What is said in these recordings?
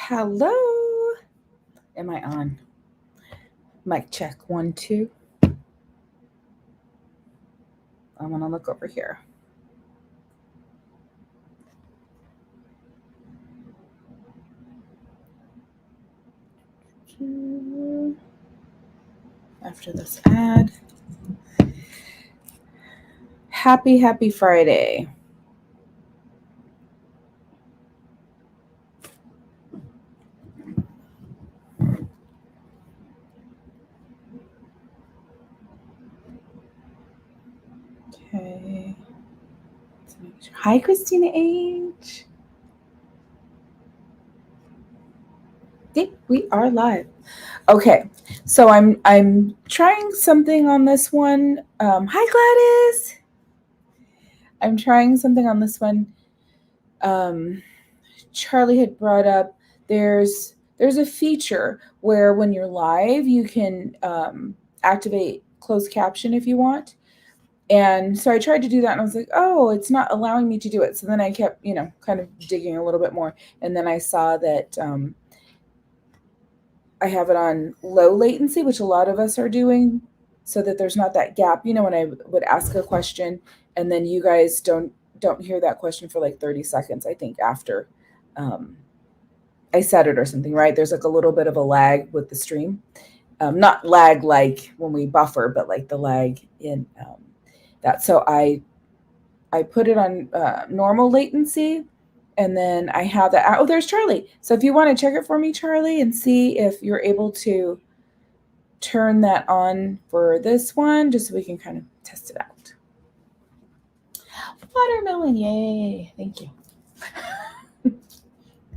Hello. Am I on? Mic check 1, 2. I'm going to look over here. After this ad. Happy Friday. Okay. Hi, Christina H. Okay, we are live. Okay, so I'm trying something on this one. Hi, Gladys. I'm trying something on this one. Charlie had brought up there's a feature where when you're live, you can activate closed caption if you want. And so I tried to do that and I was like, oh, it's not allowing me to do it. So then I kept, kind of digging a little bit more. And then I saw that I have it on low latency, which a lot of us are doing, so that there's not that gap. When I would ask a question and then you guys don't hear that question for like 30 seconds, I think, after I said it or something, right? There's like a little bit of a lag with the stream. Not lag like when we buffer, but like the lag in that. So I put it on normal latency, and then I have that. Oh, there's Charlie. So if you want to check it for me, Charlie, and see if you're able to turn that on for this one, just so we can kind of test it out. Watermelon, yay. Thank you.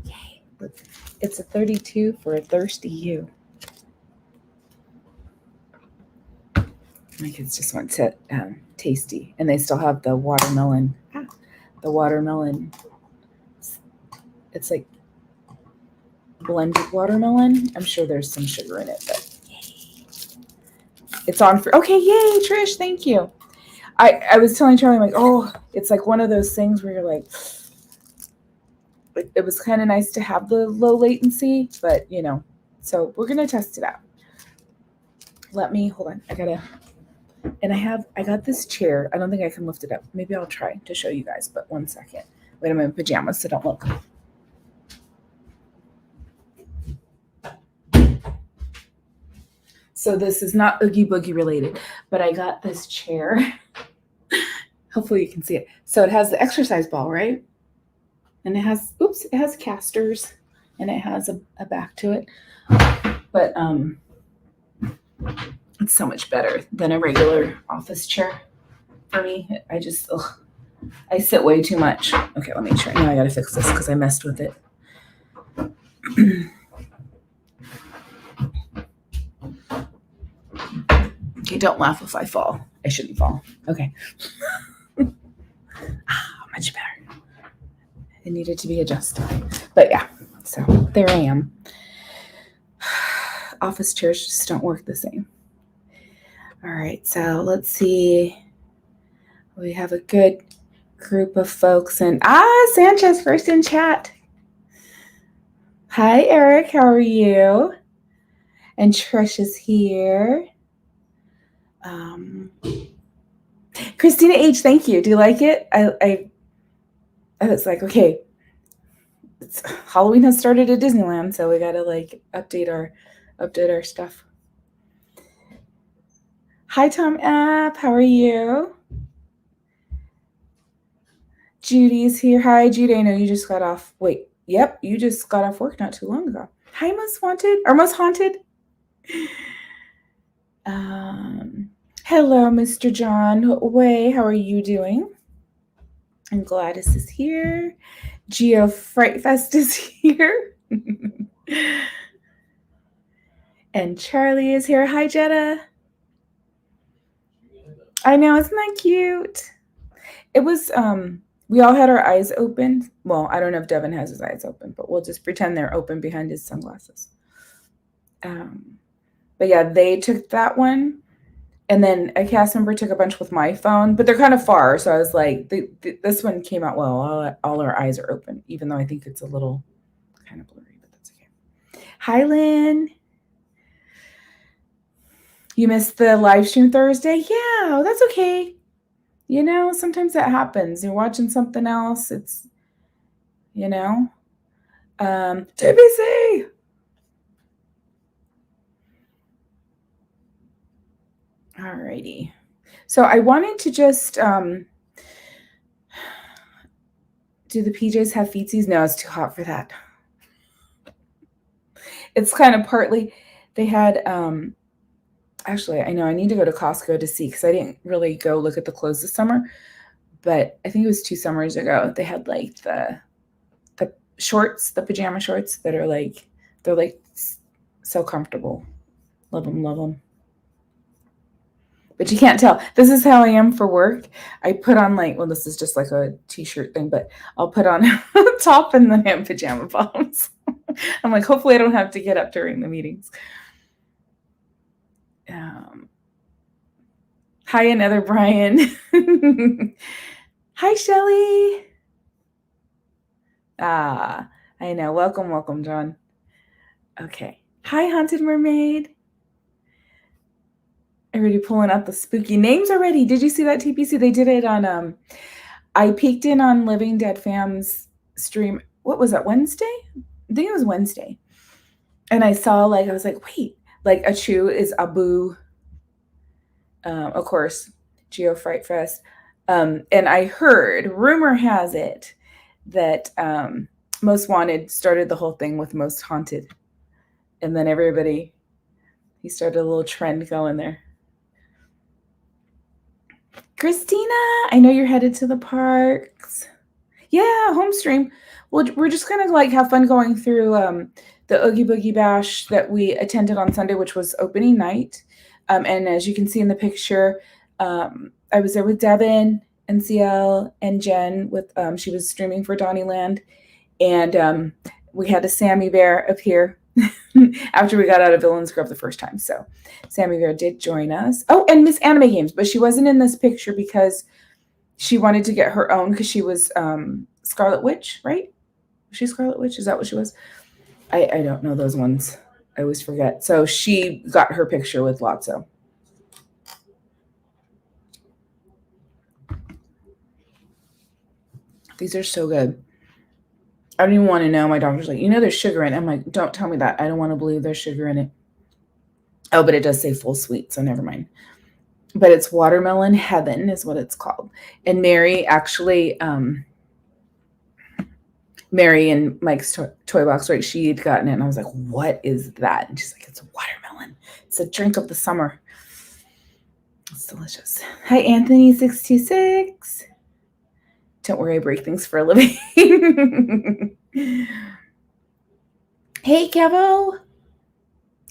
Yay. It's a 32 for a thirsty you. My kids just want to tasty, and they still have the watermelon. The watermelon. It's like blended watermelon. I'm sure there's some sugar in it, but yay. It's on for okay. Yay, Trish! Thank you. I was telling Charlie, I'm like, oh, it's like one of those things where you're like, it was kind of nice to have the low latency, but so we're gonna test it out. Let me hold on. I got this chair. I don't think I can lift it up. Maybe I'll try to show you guys, but 1 second. Wait, I'm in pajamas, so don't look. So this is not Oogie Boogie related, but I got this chair. Hopefully you can see it. So it has the exercise ball, right? And it has casters, and it has a back to it. But it's so much better than a regular office chair for me. I sit way too much. Okay, let me try. Now I gotta fix this because I messed with it. Okay, don't laugh if I fall. I shouldn't fall. Okay. Much better. It needed to be adjusted. But yeah, so there I am. Office chairs just don't work the same. All right, so let's see. We have a good group of folks. And Sanchez first in chat. Hi, Eric. How are you? And Trish is here. Christina H, thank you. Do you like it? I was like, okay, Halloween has started at Disneyland, so we gotta like update our stuff. Hi, Tom App. How are you? Judy's here. Hi, Judy. I know you just got off. Wait, yep, you just got off work not too long ago. Hi, Most Wanted or Most Haunted. Hello, Mr. John Way. How are you doing? And Gladys is here. Geo Fright Fest is here. And Charlie is here. Hi, Jetta. I know, isn't that cute? It was, we all had our eyes open. Well, I don't know if Devin has his eyes open, but we'll just pretend they're open behind his sunglasses. But yeah, they took that one. And then a cast member took a bunch with my phone, but they're kind of far. So I was like, this one came out well. All our eyes are open, even though I think it's a little kind of blurry, but that's okay. Hi, Lynn. You missed the live stream Thursday? Yeah, that's okay. You know, sometimes that happens. You're watching something else. It's, you know, TBC. Alrighty. So I wanted to just, do the PJs have feetsies? No, it's too hot for that. It's kind of partly, they had, actually, I know I need to go to Costco to see because I didn't really go look at the clothes this summer, but I think it was 2 summers ago. They had like the shorts, the pajama shorts that are like, they're like so comfortable. Love them, love them. But you can't tell. This is how I am for work. I put on like, well, this is just like a t-shirt thing, but I'll put on a top and then have pajama bottoms. I'm like, hopefully I don't have to get up during the meetings. Hi, another Brian. Hi, Shelly. I know. Welcome, welcome, John. Okay. Hi, Haunted Mermaid. Already pulling out the spooky names already. Did you see that TPC? They did it on, I peeked in on Living Dead Fam's stream. What was that, Wednesday? I think it was Wednesday. And I saw, like, I was like, wait, like, Achu is Abu. Of course, Geo Fright Fest. And I heard, rumor has it, that Most Wanted started the whole thing with Most Haunted. And then everybody, he started a little trend going there. Christina, I know you're headed to the parks. Yeah, home stream. Well, we're just gonna like have fun going through the Oogie Boogie Bash that we attended on Sunday, which was opening night. And as you can see in the picture, I was there with Devin and CL and Jen. With she was streaming for Donnyland, and we had a Sammy Bear appear after we got out of Villains Grove the first time. So Sammy Bear did join us. Oh, and Miss Anime Games, but she wasn't in this picture because she wanted to get her own because she was Scarlet Witch, right? Was she Scarlet Witch? Is that what she was? I don't know those ones. I always forget. So she got her picture with Lotso. These are so good. I don't even want to know. My doctor's like, there's sugar in it. I'm like, don't tell me that. I don't want to believe there's sugar in it. Oh, but it does say full sweet, so never mind. But it's Watermelon Heaven is what it's called. And Mary actually, Mary in Mike's toy box, right? She had gotten it, and I was like, what is that? And she's like, it's a watermelon. It's a drink of the summer. It's delicious. Hi, Anthony626. Don't worry, I break things for a living. Hey, Kevo.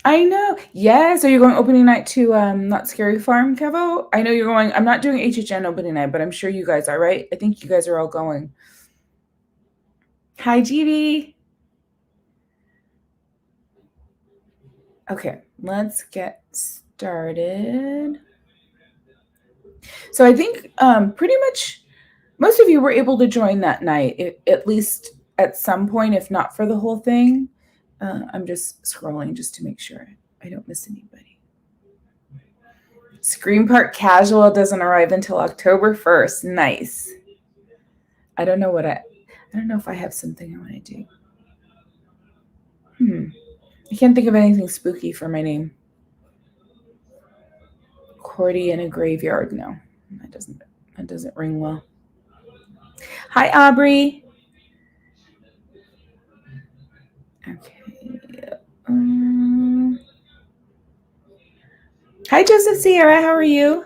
I know. Yes. Are you going opening night to Not Scary Farm, Kevo? I know you're going. I'm not doing HHN opening night, but I'm sure you guys are, right? I think you guys are all going. Hi, GB. Okay, let's get started. So I think pretty much most of you were able to join that night, at least at some point, if not for the whole thing. I'm just scrolling just to make sure I don't miss anybody. Scream Park Casual doesn't arrive until October 1st. Nice. I don't know I don't know if I have something I want to do. I can't think of anything spooky for my name. Cordy in a Graveyard. No, that doesn't ring well. Hi, Aubrey. Okay. Hi, Joseph Sierra. How are you?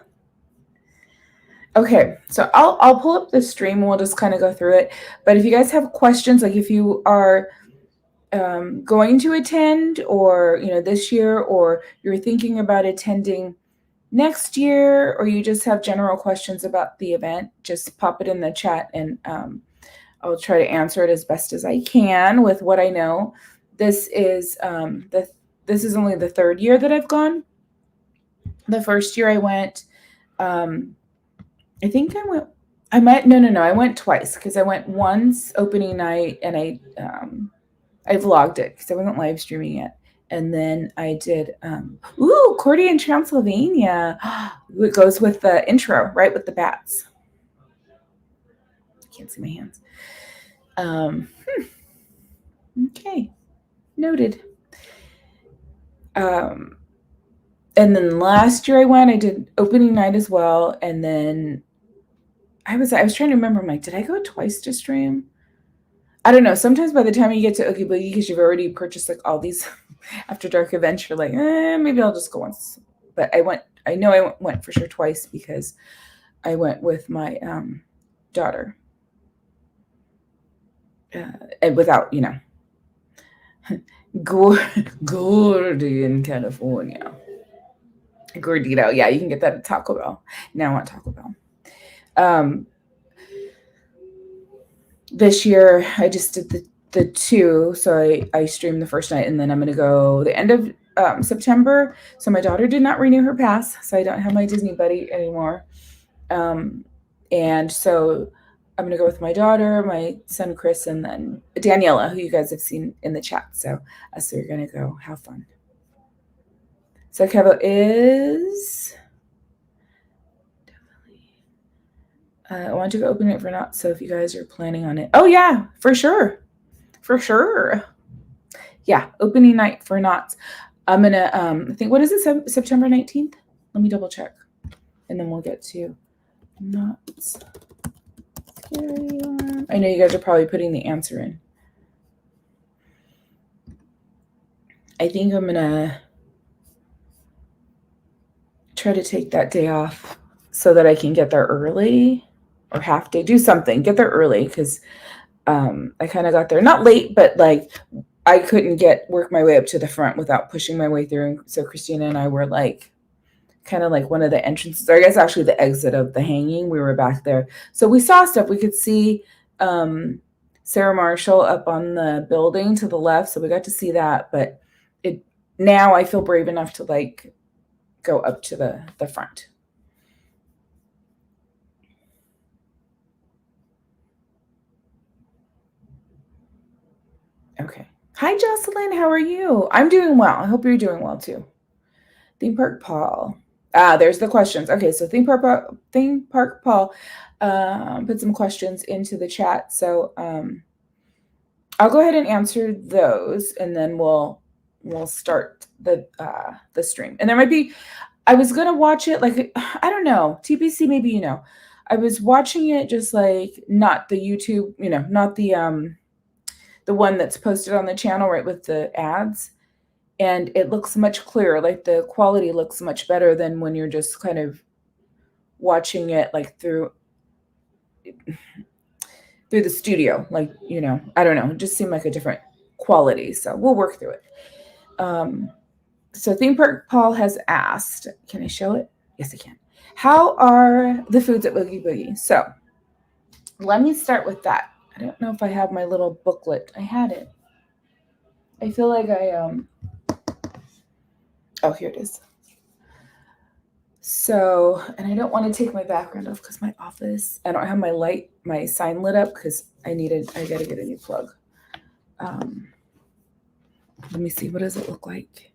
Okay, so I'll pull up the stream and we'll just kind of go through it. But if you guys have questions, like if you are going to attend, or this year, or you're thinking about attending next year, or you just have general questions about the event, just pop it in the chat, and I'll try to answer it as best as I can with what I know. This is this is only the third year that I've gone. The first year I went, I think I went. I went twice, because I went once opening night, and I vlogged it because I wasn't live streaming it. And then I did, Cordy in Transylvania. It goes with the intro, right? With the bats. I can't see my hands. Okay. Noted. And then last year I did opening night as well. And then I was trying to remember, I'm like, did I go twice to stream? I don't know. Sometimes by the time you get to Oogie Boogie, because you've already purchased like all these After Dark events, you're like, maybe I'll just go once. But I know I went for sure twice because I went with my daughter. And without, Gordy in California. Gordito. Yeah, you can get that at Taco Bell. Now I want Taco Bell. This year I just did the two. So I streamed the first night, and then I'm going to go the end of September. So my daughter did not renew her pass, so I don't have my Disney buddy anymore. And so I'm going to go with my daughter, my son Chris, and then Daniela, who you guys have seen in the chat. So us three are going to go have fun. So Kevo is... I want to go open it for Knots, so if you guys are planning on it. Oh, yeah, for sure. For sure. Yeah, opening night for Knots. I'm going to, I think, what is it, September 19th? Let me double check. And then we'll get to Knots. I know you guys are probably putting the answer in. I think I'm going to try to take that day off so that I can get there early or half day. Do something. Get there early because I kind of got there. Not late, but like I couldn't work my way up to the front without pushing my way through. So Christina and I were like kind of like one of the entrances, or I guess actually the exit of the hanging. We were back there. So we saw stuff. We could see Sarah Marshall up on the building to the left. So we got to see that. But now I feel brave enough to like go up to the front. Okay. Hi, Jocelyn. How are you? I'm doing well. I hope you're doing well too. Theme Park Paul. There's the questions. Okay, so Theme Park Paul put some questions into the chat. So I'll go ahead and answer those, and then we'll start the stream. And there might be, I was gonna watch it like, I don't know, TPC, maybe you know. I was watching it just like not the YouTube, not the one that's posted on the channel, right, with the ads. And it looks much clearer. Like the quality looks much better than when you're just kind of watching it like through the studio. Like, I don't know, it just seemed like a different quality. So we'll work through it. So Theme Park Paul has asked, can I show it? Yes, I can. How are the foods at Oogie Boogie? So let me start with that. I don't know if I have my little booklet. I had it. I feel like oh, here it is. So, and I don't want to take my background off because my office, I don't have my sign lit up because I got to get a new plug. Let me see, what does it look like?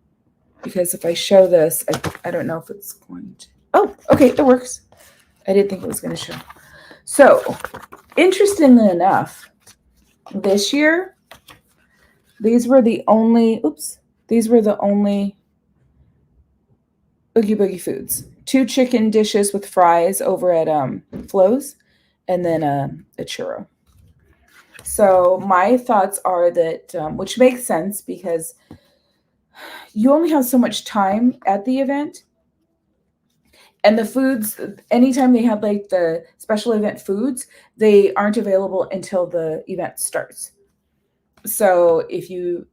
Because if I show this, I don't know if it's going to, oh, okay, it works. I didn't think it was going to show. So, interestingly enough, this year, these were the only Oogie Boogie foods. 2 chicken dishes with fries over at Flo's, and then a churro. So my thoughts are that, which makes sense because you only have so much time at the event. And the foods, anytime they have like the special event foods, they aren't available until the event starts. So if you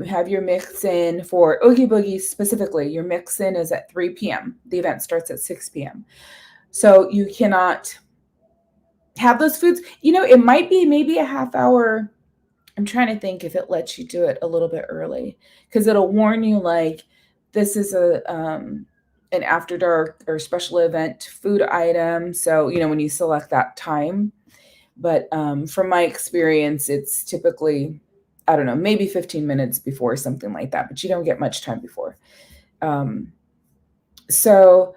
have your mix-in for Oogie Boogie specifically, your mix-in is at 3 p.m. The event starts at 6 p.m. So you cannot have those foods. It might be maybe a half hour. I'm trying to think if it lets you do it a little bit early because it'll warn you like this is an after dark or special event food item. So, when you select that time. But from my experience, it's typically I don't know, maybe 15 minutes before, something like that, but you don't get much time before. So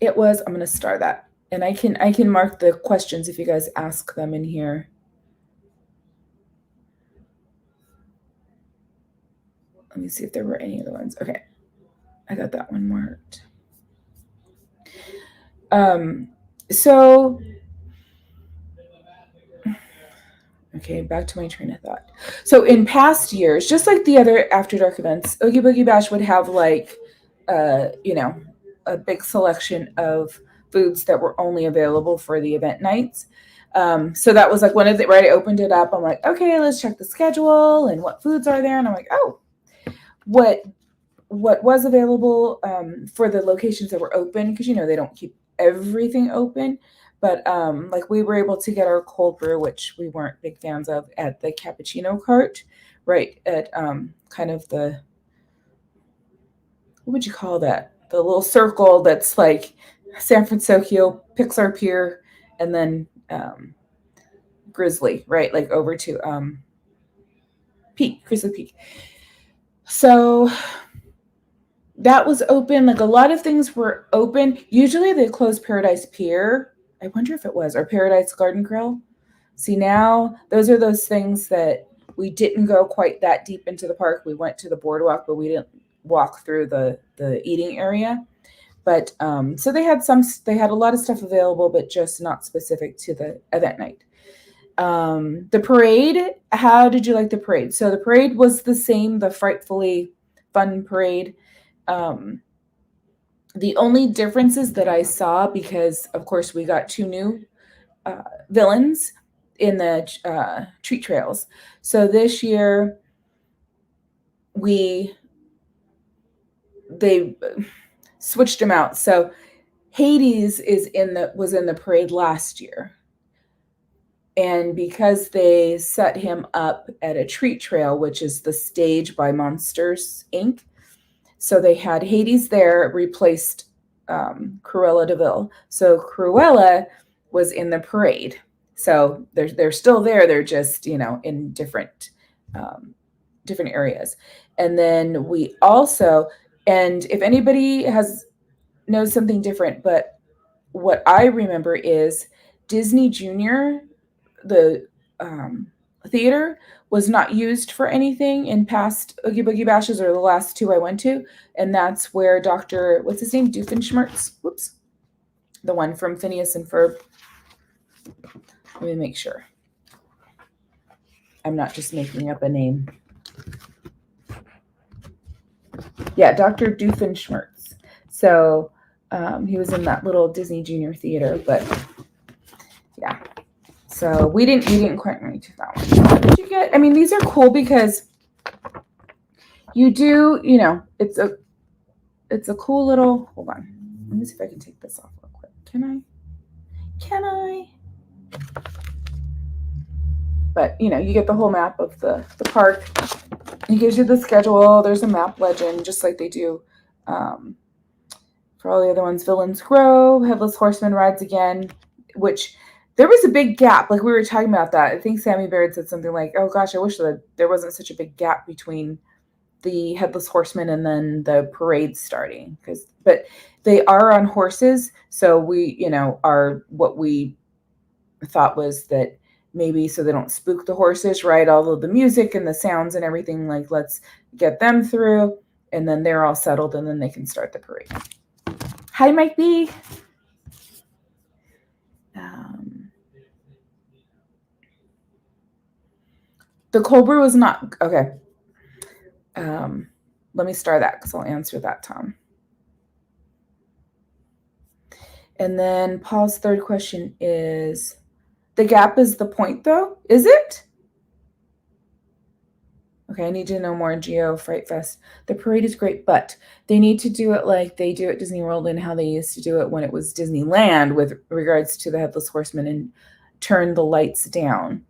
it was, I'm going to star that. And I can mark the questions if you guys ask them in here. Let me see if there were any other ones. Okay. I got that one marked. So okay, back to my train of thought. So in past years, just like the other After Dark events, Oogie Boogie Bash would have like, you know, a big selection of foods that were only available for the event nights. So that was like one of the, right, I opened it up. I'm like, okay, let's check the schedule and what foods are there. And I'm like, oh, what was available for the locations that were open, because, you know, they don't keep everything open. But like we were able to get our cold brew, which we weren't big fans of, at the cappuccino cart, right at kind of the, what would you call that? The little circle that's like San Francisco, Pixar Pier, and then Grizzly, right? Like over to Grizzly Peak. So that was open. Like a lot of things were open. Usually they close Paradise Pier. I wonder if it was, or Paradise Garden Grill. See, now those are those things that we didn't go quite that deep into the park. We went to the boardwalk, but we didn't walk through the eating area. But so they had a lot of stuff available, but just not specific to the event night. The parade, how did you like the parade? So the parade was the same, the Frightfully Fun parade. The only differences that I saw, because of course we got two new villains in the treat trails. So this year they switched them out. So Hades was in the parade last year. And because they set him up at a treat trail, which is the stage by Monsters Inc., so they had Hades there, replaced Cruella de Vil. So Cruella was in the parade. So they're still there. They're just, you know, in different areas. And then we also, and if anybody knows something different, but what I remember is Disney Junior, the theater, was not used for anything in past Oogie Boogie Bashes, or the last two I went to. And that's where Dr. What's his name? Doofenshmirtz. Whoops. The one from Phineas and Ferb. Let me make sure I'm not just making up a name. Yeah, Dr. Doofenshmirtz. So he was in that little Disney Junior theater, but yeah. So we didn't quite reach to that one. What did you get? I mean, these are cool because you do, you know, it's a cool little, hold on. Let me see if I can take this off real quick. Can I? But, you know, you get the whole map of the park. It gives you the schedule. There's a map legend, just like they do for all the other ones. Villains Grove, Headless Horseman rides again, which there was a big gap. Like we were talking about that. I think Sammy Baird said something like, oh gosh, I wish that there wasn't such a big gap between the Headless Horseman and then the parade starting. But they are on horses. So we, you know, what we thought was that maybe so they don't spook the horses, right? All of the music and the sounds and everything, like let's get them through, and then they're all settled, and then they can start the parade. Hi, Mike B. The cold brew was not okay. Let me start that because I'll answer that, Tom. And then Paul's third question is, the gap is the point, though? Is it? Okay, I need to know more. Geo Fright Fest. The parade is great, but they need to do it like they do at Disney World and how they used to do it when it was Disneyland with regards to the Headless Horseman, and turn the lights down.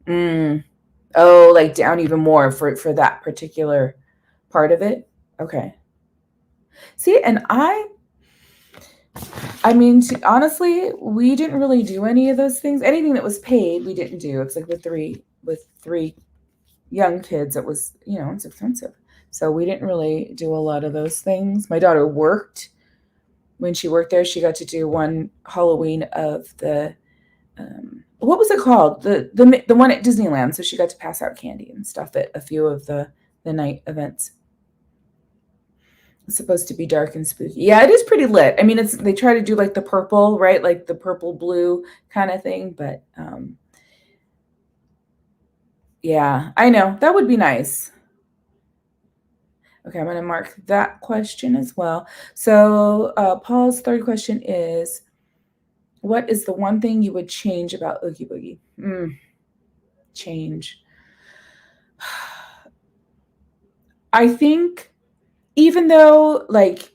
Oh, like down even more for that particular part of it? Okay. See, and I mean, honestly, we didn't really do any of those things. Anything that was paid, we didn't do. It's like with three young kids, it was, it's expensive. So we didn't really do a lot of those things. My daughter worked. When she worked there, she got to do one Halloween of the what was it called? The one at Disneyland. So she got to pass out candy and stuff at a few of the night events. It's supposed to be dark and spooky. Yeah, it is pretty lit. I mean, they try to do like the purple, right? Like the purple blue kind of thing, but yeah, I know. That would be nice. Okay, I'm going to mark that question as well. So, Paul's third question is, what is the one thing you would change about Oogie Boogie? Change. I think even though, like,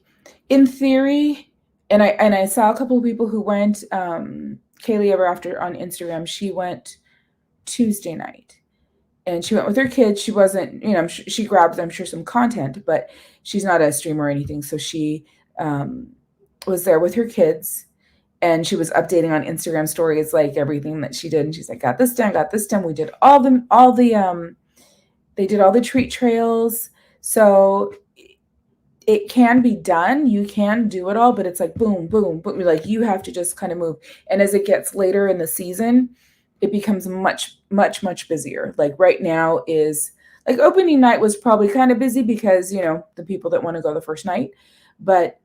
in theory, and I saw a couple of people who went, Kaylee Ever After on Instagram, she went Tuesday night. And she went with her kids. She wasn't, she grabbed, I'm sure, some content, but she's not a streamer or anything. So she was there with her kids, and she was updating on Instagram stories, like everything that she did. And she's like, got this done, got this done. We did they did all the treat trails. So it can be done. You can do it all, but it's like boom, boom, boom. Like you have to just kind of move. And as it gets later in the season, it becomes much, much, much busier. Like right now is like opening night was probably kind of busy because, the people that want to go the first night. But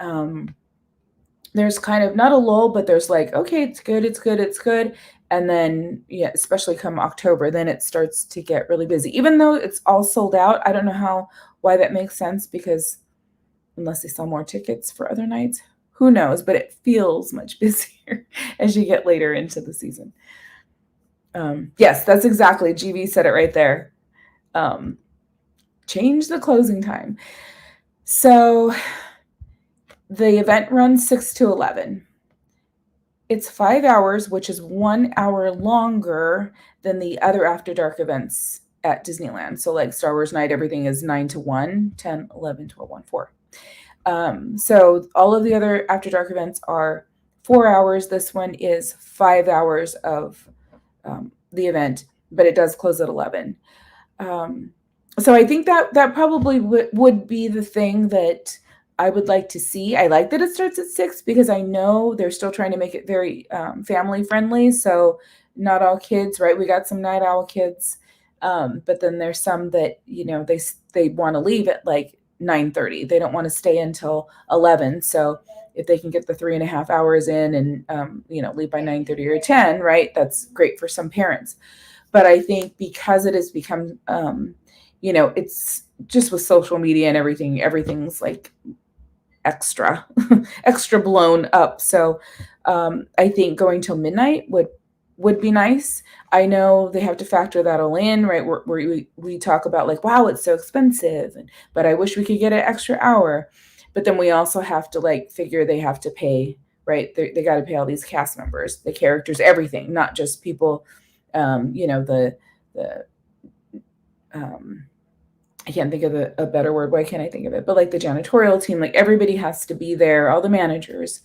there's kind of not a lull, but there's like, okay, it's good, it's good, it's good. And then, yeah, especially come October, then it starts to get really busy. Even though it's all sold out, I don't know why that makes sense, because unless they sell more tickets for other nights, who knows? But it feels much busier as you get later into the season. Yes, that's exactly. GV said it right there. Change the closing time. So the event runs 6 to 11. It's 5 hours, which is 1 hour longer than the other After Dark events at Disneyland. So like Star Wars Night, everything is 9 to 1, 10, 11, 12, 1, 4. So all of the other After Dark events are 4 hours. This one is 5 hours of the event, but it does close at 11. So I think that probably would be the thing that I would like to see. I like that it starts at 6 because I know they're still trying to make it very family friendly. So not all kids, right? We got some night owl kids, but then there's some that they want to leave at like 9:30. They don't want to stay until 11. So if they can get the 3.5 hours in and leave by 9:30 or 10, right? That's great for some parents. But I think because it has become it's just with social media and everything's like extra extra blown up. So I think going till midnight would be nice. I know they have to factor that all in, right? Where we talk about like, wow, it's so expensive, but I wish we could get an extra hour. But then we also have to like figure they have to pay, right? They got to pay all these cast members, the characters, everything, not just people. The I can't think of a better word. Why can't I think of it? But like the janitorial team, like everybody has to be there, all the managers.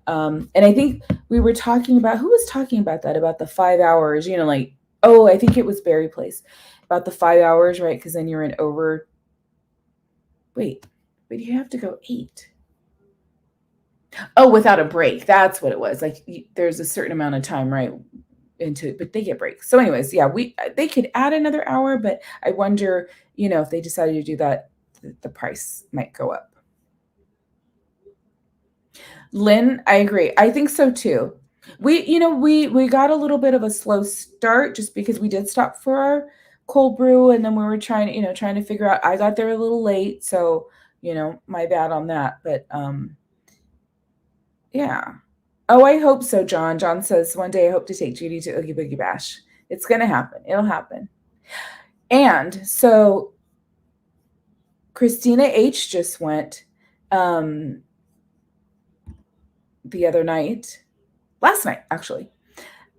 And I think we were talking about, who was talking about that, about the 5 hours, I think it was Barry Place, about the 5 hours, right? Because then you're in over, wait, but you have to go 8. Oh, without a break. That's what it was. Like there's a certain amount of time, right? But they get breaks. So anyways, yeah, they could add another hour, but I wonder, if they decided to do that, the price might go up. Lynn, I agree. I think so too. We got a little bit of a slow start just because we did stop for our cold brew, and then we were trying to figure out. I got there a little late, so my bad on that. But yeah. Oh, I hope so, John. John says one day I hope to take Judy to Oogie Boogie Bash. It's gonna happen. It'll happen. And so Christina H just went the other night, last night actually.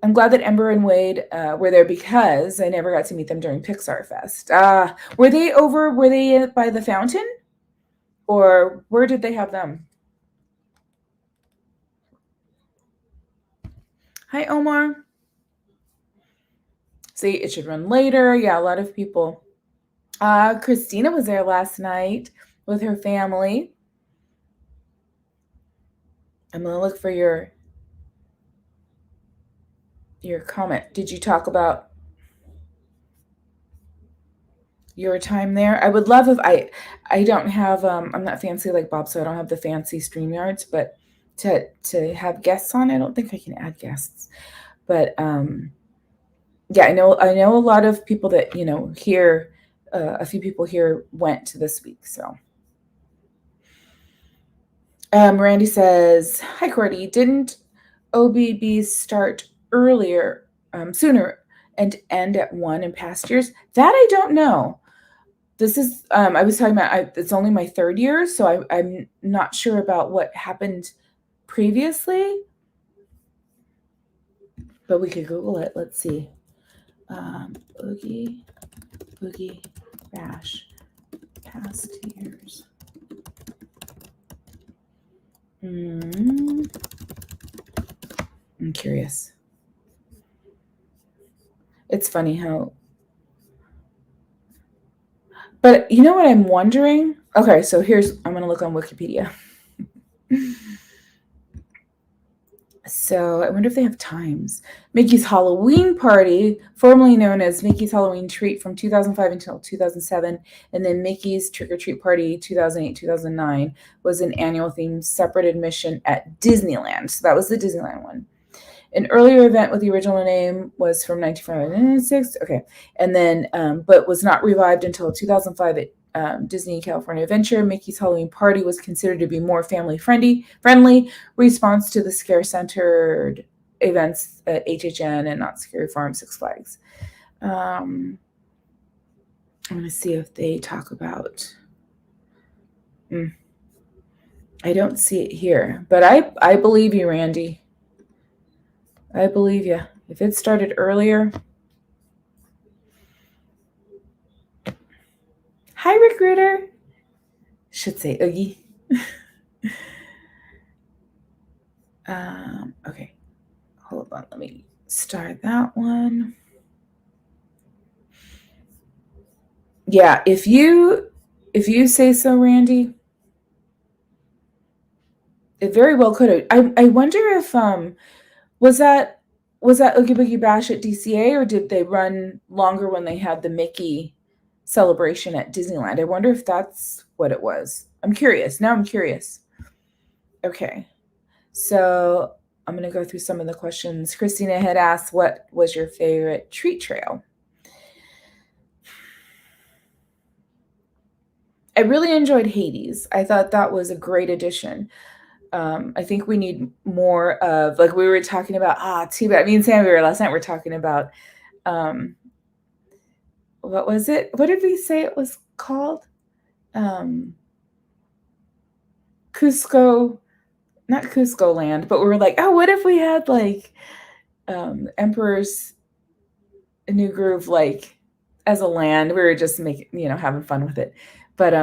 I'm glad that Ember and Wade were there because I never got to meet them during Pixar Fest. Were they by the fountain? Or where did they have them? Hi, Omar. See, it should run later. Yeah, a lot of people. Christina was there last night with her family. I'm gonna look for your comment. Did you talk about your time there? I would love if I don't have I'm not fancy like Bob, so I don't have the fancy StreamYards, but to have guests on, I don't think I can add guests. But yeah, I know a lot of people that, here a few people here went to this week, so Randy says, "Hi, Cordy. Didn't OBB start earlier, sooner, and end at 1 in past years? That I don't know. This is, I was talking about, it's only my third year, so I'm not sure about what happened previously, but we could Google it. Let's see. Oogie Boogie Bash, past years. I'm curious. It's funny how, but you know what I'm wondering? Okay, so I'm going to look on Wikipedia. So I wonder if they have times. Mickey's Halloween Party, formerly known as Mickey's Halloween Treat from 2005 until 2007, and then Mickey's Trick or Treat Party 2008-2009 was an annual theme separate admission at Disneyland. So that was the Disneyland one. An earlier event with the original name was from 1996. Okay, and then but was not revived until 2005 at Disney California Adventure. Mickey's Halloween Party was considered to be more friendly response to the scare-centered events at HHN and Not Scary Farm, Six Flags. I'm going to see if they talk about. I don't see it here, but I believe you, Randy. I believe you. If it started earlier. Hi, Recruiter. Should say Oogie. Okay. Hold on. Let me start that one. Yeah, if you say so, Randy, it very well could have. I wonder if was that Oogie Boogie Bash at DCA, or did they run longer when they had the Mickey celebration at Disneyland? I wonder if that's what it was. I'm curious. Now I'm curious. Okay. So I'm going to go through some of the questions. Christina had asked, what was your favorite treat trail? I really enjoyed Hades. I thought that was a great addition. I think we need more of, like we were talking about, too bad. Me and Sam, last night, we were talking about, what was it? What did we say it was called? Cusco, not Cusco Land, but we were like, oh, what if we had like Emperor's New Groove, like as a land? We were just having fun with it. But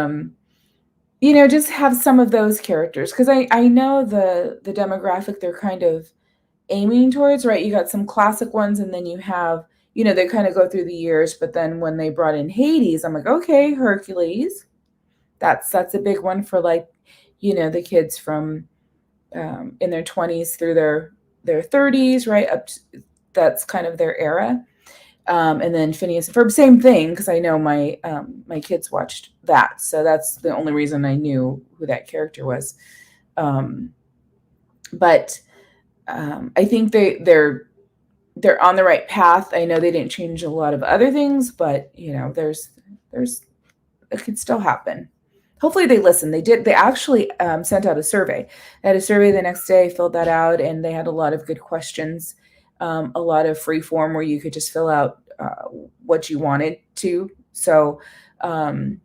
just have some of those characters, because I know the demographic they're kind of aiming towards, right? You got some classic ones, and then you have, they kind of go through the years, but then when they brought in Hades, I'm like, okay, Hercules, that's a big one for, like, the kids from in their 20s through their 30s, right? That's kind of their era. And then Phineas and Ferb, same thing, because I know my kids watched that, so that's the only reason I knew who that character was. But I think they're on the right path. I know they didn't change a lot of other things, but there's it could still happen. Hopefully they listen. They did. They actually sent out a survey. They had a survey the next day, filled that out, and they had a lot of good questions. A lot of free form where you could just fill out what you wanted to. So I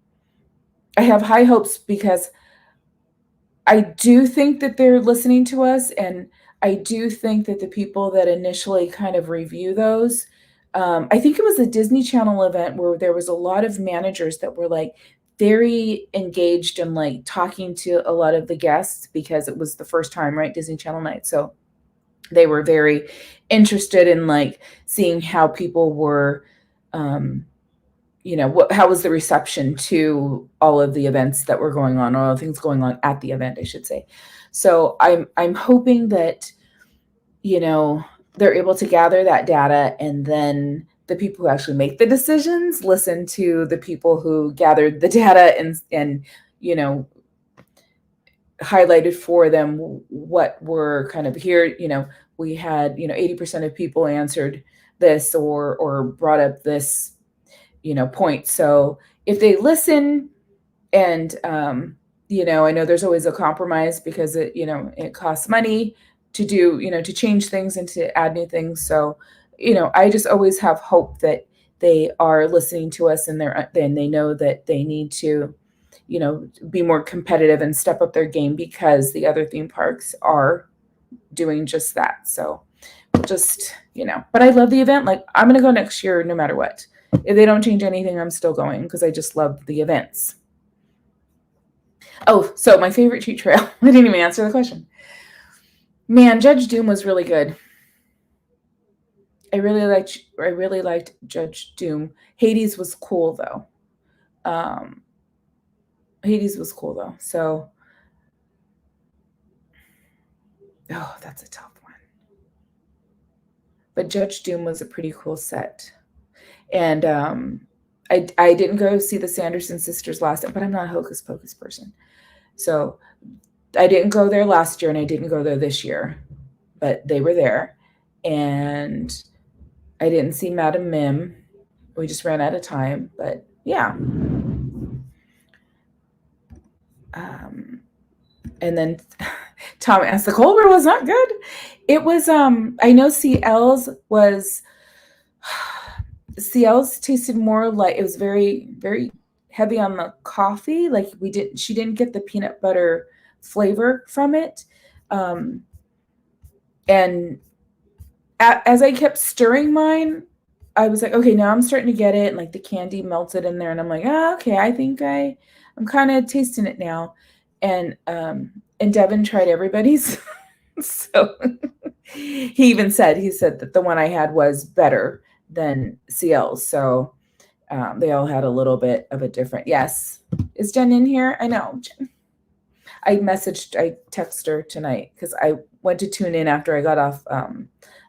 have high hopes, because I do think that they're listening to us, and I do think that the people that initially kind of review those, I think it was a Disney Channel event where there was a lot of managers that were like very engaged and like talking to a lot of the guests, because it was the first time, right? Disney Channel night. So they were very interested in like seeing how people were, um, how was the reception to all of the events that were going on, all the things going on at the event, I should say. So I'm hoping that, they're able to gather that data, and then the people who actually make the decisions listen to the people who gathered the data and highlighted for them what were kind of here. We had 80% of people answered this or brought up this point. So if they listen, and I know there's always a compromise because it costs money to do, to change things and to add new things. So I just always have hope that they are listening to us, and they know that they need to be more competitive and step up their game, because the other theme parks are doing just that. So just but I love the event. Like, I'm gonna go next year no matter what. If they don't change anything, I'm still going, because I just love the events. Oh, so my favorite treat trail. I didn't even answer the question. Man, Judge Doom was really good. I really liked Judge Doom. Hades was cool though. So, oh, that's a tough one. But Judge Doom was a pretty cool set. And I didn't go see the Sanderson sisters last time, but I'm not a Hocus Pocus person. So I didn't go there last year, and I didn't go there this year, but they were there. And I didn't see Madame Mim. We just ran out of time, but yeah. And then Tom asked, the cold brew was not good. It was, I know CL's tasted more like, it was very, very heavy on the coffee. Like she didn't get the peanut butter flavor from it. And as I kept stirring mine, I was like, okay, now I'm starting to get it. And like the candy melted in there, and I'm like, okay, I think I'm kind of tasting it now. And Devin tried everybody's. So he said that the one I had was better than CL's. So they all had a little bit of a different. Yes. Is Jen in here? I know. Jen. I texted her tonight because I went to tune in after I got off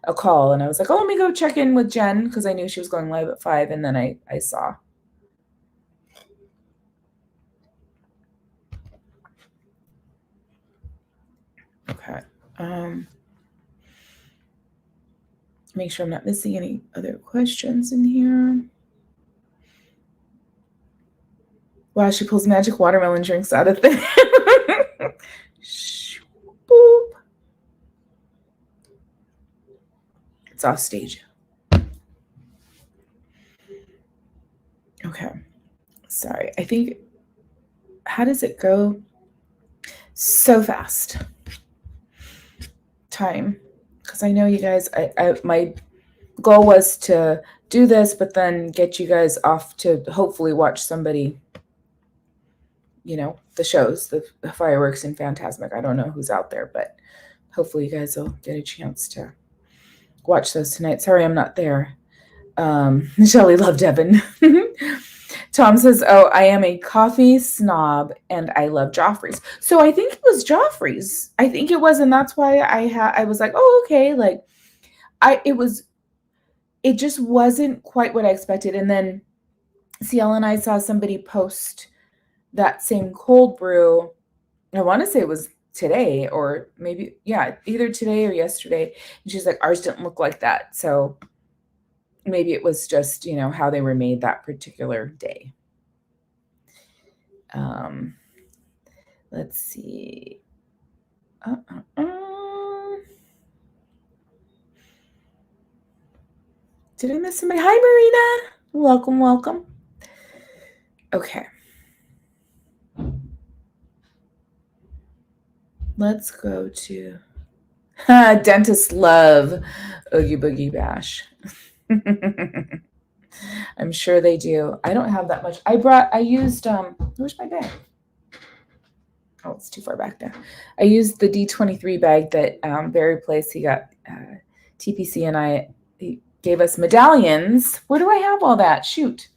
a call, and I was like, oh, let me go check in with Jen, because I knew she was going live at 5, and then I saw. Okay. Make sure I'm not missing any other questions in here. Wow, she pulls magic watermelon drinks out of thin. Boop. It's off stage. Okay. Sorry. I think, how does it go? So fast. Time. Because I know you guys, my goal was to do this, but then get you guys off to hopefully watch somebody, the shows, the fireworks in Fantasmic. I don't know who's out there, but hopefully you guys will get a chance to watch those tonight. Sorry, I'm not there. Shelly loved Devin. Tom says, oh, I am a coffee snob and I love Joffrey's. So I think it was Joffrey's. I think it was. And that's why I was like, oh, okay. Like it just wasn't quite what I expected. And then CL and I saw somebody post that same cold brew. I want to say it was today, or maybe, yeah, either today or yesterday. And she's like, ours didn't look like that. So maybe it was just, how they were made that particular day. Let's see. Did I miss somebody? Hi, Marina. Welcome. Okay. Let's go to dentists love Oogie Boogie Bash. I'm sure they do. I don't have that much. I used, where's my bag? Oh, it's too far back there. I used the D23 bag that Barry placed. He got TPC and he gave us medallions. Where do I have all that? Shoot.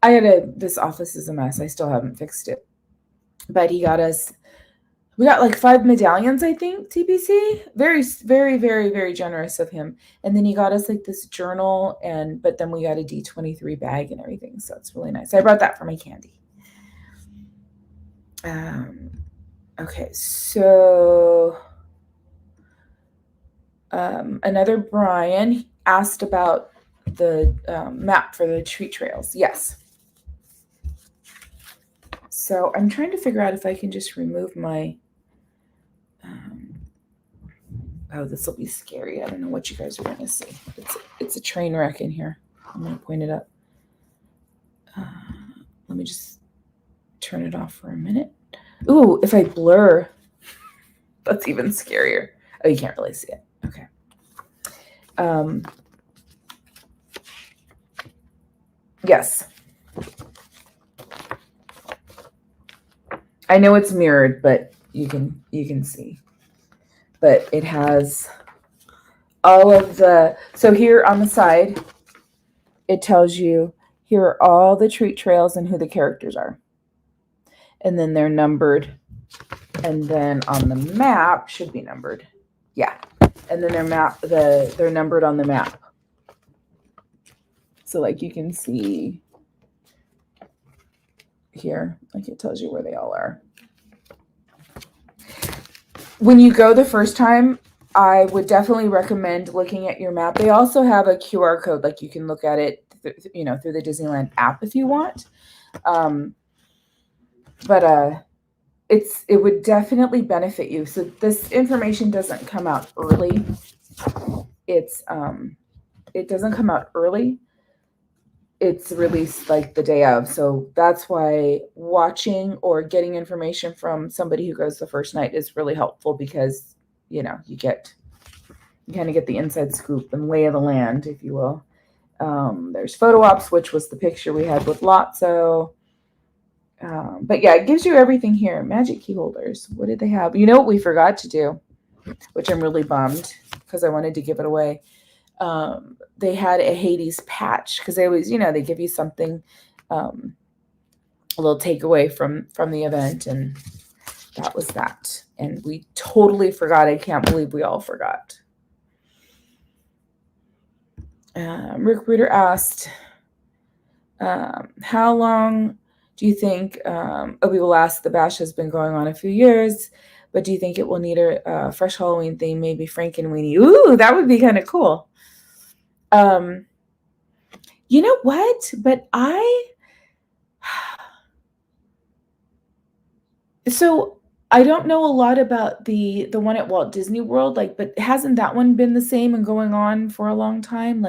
This office is a mess. I still haven't fixed it. But we got like 5 medallions, I think, TPC. Very, very, very, very generous of him. And then he got us like this journal, but then we got a D23 bag and everything. So it's really nice. I brought that for my candy. Okay, so another Brian asked about the map for the treat trails. Yes. So I'm trying to figure out if I can just remove my... oh, this will be scary. I don't know what you guys are going to see. It's a train wreck in here. I'm going to point it up. Let me just turn it off for a minute. Ooh, if I blur, that's even scarier. Oh, you can't really see it. Okay. Yes. I know it's mirrored, but you can see. But it has all of the... So here on the side, it tells you here are all the treat trails and who the characters are. And then they're numbered. And then on the map, should be numbered. Yeah. And then they're numbered on the map. So like you can see here, like it tells you where they all are. When you go the first time, I would definitely recommend looking at your map. They also have a QR code, like you can look at it, through the Disneyland app if you want. It would definitely benefit you. So this information doesn't come out early. It doesn't come out early. It's released like the day of. So that's why watching or getting information from somebody who goes the first night is really helpful, because you kind of get the inside scoop and lay of the land, if you will. There's photo ops, which was the picture we had with Lotso. But yeah, it gives you everything here. Magic key holders. What did they have? You know what we forgot to do, which I'm really bummed because I wanted to give it away. They had a Hades patch, because they always, they give you something, a little takeaway from the event, and that was that. And we totally forgot. I can't believe we all forgot. Rick Reuter asked, how long do you think Obi will last? The bash has been going on a few years, but do you think it will need a fresh Halloween theme, maybe Frankenweenie? Ooh, that would be kind of cool. You know what? But so I don't know a lot about the one at Walt Disney World, but hasn't that one been the same and going on for a long time?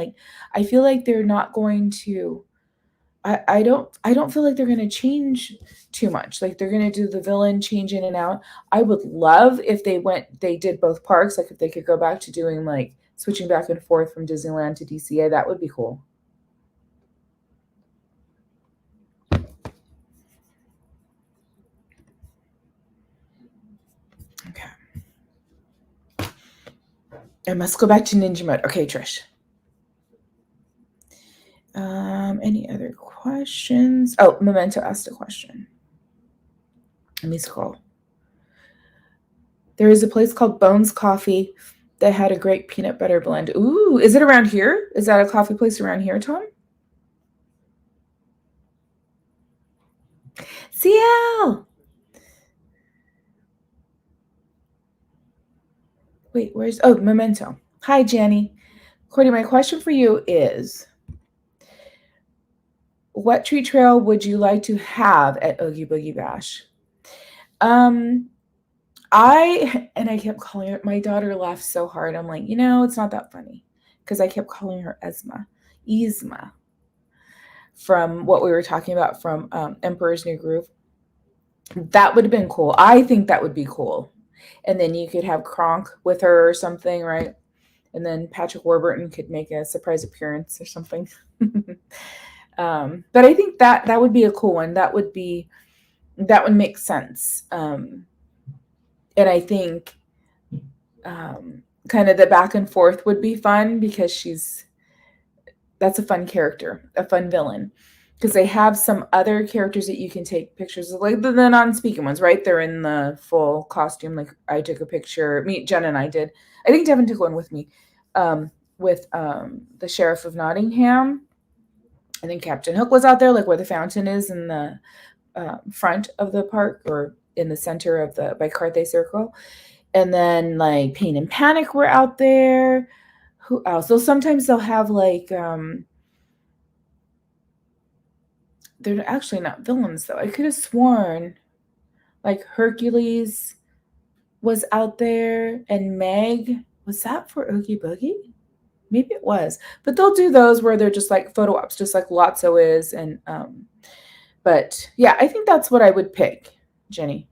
I feel like they're not going to... I don't feel like they're going to change too much. Like they're going to do the villain change in and out. I would love if they did both parks. Like if they could go back to doing switching back and forth from Disneyland to DCA, that would be cool. Okay. I must go back to Ninja Mode. Okay, Trish. Any other questions? Oh, Memento asked a question. Let me scroll. There is a place called Bones Coffee that had a great peanut butter blend. Ooh, is it around here? Is that a coffee place around here, Tom? CL! Wait, Memento. Hi, Jenny. Cordy, my question for you is, what treat trail would you like to have at Oogie Boogie Bash? I kept calling her, my daughter laughed so hard. I'm like, it's not that funny, because I kept calling her Yzma, from what we were talking about from Emperor's New Groove. That would have been cool. I think that would be cool. And then you could have Kronk with her or something, right? And then Patrick Warburton could make a surprise appearance or something. But I think that would be a cool one. That would make sense. And I think kind of the back and forth would be fun because that's a fun character, a fun villain. Because they have some other characters that you can take pictures of, like the non-speaking ones, right? They're in the full costume. Like I took a picture, Jen and I did. I think Devin took one with me, with the Sheriff of Nottingham. I think Captain Hook was out there, like where the fountain is in the front of the park or in the center of the by Carthay Circle. And then like Pain and Panic were out there. Who else? So sometimes they'll have like they're actually not villains though. I could have sworn like Hercules was out there and Meg. Was that for Oogie Boogie? Maybe it was. But they'll do those where they're just like photo ops, just like Lotso is. And but yeah, I think that's what I would pick, Jenny.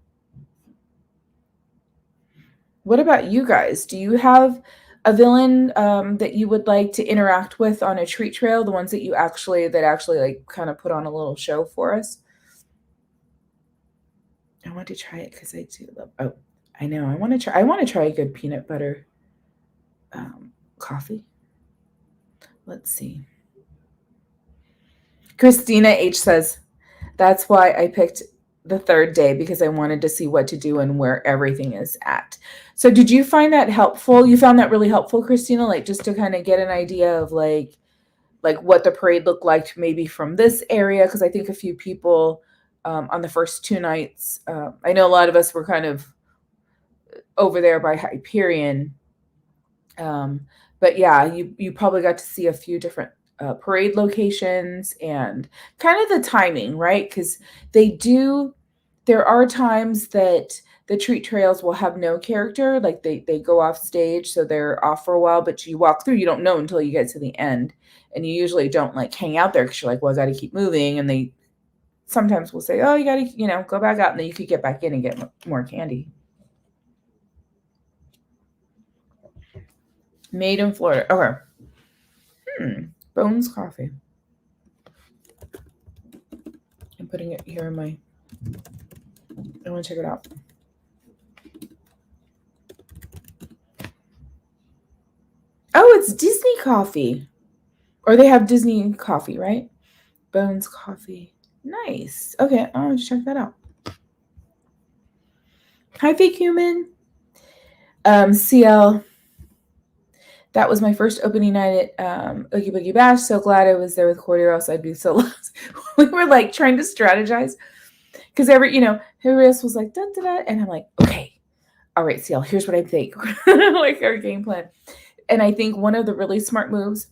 What about you guys? Do you have a villain that you would like to interact with on a treat trail? The ones that actually like kind of put on a little show for us? I want to try it because I do love. Oh, I know. I want to try a good peanut butter coffee. Let's see. Christina H says, that's why I picked the third day, because I wanted to see what to do and where everything is at. So did you find that helpful? You found that really helpful, Christina, like just to kind of get an idea of like what the parade looked like maybe from this area? Because I think a few people on the first 2 nights, I know a lot of us were kind of over there by Hyperion. But yeah, you probably got to see a few different parade locations and kind of the timing, right? Because there are times that the treat trails will have no character, like they go off stage, so they're off for a while, but you walk through, you don't know until you get to the end. And you usually don't like hang out there because you're like, well, I got to keep moving. And they sometimes will say, oh, you got to, go back out, and then you could get back in and get more candy. Made in Florida. Okay. Bones Coffee. I'm putting it here in my. I want to check it out. Oh, it's Disney coffee. Or they have Disney coffee, right? Bones Coffee. Nice. Okay, I'll just check that out. Hi, Fake Human. CL. That was my first opening night at Oogie Boogie Bash. So glad I was there with Cordy, or else I'd be so lost. We were like trying to strategize because everybody else was like, da, da, da. And I'm like, okay, all right, CL, here's what I think. Like our game plan. And I think one of the really smart moves,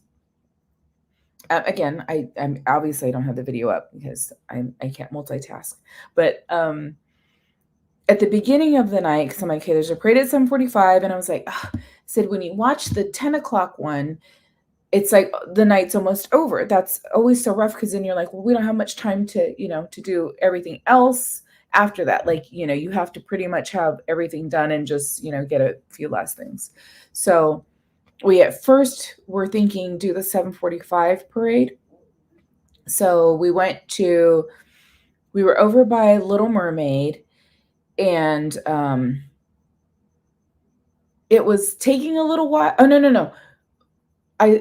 again, I'm obviously I don't have the video up because I can't multitask, but at the beginning of the night, because I'm like, okay, there's a parade at 7:45, and I was like, said when you watch the 10 o'clock one, it's like the night's almost over. That's always so rough because then you're like, well, we don't have much time to to do everything else after that. Like you have to pretty much have everything done and just get a few last things. So we at first were thinking do the 7:45 parade. So we were over by Little Mermaid, and it was taking a little while. Oh, no.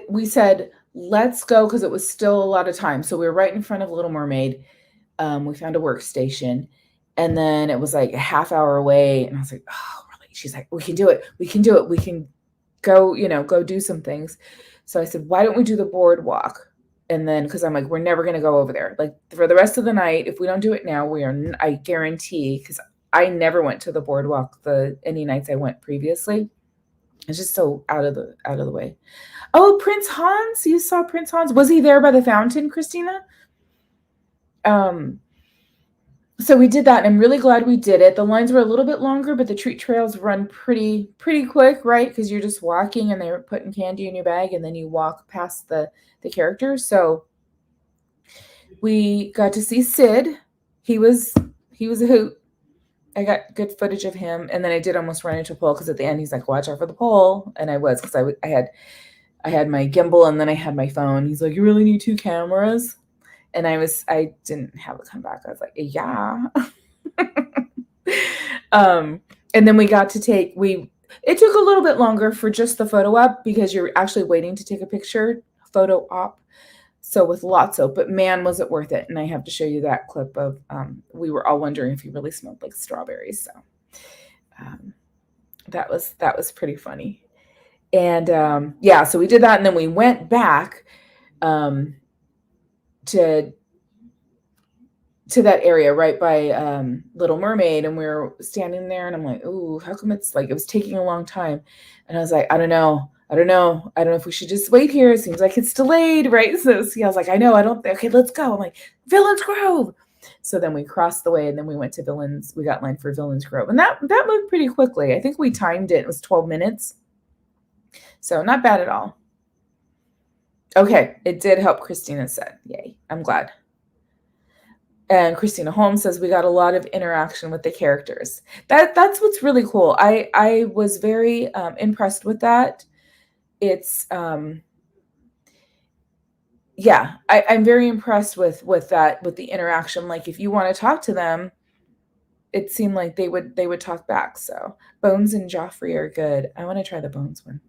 We said, let's go, because it was still a lot of time. So we were right in front of Little Mermaid. We found a workstation, and then it was like a half hour away. And I was like, oh, really? She's like, we can do it. We can do it. We can go, go do some things. So I said, why don't we do the boardwalk? And then, because I'm like, we're never going to go over there. Like for the rest of the night, if we don't do it now, I guarantee, because I never went to the boardwalk any nights I went previously. It's just so out of the way. Oh, Prince Hans! You saw Prince Hans? Was he there by the fountain, Christina? So we did that, and I'm really glad we did it. The lines were a little bit longer, but the treat trails run pretty quick, right? Because you're just walking, and they're putting candy in your bag, and then you walk past the characters. So we got to see Sid. He was a hoot. I got good footage of him, and then I did almost run into a pole because at the end he's like, "Watch out for the pole," and I was, because I had my gimbal and then I had my phone. He's like, "You really need 2 cameras," and I didn't have it come back. I was like, "Yeah." And then we got to It took a little bit longer for just the photo op because you're actually waiting to take a picture, photo op. So with Lotso, but man, was it worth it. And I have to show you that clip of, we were all wondering if he really smelled like strawberries. So um, that was pretty funny. And yeah, so we did that. And then we went back to that area right by Little Mermaid, and we were standing there, and I'm like, "Ooh, how come it's like it was taking a long time?" And I was like, "I don't know, I don't know, I don't know if we should just wait here. It seems like it's delayed, right?" So I was like, "I know, I don't. Okay, let's go." I'm like, "Villains Grove." So then we crossed the way, and then we went to Villains. We got line for Villains Grove, and that moved pretty quickly. I think we timed it. It was 12 minutes, so not bad at all. Okay, it did help. Christina said, "Yay, I'm glad." And Christina Holmes says we got a lot of interaction with the characters. That's what's really cool. I was very impressed with that. It's yeah, I'm very impressed with that, with the interaction. Like if you want to talk to them, it seemed like they would talk back. So Bones and Joffrey are good. I want to try the Bones one.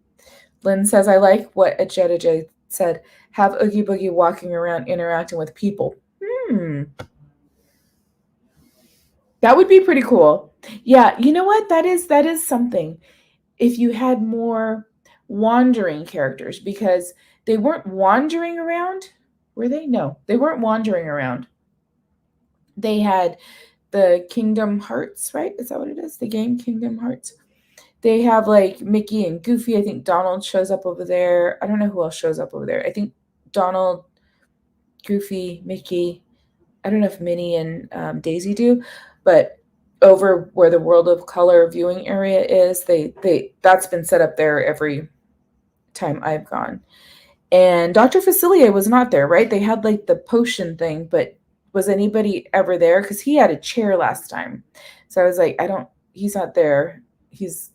Lynn says I like what Jetta J said. Have Oogie Boogie walking around interacting with people. That would be pretty cool. Yeah, you know what? That is something. If you had more wandering characters, because they weren't wandering around, were they? No, they weren't wandering around. They had the Kingdom Hearts, right? Is that what it is? The game Kingdom Hearts. They have like Mickey and Goofy. I think Donald shows up over there. I don't know who else shows up over there. I think Donald, Goofy, Mickey. I don't know if Minnie and Daisy do, but over where the World of Color viewing area is, that's been set up there every time I've gone. And Dr. Facilier was not there, right? They had like the potion thing, but was anybody ever there? Because he had a chair last time. So I was like, he's not there. He's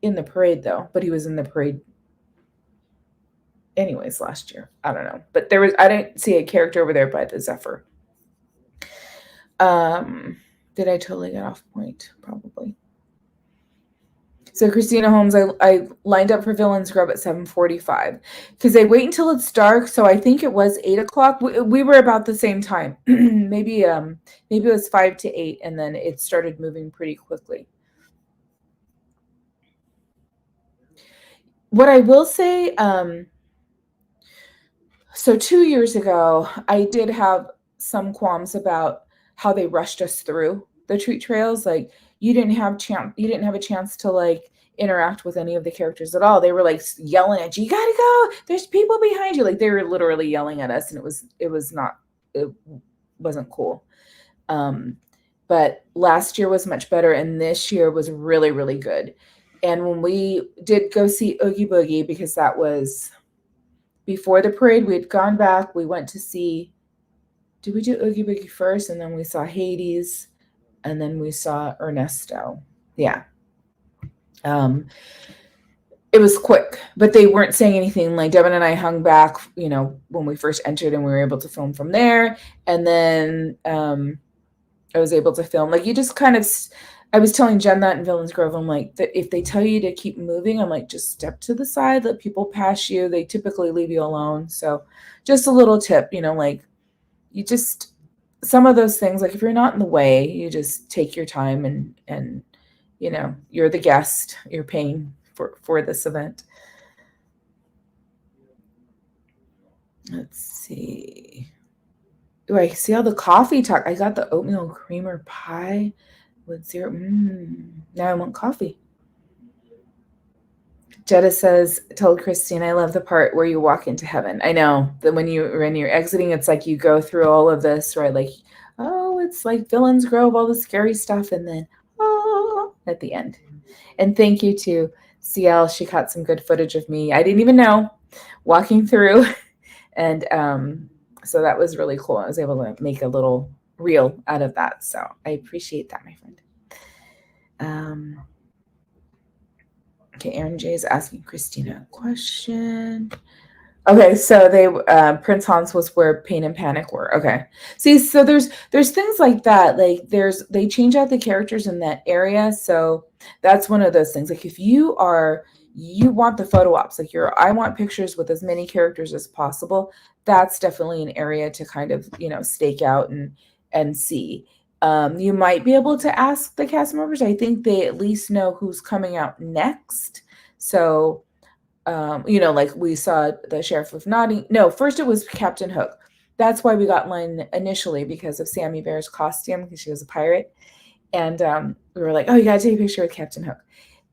in the parade though, but he was in the parade anyways last year. I don't know. But I didn't see a character over there by the Zephyr. Did I totally get off point? Probably. So Christina Holmes, I lined up for Villains Grove at 7:45 because they wait until it's dark. So I think it was 8 o'clock. We were about the same time. maybe it was 5 to 8, and then it started moving pretty quickly. What I will say, so 2 years ago, I did have some qualms about how they rushed us through the treat trails. Like you didn't have a chance to like interact with any of the characters at all. They were like yelling at you, "You gotta go! There's people behind you!" Like they were literally yelling at us, and it wasn't cool. But last year was much better, and this year was really, really good. And when we did go see Oogie Boogie, because that was before the parade, we had gone back. We went to see, did we do Oogie Boogie first? And then we saw Hades, and then we saw Ernesto. Yeah. It was quick, but they weren't saying anything. Like Devin and I hung back, when we first entered, and we were able to film from there. And then I was able to film. Like you just kind of, I was telling Jen that in Villains Grove, I'm like, that if they tell you to keep moving, I'm like, just step to the side, let people pass you. They typically leave you alone. So just a little tip, like you just, some of those things, like if you're not in the way, you just take your time and you're the guest, you're paying for this event. Let's see. Do I see all the coffee talk? I got the oatmeal creamer pie with zero. Now I want coffee. Jetta says, "Told Christine, I love the part where you walk into heaven." I know that when you're exiting, it's like you go through all of this, right? Like, oh, it's like Villains Grove, all the scary stuff, and then at the end. And thank you to CL. She caught some good footage of me. I didn't even know walking through, and so that was really cool. I was able to make a little reel out of that. So I appreciate that, my friend. Okay, Aaron J is asking Christina a question. Okay, so they Prince Hans was where Pain and Panic were. Okay. See, so there's things like that. Like they change out the characters in that area. So that's one of those things. Like if you want the photo ops, like I want pictures with as many characters as possible, that's definitely an area to kind of, stake out and see. You might be able to ask the cast members. I think they at least know who's coming out next. So like we saw the Sheriff of Nottingham. No, first it was Captain Hook. That's why we got in line initially, because of Sammy Bear's costume, because she was a pirate. And we were like, oh, you got to take a picture with Captain Hook.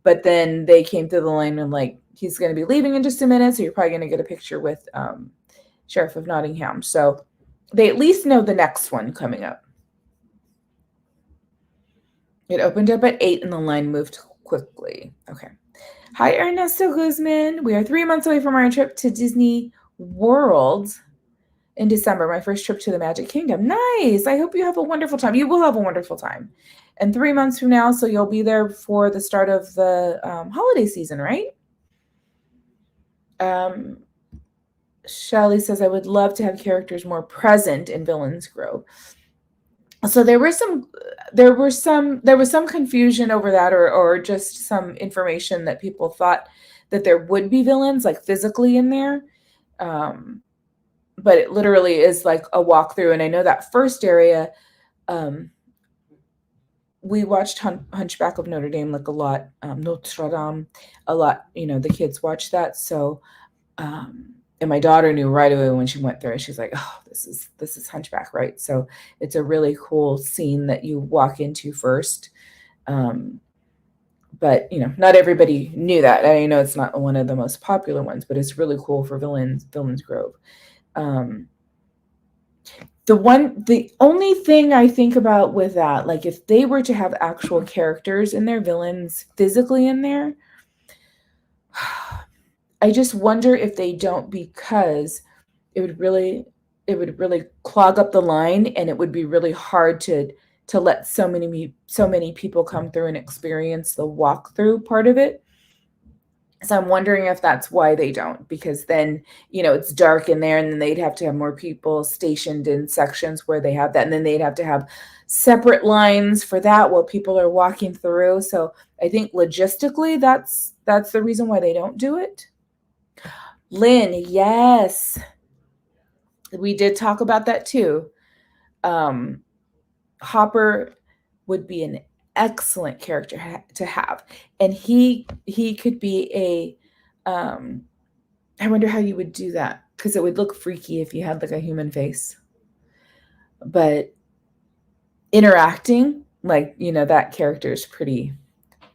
But then they came through the line and like, he's going to be leaving in just a minute. So you're probably going to get a picture with Sheriff of Nottingham. So they at least know the next one coming up. It opened up at 8 and the line moved quickly. Okay. Hi, Ernesto Guzman. We are 3 months away from our trip to Disney World in December, my first trip to the Magic Kingdom. Nice. I hope you have a wonderful time. You will have a wonderful time. And 3 months from now, so you'll be there for the start of the holiday season, right? Shelly says, I would love to have characters more present in Villains Grove. So there was some confusion over that, or just some information that people thought that there would be villains like physically in there. But it literally is like a walkthrough. And I know that first area, we watched Hunchback of Notre Dame like a lot, Notre Dame a lot. The kids watched that. So, and my daughter knew right away when she went through it. She's like, oh, this is Hunchback, right? So it's a really cool scene that you walk into first. But not everybody knew that. I know it's not one of the most popular ones, but it's really cool for Villains Grove. The only thing I think about with that, like if they were to have actual characters in their villains physically in there, I just wonder if they don't, because it would really clog up the line, and it would be really hard to let so many people come through and experience the walkthrough part of it. So I'm wondering if that's why they don't, because then, it's dark in there, and then they'd have to have more people stationed in sections where they have that. And then they'd have to have separate lines for that while people are walking through. So I think logistically, that's the reason why they don't do it. Lynn, yes. We did talk about that too. Hopper would be an excellent character to have, and he could be a I wonder how you would do that, because it would look freaky if you had like a human face, but interacting, like, that character is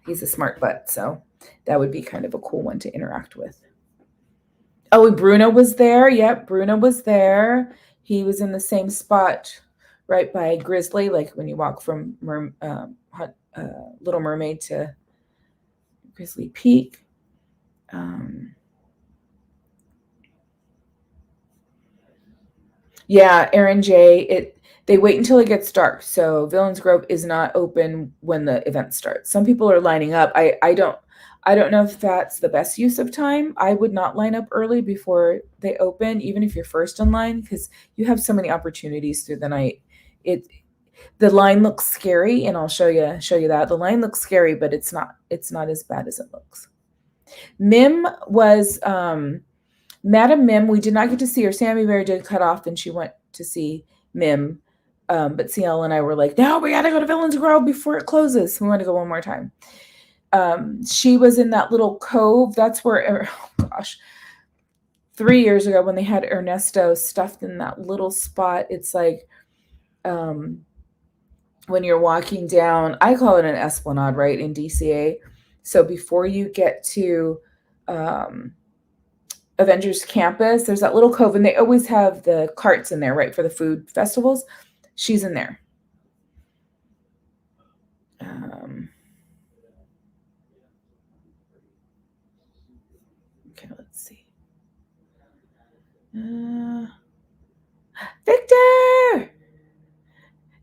he's a smart butt, so that would be kind of a cool one to interact with. Oh, Bruno was there. Yep, Bruno was there. He was in the same spot right by Grizzly, like when you walk from Little Mermaid to Grizzly Peak. Yeah, Aaron J. They wait until it gets dark. So Villains Grove is not open when the event starts. Some people are lining up. I don't know if that's the best use of time. I would not line up early before they open, even if you're first in line, because you have so many opportunities through the night. The line looks scary, and I'll show you that. The line looks scary, but it's not as bad as it looks. Mim was Madam Mim. We did not get to see her. Sammy Bear did cut off, and she went to see Mim. But CL and I were like, no, we got to go to Villains Grove before it closes. We want to go one more time. She was in that little cove. That's where, oh gosh, 3 years ago when they had Ernesto stuffed in that little spot. It's like when you're walking down, I call it an esplanade, right, in DCA. So before you get to Avengers Campus, there's that little cove, and they always have the carts in there, right, for the food festivals. She's in there. Okay, let's see. Victor!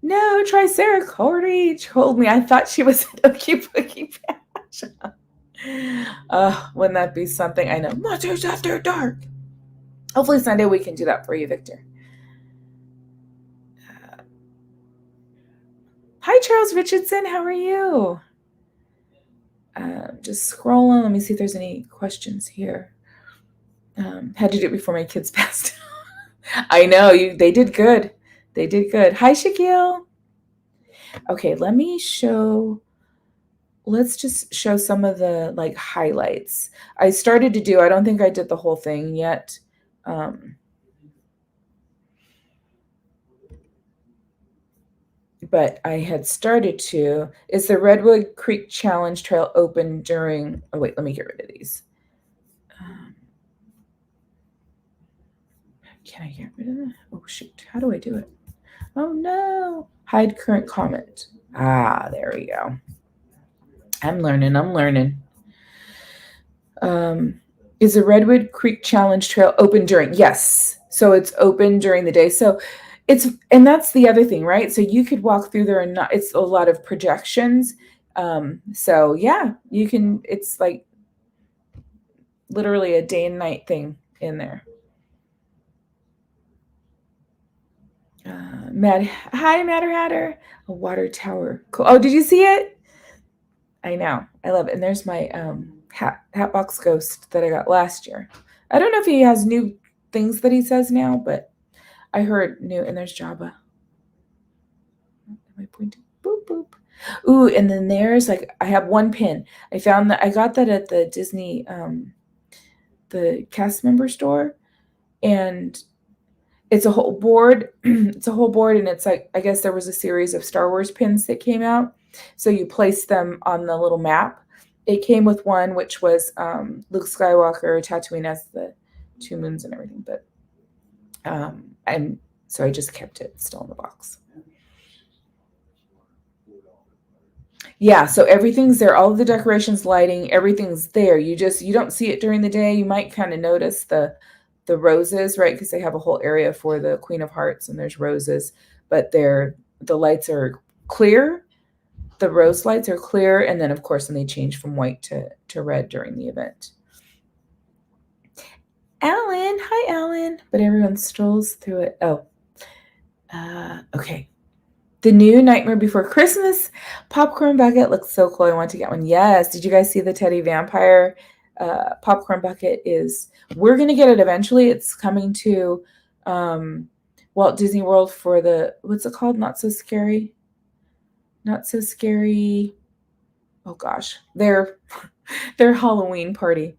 No, Triceratops told me. I thought she was an Oogie Boogie Bash. Wouldn't that be something? I know. Monsters After Dark. Hopefully Sunday we can do that for you, Victor. Hi, Charles Richardson. How are you? Just scrolling. Let me see if there's any questions here. Had to do it before my kids passed. I know they did good. They did good. Hi, Shaquille. Okay, let's just show some of the like highlights. I started to do, I don't think I did the whole thing yet. But I had started to. Is the Redwood Creek Challenge Trail open during, oh wait, let me get rid of these. Can I get rid of that? Oh shoot, how do I do it? Oh no, hide current comment. Ah, there we go. I'm learning. Is the Redwood Creek Challenge Trail open during? Yes. So it's open during the day. So and that's the other thing, right? So you could walk through there and not, it's a lot of projections. So yeah, you can, it's like literally a day and night thing in there. Hi, Matter Hatter. A water tower. Cool. Oh, did you see it? I know. I love it. And there's my Hatbox Ghost that I got last year. I don't know if he has new things that he says now, but I heard new. And there's Jabba. Am I pointing? Boop, boop. Ooh, and then there's like, I have one pin. I found that I got that at the Disney, the cast member store. And it's a whole board. It's a whole board. And it's like, I guess there was a series of Star Wars pins that came out. So you place them on the little map. It came with one, which was Luke Skywalker, Tatooine as the 2 moons and everything. But and so I just kept it still in the box. Yeah, so everything's there. All of the decorations, lighting, everything's there. You don't see it during the day. You might kind of notice the roses, right? Because they have a whole area for the Queen of Hearts, and there's roses, but the lights are clear. The rose lights are clear, and then of course, when they change from white to red during the event. Alan, hi Alan. But everyone strolls through it. Oh, okay. The new Nightmare Before Christmas popcorn bucket looks so cool. I want to get one. Yes. Did you guys see the Teddy Vampire popcorn bucket? We're going to get it eventually. It's coming to Walt Disney World for what's it called? Not So Scary. Oh gosh, their Halloween party.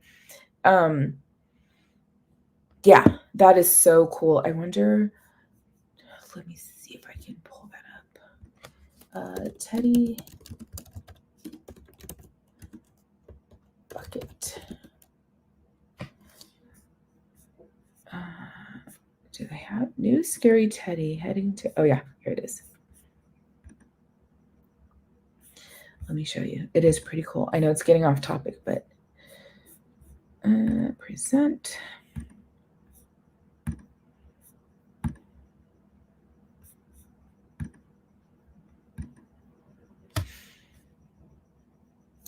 Yeah, that is so cool. I wonder, let me see if I can pull that up. Teddy bucket. Do they have new Scary Teddy heading to? Oh yeah, here it is. Let me show you. It is pretty cool. I know it's getting off topic, but present.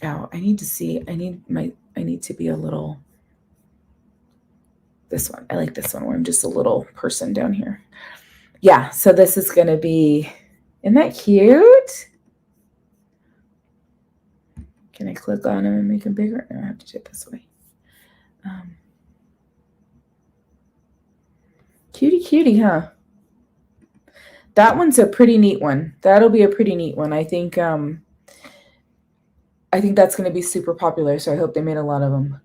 Oh, I need to see. I need to be a little. This one. I like this one where I'm just a little person down here. Yeah, so this is going to be, isn't that cute? Can I click on him and make him bigger? No, I have to do it this way. Cutie, huh? That one's a pretty neat one. That'll be a pretty neat one. I think that's going to be super popular, so I hope they made a lot of them.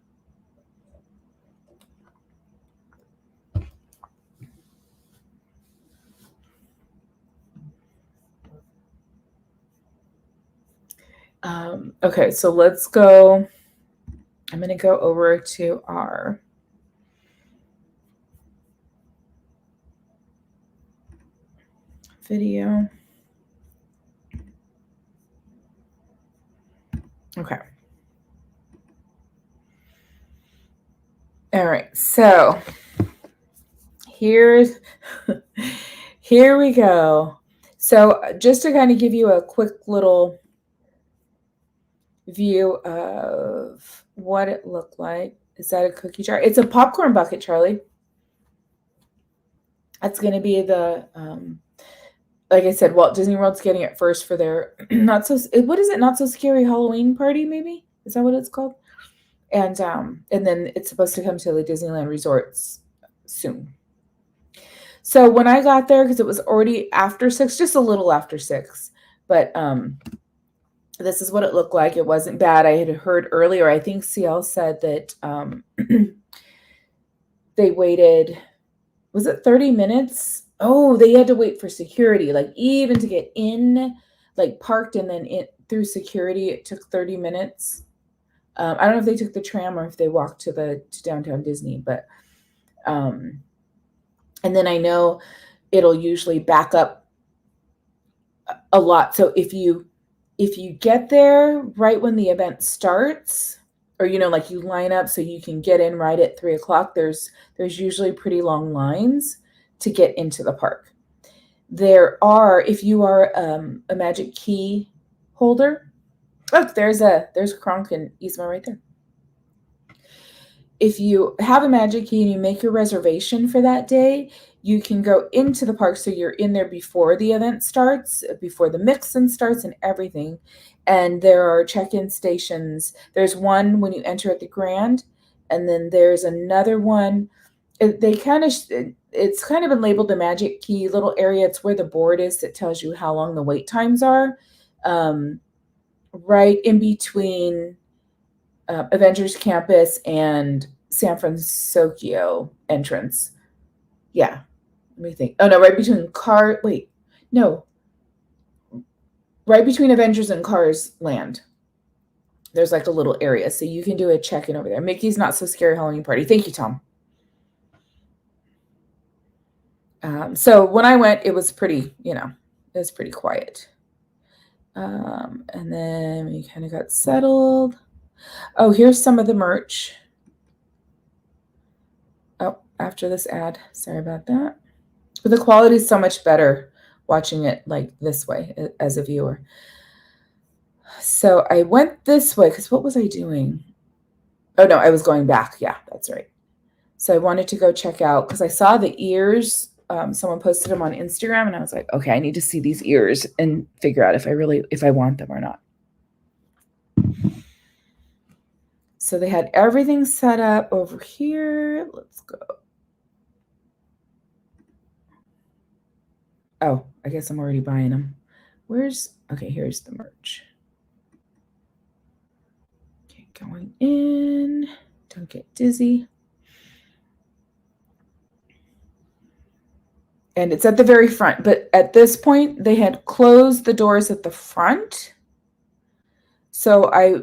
Okay, so let's go. I'm going to go over to our video. Okay. All right, so here we go. So just to kind of give you a quick little view of what it looked like. Is that a cookie jar? It's a popcorn bucket, Charlie. That's going to be the, like I said, Walt Disney World's getting it first for their not so, what is it? Not so scary Halloween party, maybe? Is that what it's called? And then it's supposed to come to the Disneyland resorts soon. So when I got there, because it was already after 6, just a little after 6, but this is what it looked like. It wasn't bad. I had heard earlier, I think CL said that they waited, was it 30 minutes? Oh, they had to wait for security, like even to get in, like parked and then through security, it took 30 minutes. I don't know if they took the tram or if they walked to downtown Disney, but and then I know it'll usually back up a lot. So if you get there right when the event starts, or like you line up so you can get in right at 3:00, there's usually pretty long lines to get into the park. There are, if you are a Magic Key holder. Look, there's Kronk and Yzma right there. If you have a Magic Key and you make your reservation for that day, you can go into the park, so you're in there before the event starts, before the mix-in starts and everything. And there are check-in stations. There's one when you enter at the Grand, and then there's another one. It's kind of been labeled the Magic Key little area. It's where the board is that tells you how long the wait times are. Right in between Avengers Campus and San Francisco entrance. Yeah. Let me think. Oh no, right between right between Avengers and Cars Land. There's like a little area, so you can do a check-in over there. Mickey's Not So Scary Halloween Party. Thank you, Tom. So when I went, it was pretty, it was pretty quiet. And then we kind of got settled. Oh, here's some of the merch. Oh, after this ad. Sorry about that. But the quality is so much better watching it like this way as a viewer. So I went this way because what was I doing? Oh, no, I was going back. Yeah, that's right. So I wanted to go check out because I saw the ears. Someone posted them on Instagram, and I was like, okay, I need to see these ears and figure out if I want them or not. So they had everything set up over here. Let's go. Oh, I guess I'm already buying them. Okay, here's the merch. Okay, going in. Don't get dizzy. And it's at the very front, but at this point they had closed the doors at the front. So I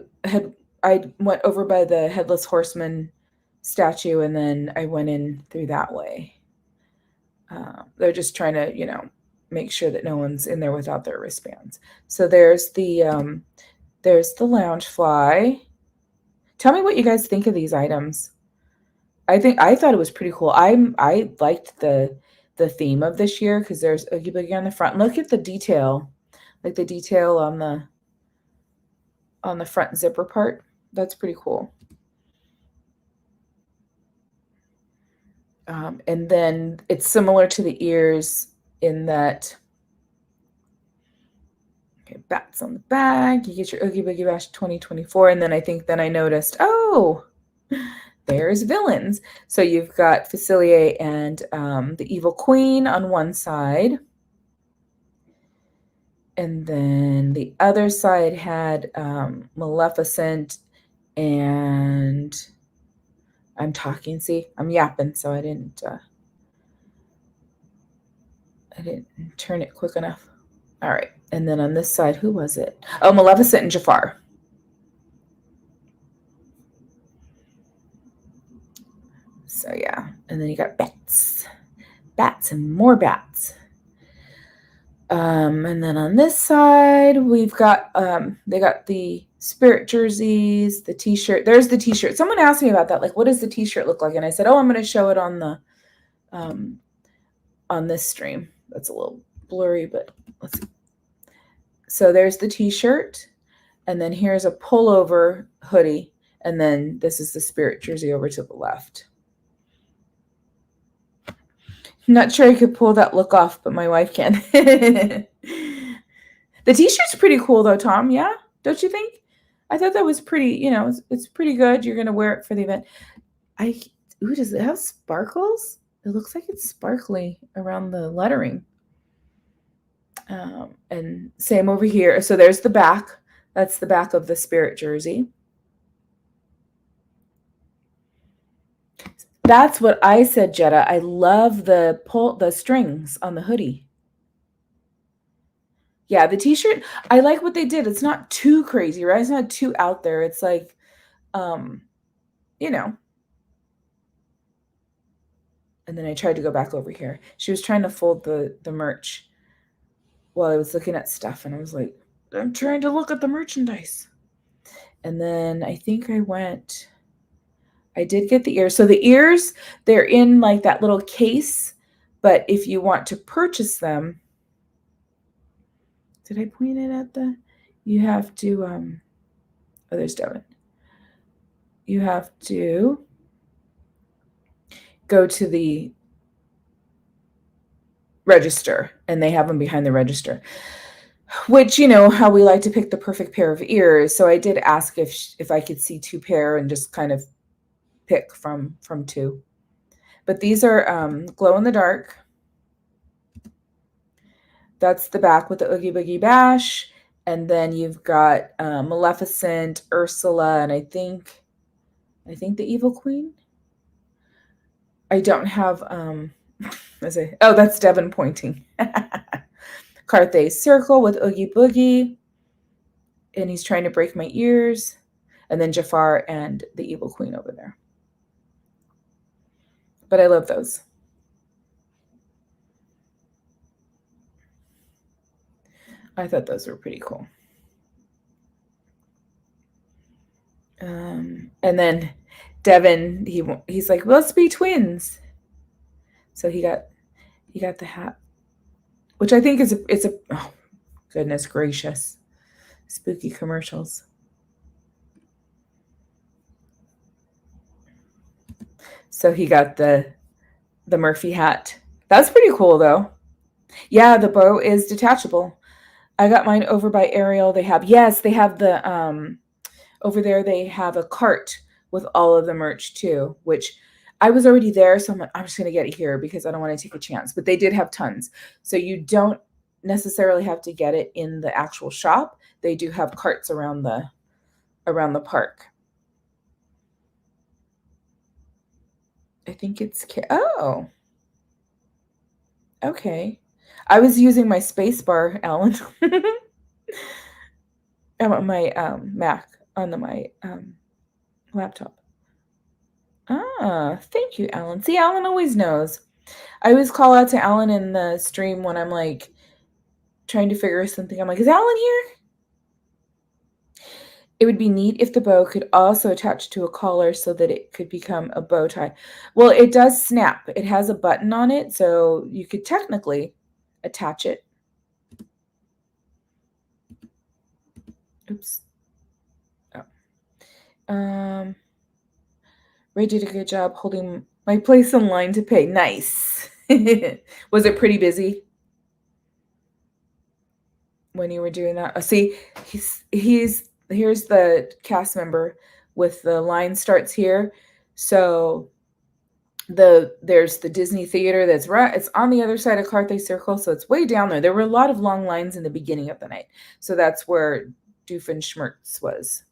went over by the Headless Horseman statue, and then I went in through that way. They're just trying to, make sure that no one's in there without their wristbands. So there's the Loungefly. Tell me what you guys think of these items. I thought it was pretty cool. I liked the theme of this year because there's Oogie Boogie on the front. Look at the detail, like the detail on the front zipper part. That's pretty cool. And then it's similar to the ears in that, okay, bats on the back. You get your Oogie Boogie Bash 2024. And then I noticed, oh, there's villains. So you've got Facilier and the Evil Queen on one side. And then the other side had Maleficent and I'm talking. See, I'm yapping, so I didn't turn it quick enough. All right. And then on this side, who was it? Oh, Maleficent and Jafar. So yeah. And then you got bats. Bats and more bats. And then on this side, we've got they got the spirit jerseys, the t-shirt. There's the t-shirt. Someone asked me about that, like, what does the t-shirt look like? And I said, oh, I'm going to show it on the on this stream. That's a little blurry, but let's see. So there's the t-shirt, and then here's a pullover hoodie, and then this is the spirit jersey over to the left. I'm not sure I could pull that look off, but my wife can. The t-shirt's pretty cool though, Tom. Yeah? Don't you think? I thought that was pretty, it's pretty good. You're going to wear it for the event. Ooh, does it have sparkles? It looks like it's sparkly around the lettering. And same over here. So there's the back. That's the back of the Spirit jersey. That's what I said, Jetta. I love the strings on the hoodie. Yeah, the t-shirt, I like what they did. It's not too crazy, right? It's not too out there. It's like, you know. And then I tried to go back over here. She was trying to fold the merch while I was looking at stuff, and I was like, I'm trying to look at the merchandise. And then I think I did get the ears. So the ears, they're in like that little case, but if you want to purchase them, did I point it at you have to, oh, there's Devin. You have to go to the register, and they have them behind the register, which, how we like to pick the perfect pair of ears. So I did ask if I could see 2 pair and just kind of pick from 2. But these are glow in the dark. That's the back with the Oogie Boogie Bash. And then you've got Maleficent, Ursula, and I think the Evil Queen. I don't have that's Devin pointing. Carthay Circle with Oogie Boogie. And he's trying to break my ears. And then Jafar and the Evil Queen over there. But I love those. I thought those were pretty cool. And then Devin, he's like, well, let's be twins. So he got the hat, which I think it's a oh, goodness gracious, spooky commercials. So he got the Murphy hat. That's pretty cool though. Yeah, the bow is detachable. I got mine over by Ariel. They have the over there they have a cart with all of the merch too, which I was already there, so I'm just going to get it here because I don't want to take a chance. But they did have tons. So you don't necessarily have to get it in the actual shop. They do have carts around the park. I think it's oh. Okay. I was using my space bar, Alan. On my Mac on my laptop. Ah, thank you, Alan. See, Alan always knows. I always call out to Alan in the stream when I'm like trying to figure something. I'm like, is Alan here? It would be neat if the bow could also attach to a collar so that it could become a bow tie. Well, it does snap. It has a button on it, so you could technically attach it. Oops. Oh. Ray did a good job holding my place in line to pay. Nice. Was it pretty busy when you were doing that? Oh, see, here's the cast member with the line starts here. So there's the Disney Theater that's right. It's on the other side of Carthay Circle, so it's way down there. There were a lot of long lines in the beginning of the night, so that's where Doofenshmirtz was.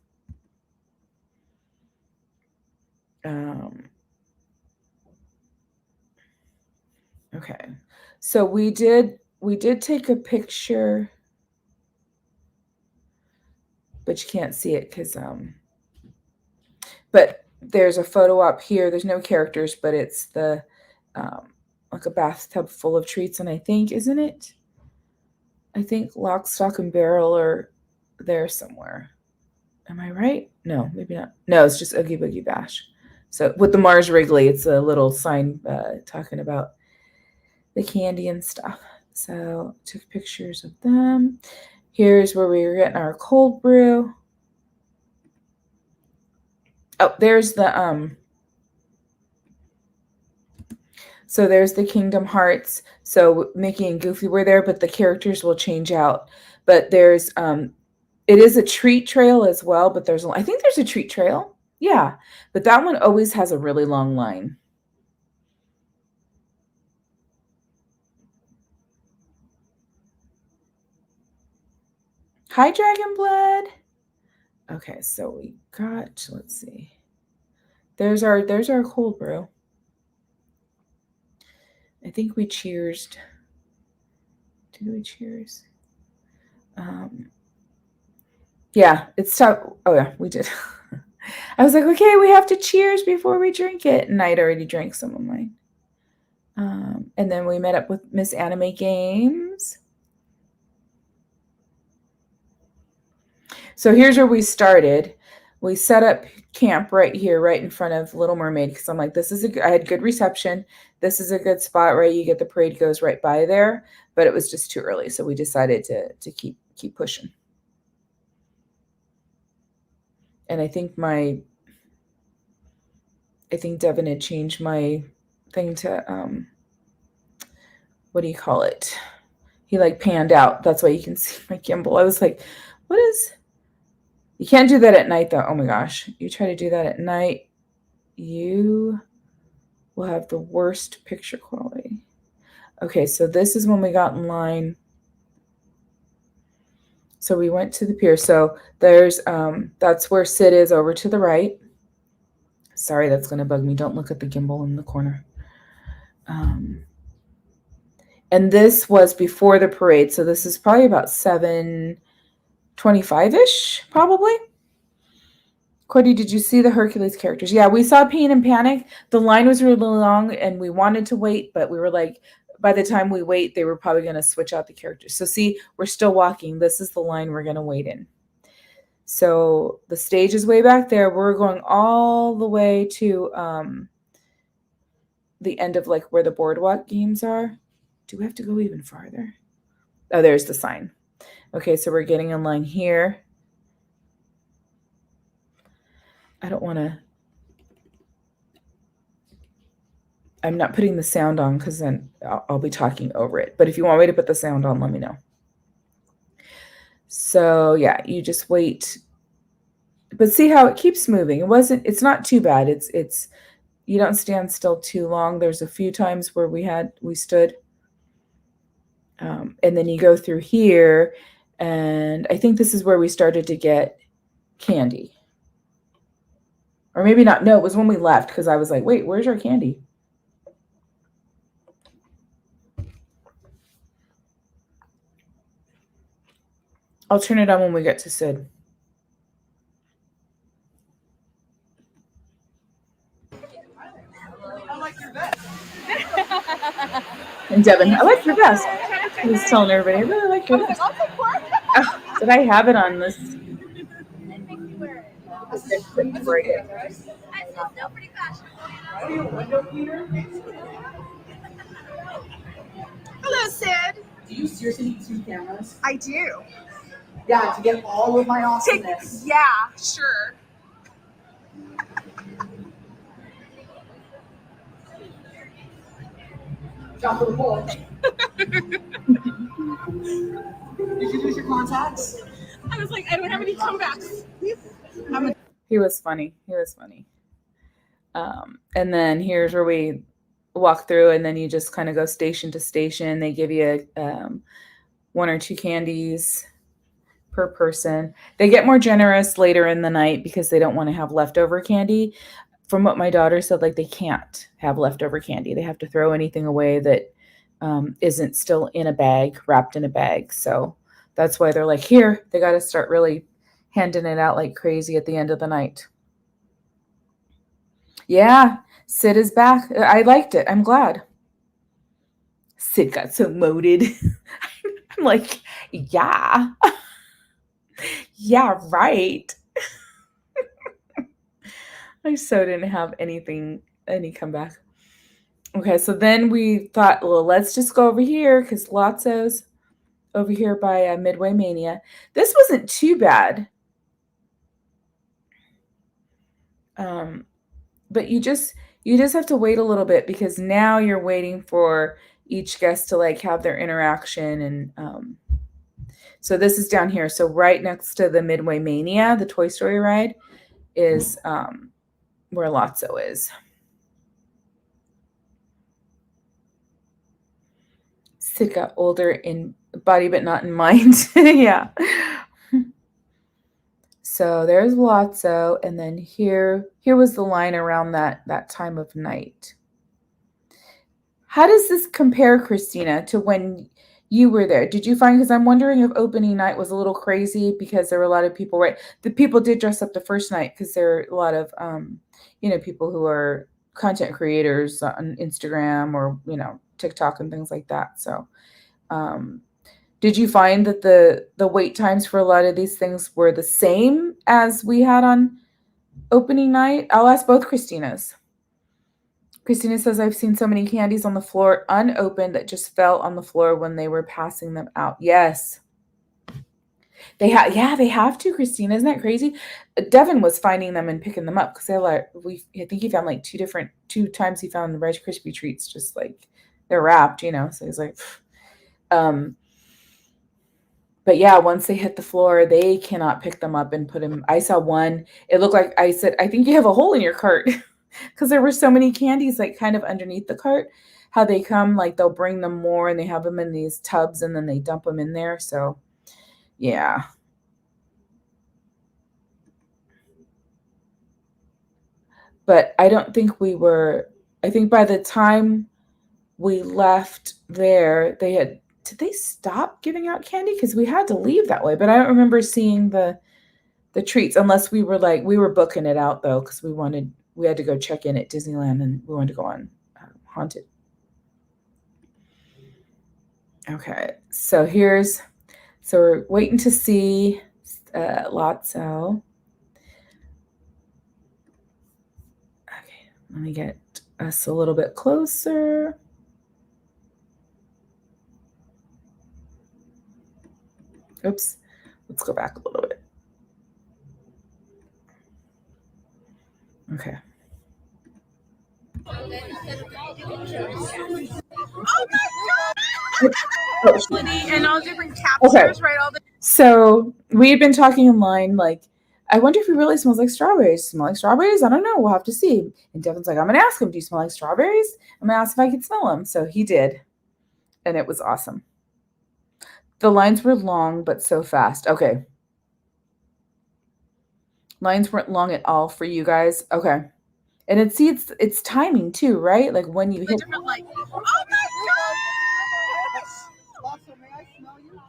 Okay, so we did take a picture, but you can't see it because but there's a photo up here. There's no characters, but it's the like a bathtub full of treats, and I think, isn't it? I think Lock, Stock, and Barrel are there somewhere. Am I right? No, maybe not. No, it's just Oogie Boogie Bash. So with the Mars Wrigley, it's a little sign talking about the candy and stuff. So took pictures of them. Here's where we were getting our cold brew. Oh, there's the So there's the Kingdom Hearts. So Mickey and Goofy were there, but the characters will change out. But there's it is a treat trail as well, but I think there's a treat trail. Yeah. But that one always has a really long line. Hi, Dragon Blood. Okay, so we got, let's see. There's our cold brew. I think we cheersed. Did we cheers? Yeah, it's tough. Oh yeah, we did. I was like, okay, we have to cheers before we drink it, and I'd already drank some of mine. And then we met up with Miss Anime Games. So here's where we started. We set up camp right here, right in front of Little Mermaid, because I'm like, I had good reception. This is a good spot, right? You get the parade goes right by there, but it was just too early, so we decided to keep pushing. And I think Devin had changed my thing to what do you call it? He like panned out. That's why you can see my gimbal. I was like, what is? You can't do that at night though. Oh my gosh. You try to do that at night, you will have the worst picture quality. Okay, so this is when we got in line. So we went to the pier. So there's that's where Sid is over to the right. Sorry, that's gonna bug me. Don't look at the gimbal in the corner. And this was before the parade. So this is probably about 7:25-ish, probably. Cordy, did you see the Hercules characters? Yeah, we saw Pain and Panic. The line was really long and we wanted to wait, but we were like, by the time we wait, they were probably going to switch out the characters. So see, we're still walking. This is the line we're going to wait in. So the stage is way back there. We're going all the way to the end of like where the boardwalk games are. Do we have to go even farther? Oh, there's the sign. Okay, so we're getting in line here. I don't want to. I'm not putting the sound on because then I'll be talking over it. But if you want me to put the sound on, let me know. So yeah, you just wait. But see how it keeps moving. It's not too bad. It's you don't stand still too long. There's a few times where we stood. And then you go through here, and I think this is where we started to get candy. Or maybe not. No, it was when we left because I was like, wait, where's our candy? I'll turn it on when we get to Sid. I like your vest. And Devin, I like your vest. I was telling everybody, I really like your vest. Oh, did I have it on this? Hello, Sid. Do you seriously need 2 cameras? I do. Yeah, to get all of my awesomeness. Yeah, sure. Drop of the ball. Did you lose your contacts? I was like, I don't have any comebacks. He was funny. And then here's where we walk through, and then you just kind of go station to station. They give you 1 or 2 candies per person. They get more generous later in the night because they don't want to have leftover candy. From what my daughter said, like they can't have leftover candy. They have to throw anything away that isn't still in a bag, wrapped in a bag. So that's why they're like, here, they got to start really handing it out like crazy at the end of the night. Yeah, Sid is back. I liked it. I'm glad. Sid got so moated. I'm like, yeah. Yeah, right. I so didn't have any comeback. Okay, so then we thought, well, let's just go over here because Lotso's over here by Midway Mania. This wasn't too bad. But You just have to wait a little bit because now you're waiting for each guest to like have their interaction. And so this is down here. So right next to the Midway Mania, the Toy Story ride, is where Lotso is. Sid got older in body, but not in mind. Yeah. So there's Lotso, and then here was the line around that time of night. How does this compare, Christina, to when you were there? Did you find, because I'm wondering if opening night was a little crazy because there were a lot of people, right? The people did dress up the first night because there are a lot of, people who are content creators on Instagram or, TikTok and things like that. So did you find that the wait times for a lot of these things were the same as we had on opening night? I'll ask both Christinas. Christina says, I've seen so many candies on the floor unopened that just fell on the floor when they were passing them out. Yes. They have to, Christina. Isn't that crazy? Devin was finding them and picking them up because I think he found like two times he found the Rice Krispie treats just like they're wrapped, So he's like, but yeah, once they hit the floor, they cannot pick them up and put them. I saw one. It looked like I said, I think you have a hole in your cart because there were so many candies like kind of underneath the cart. How they come, like they'll bring them more and they have them in these tubs and then they dump them in there. So yeah. But I don't think I think by the time we left there, did they stop giving out candy? Because we had to leave that way. But I don't remember seeing the treats unless we were booking it out though, because we had to go check in at Disneyland and we wanted to go on Haunted. Okay, so we're waiting to see Lotso. Okay, let me get us a little bit closer. Oops, let's go back a little bit. Okay. Oh my god! And all different captures, Okay. right? So we had been talking in line, like, I wonder if he really smells like strawberries. Smell like strawberries? I don't know. We'll have to see. And Devin's like, I'm going to ask him, do you smell like strawberries? I'm going to ask if I could smell them. So he did. And it was awesome. The lines were long, but so fast. Okay. Lines weren't long at all for you guys. Okay. And it's timing too, right? Like when you hit. Different, like, oh my gosh! Lotso, may I smell you?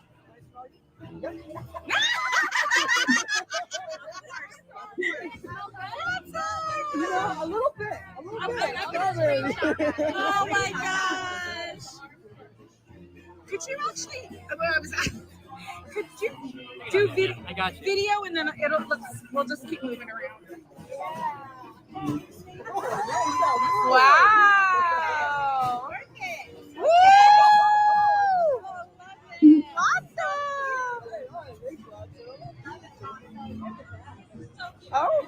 A little bit. Oh my gosh! Could you actually? Could you do video and then we'll just keep moving around. Wow! Woo! Awesome! Oh.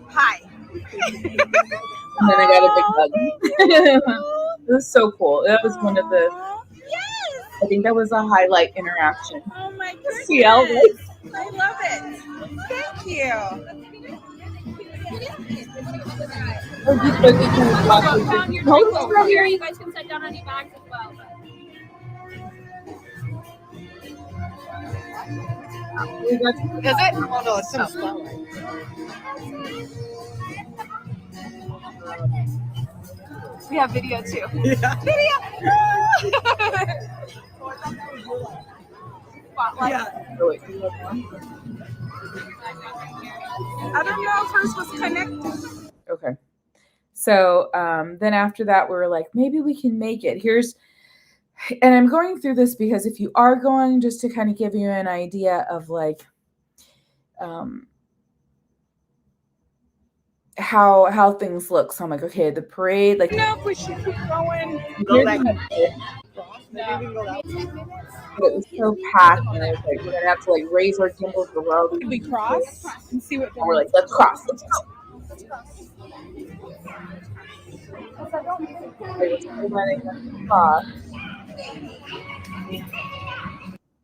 Hi. And then I got a big hug. It was so cool. That was one of the. Yes. I think that was a highlight interaction. Oh my goodness. See Elvis. I love it. Thank you. Oogie Boogie Bash. Here, you guys can set down any bags as well. Is it? Oh no, it's some flower. We have video too. Yeah. Video. Spotlight. Yeah. Oh, wait. I don't know if hers was connected. Okay. So then after that, we were like, maybe we can make it. And I'm going through this because if you are going, just to kind of give you an idea of like how things look. So I'm like, okay, the parade, like, No, we should keep going. it was so packed, and I was like, we're gonna have to like raise our gimbals for where Could we cross and see what? And we're like, let's cross. They were still running the clock.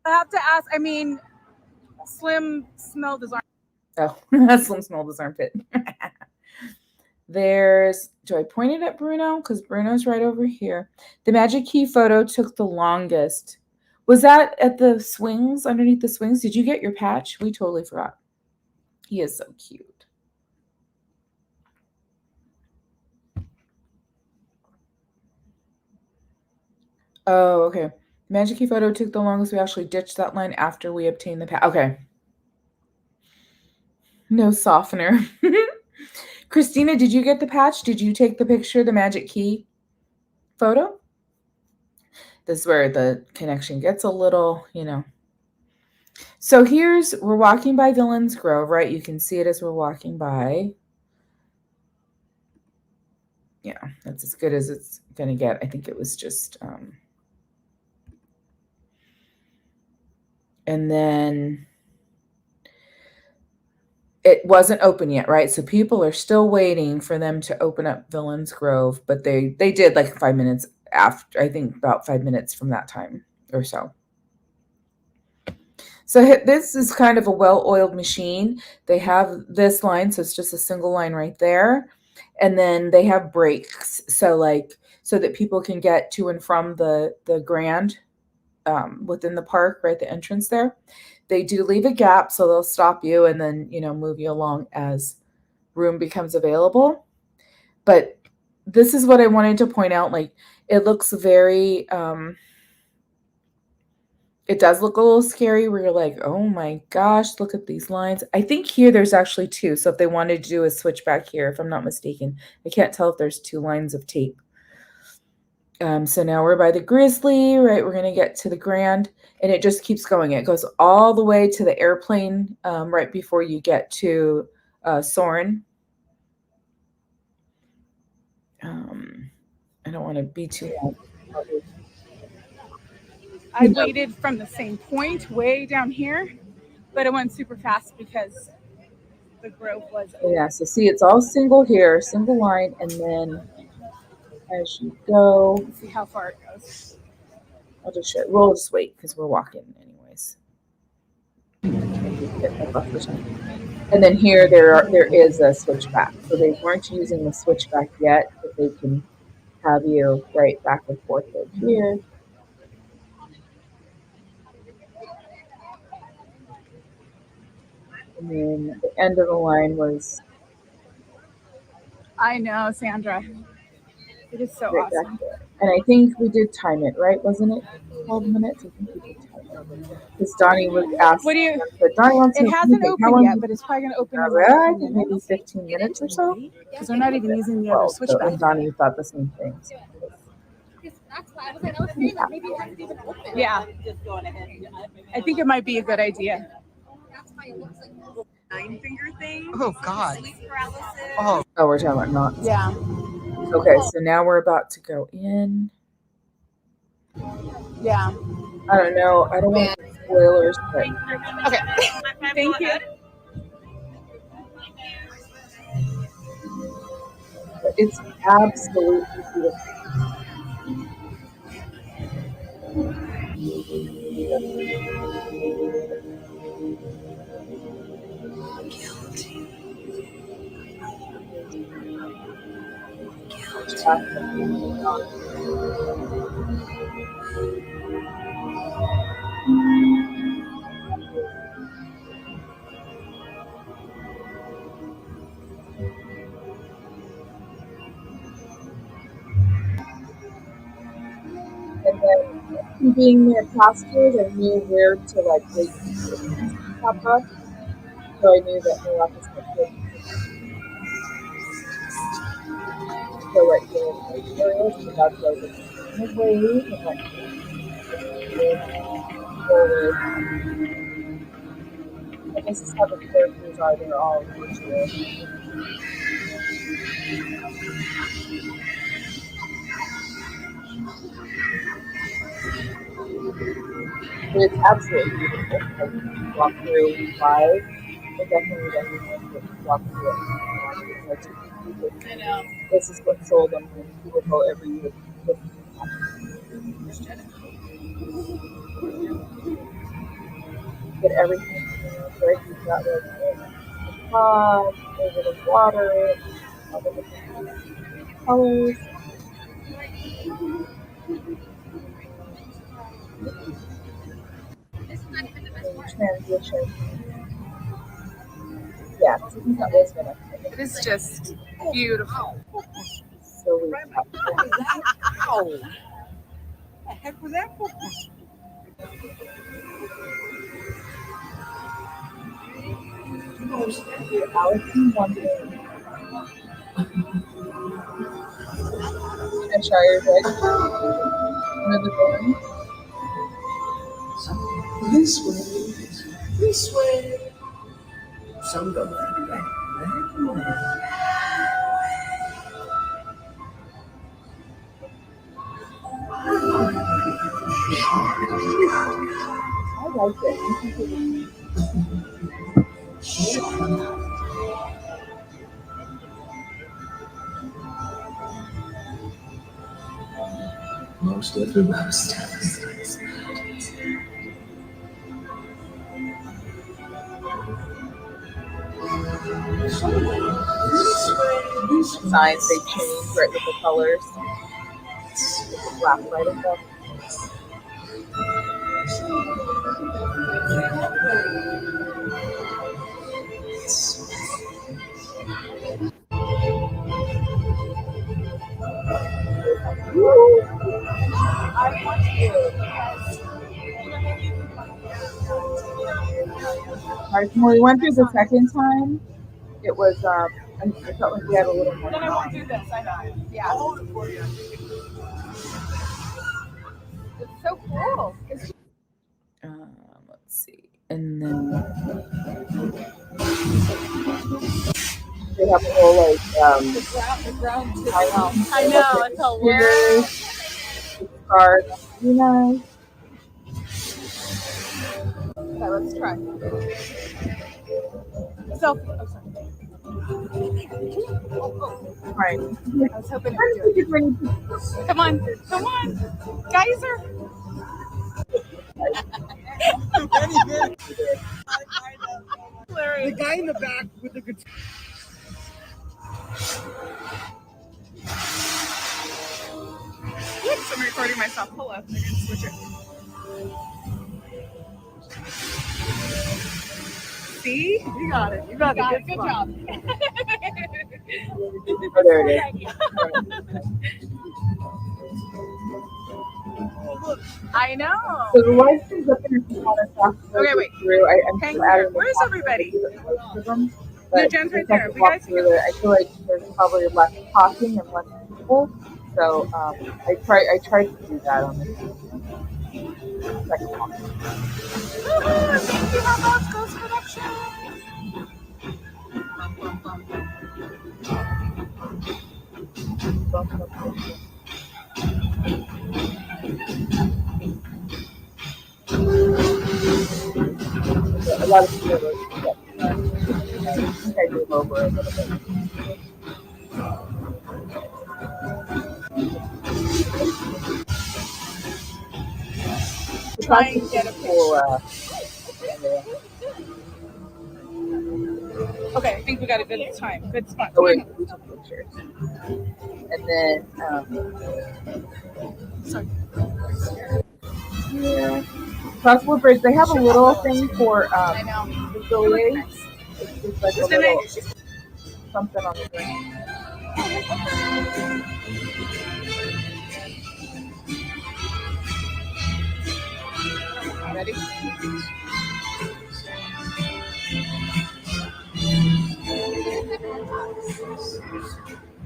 I have to ask. I mean, Slim smelled his arm. Oh, Slim smelled his armpit. There's, do I point it at Bruno? Because Bruno's right over here. The Magic Key photo took the longest. Was that at the swings, underneath the swings? Did you get your patch? We totally forgot. He is so cute. Oh, okay. Magic Key photo took the longest. We actually ditched that line after we obtained the patch. Okay. No softener. Christina, did you get the patch? Did you take the picture, the Magic Key photo? This is where the connection gets a little, you know. So we're walking by Villains Grove, right? You can see it as we're walking by. Yeah, that's as good as it's going to get. I think it was just, and then it wasn't open yet, right? So people are still waiting for them to open up Villains Grove, but they did like 5 minutes after, I think about 5 minutes from that time or so. So this is kind of a well-oiled machine. They have this line, so it's just a single line right there. And then they have breaks, so that people can get to and from the Grand within the park, right, the entrance there. They do leave a gap, so they'll stop you and then, you know, move you along as room becomes available. But this is what I wanted to point out. Like, it looks very, it does look a little scary where you're like, oh my gosh, look at these lines. I think here there's actually two. So if they wanted to do a switch back here, if I'm not mistaken, I can't tell if there's 2 lines of tape. So now we're by the Grizzly, right? We're going to get to the Grand, and it just keeps going. It goes all the way to the airplane right before you get to Soarin'. I don't want to be too long. I waited from the same point way down here, but it went super fast because the Grove was open. Yeah, so see, it's all single here, single line, and then as you go, Let's see how far it goes. I'll just show. We'll just wait because we're walking anyways. And then here there is a switchback. So they weren't using the switchback yet, but they can have you right back and forth right here. And then the end of the line was. I know, Sandra. It is so right awesome. back there. And I think we did time it, right? Wasn't it 12 minutes? I think we did time it. Because Donnie was asking. What do you? But Donnie wants It to hasn't opened yet, but it's probably going to open in I think maybe 15 minutes or so. because we're not even using the other switchback. So, and Donnie thought the same thing. So. That's why I was like, I was saying that maybe it hasn't even opened. Yeah. I think it might be a good idea. That's why it looks like 9-finger thing. Oh God. Sleep paralysis. Oh. Oh, we're talking about knots. Yeah. Okay, so now we're about to go in. Yeah. I don't know. I don't want spoilers, but Okay. Thank you. it's absolutely beautiful. And then being near pastures, I knew where to like wait to pop up. So I knew that Morocco's good. So right here in the area, so that's why the wave and like forward. And this is how the characters are, they're all virtual. But it's absolutely beautiful. Like, walk through live. I definitely recommend walk through it. I know. This is what sold them. People go every year. Get everything right. You've got like fog, a little water, all the different colors. Transition. Yeah, I think that was gonna. It is just beautiful. So we Ow! The heck was that for? Allison wondered. Cheshire Red, one of the villains. This way. This way. Some go that way. I like it. Most everybody stands. Signs they change right with the colors. With the black right of them. When we went through the second time, it was I felt like we had a little more. Then I won't do this. I know. Yeah. It's so cool. Let's see, and then they have a whole like The ground too. I know. I know. It's a word. Card, you know. Okay, let's try. Selfie. Oh, sorry. Right. I was hoping to do it. Come on. Come on. Geyser. The guy in the back with the guitar. Oops, I'm recording myself. Hold on. I'm going to switch it. See? You got it. You got it. Good job. Oh, there it is. I know. So the light is up there if you want to talk Okay, wait. through. I'm Hang still here. adding the Where's talk everybody? to them, No, but Jen's right just have there. to We walk guys through it. I feel like there's probably less talking and less people. So I tried to do that on the second walk. Woohoo! Thank you, Headless Ghost Production. A lot of people I think I move over a little bit. Try and get a Cool, Okay, I think we got a good time. Good spot. oh, wait, we took pictures. And then, Sorry. yeah. Crossword Bridge, they have a little thing for I know. affiliate. It's just like a Isn't little it? something on the ground. Ready?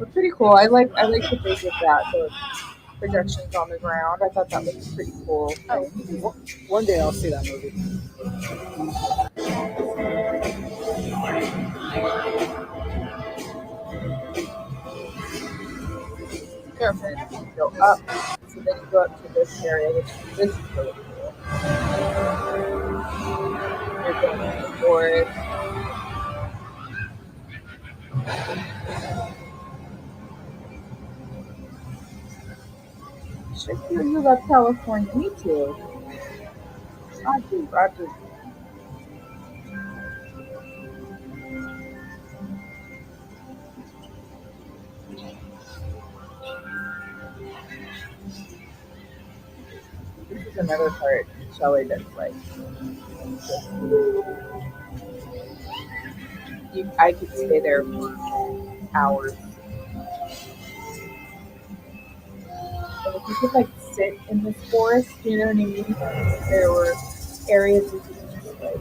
It's pretty cool. I like that they did that. The projections on the ground. I thought that was pretty cool. One day I'll see that movie. Careful, you go up. So then you go up to this area, which this is really cool. You're going to the forest. I feel you love California. Me too. I do. This is another part, Shelly, that's like, I could stay there for hours. And if you could like sit in this forest, you know what I mean? There were areas you could just like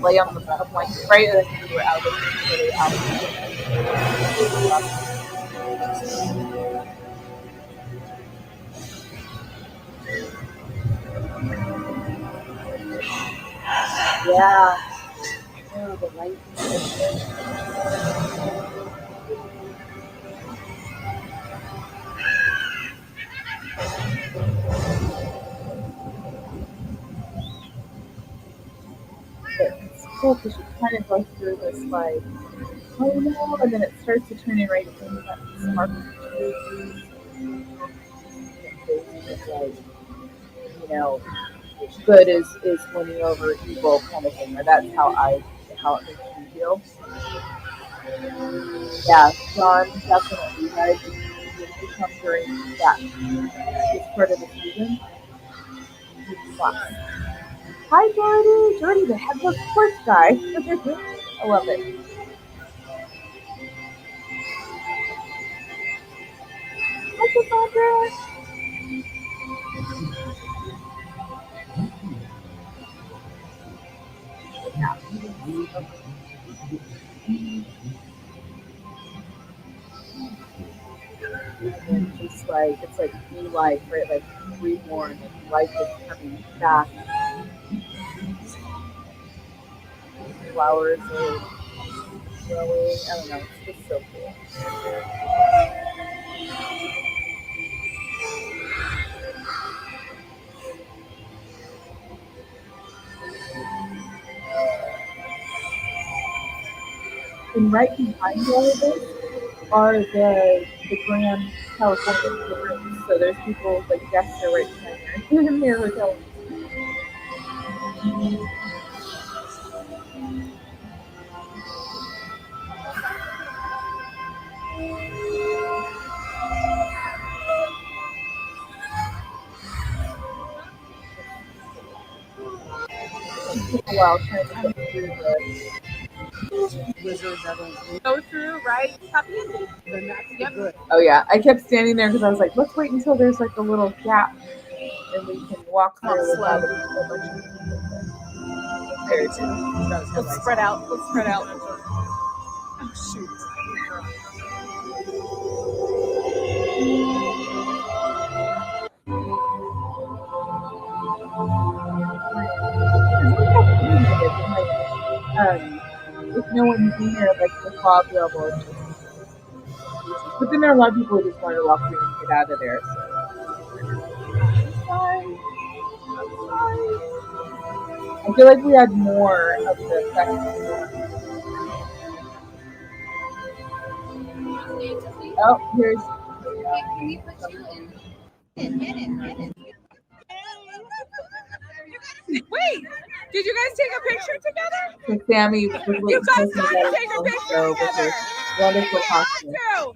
lay on the blanket, right? And then you were out Yeah. Oh, the light. It's cool because you kind of go through this like, oh no, and then it starts to turn in right into that sparkly trees. Like, you know, good is winning over evil kind of thing, or that's how it makes me feel. Yeah, John, definitely, guys, if you come during this part of the season, you must. Hi, Jordy. Jordy, the headless horse guy. I love it. Hi, Cassandra. And just like, it's like new life, right? Like reborn, and life is coming back. Flowers are growing. I don't know. It's just so cool. And right behind all of this are the Grand California rooms. So there's people like guests are right behind their hotel. Took a while trying to get through the Wizards that Go through, right? Happy ending. then that's Yep. good. Oh yeah, I kept standing there because I was like, let's wait until there's like a little gap and we can walk through without a bunch of people. Maybe two. Let's spread out. Let's spread out. Oh, shoot. If no one's near, like the fog level is just. But then there are a lot of people who just want to walk through and get out of there. So. I feel like we had more of the festival. Oh, here's. Can we put you in? Get it. Wait, did you guys take a picture together? So Sammy was You guys got to take a picture with together. her wonderful costume.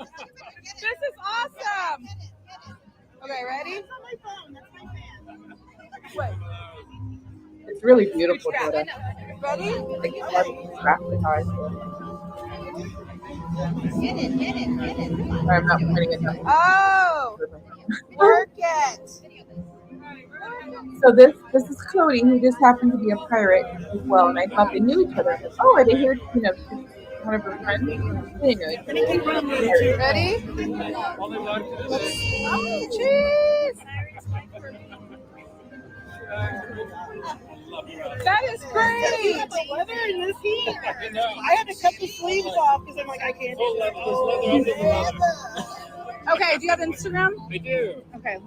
This is awesome. Okay, ready? Wait. It's really beautiful, Strap. Dora. Ready? Like, I love the strap with how I feel. Get it. Sorry, I'm not pointing at them. Oh, work it. So this is Cody, who just happened to be a pirate as well, and I thought they knew each other. I was like, oh, are they here? You know, one of her friends. They knew each other. Ready? Oh, jeez. That is great. The leather in this heat. I had to cut the sleeves off because I'm like, I can't do that. Okay, do you have Instagram? I do. Okay,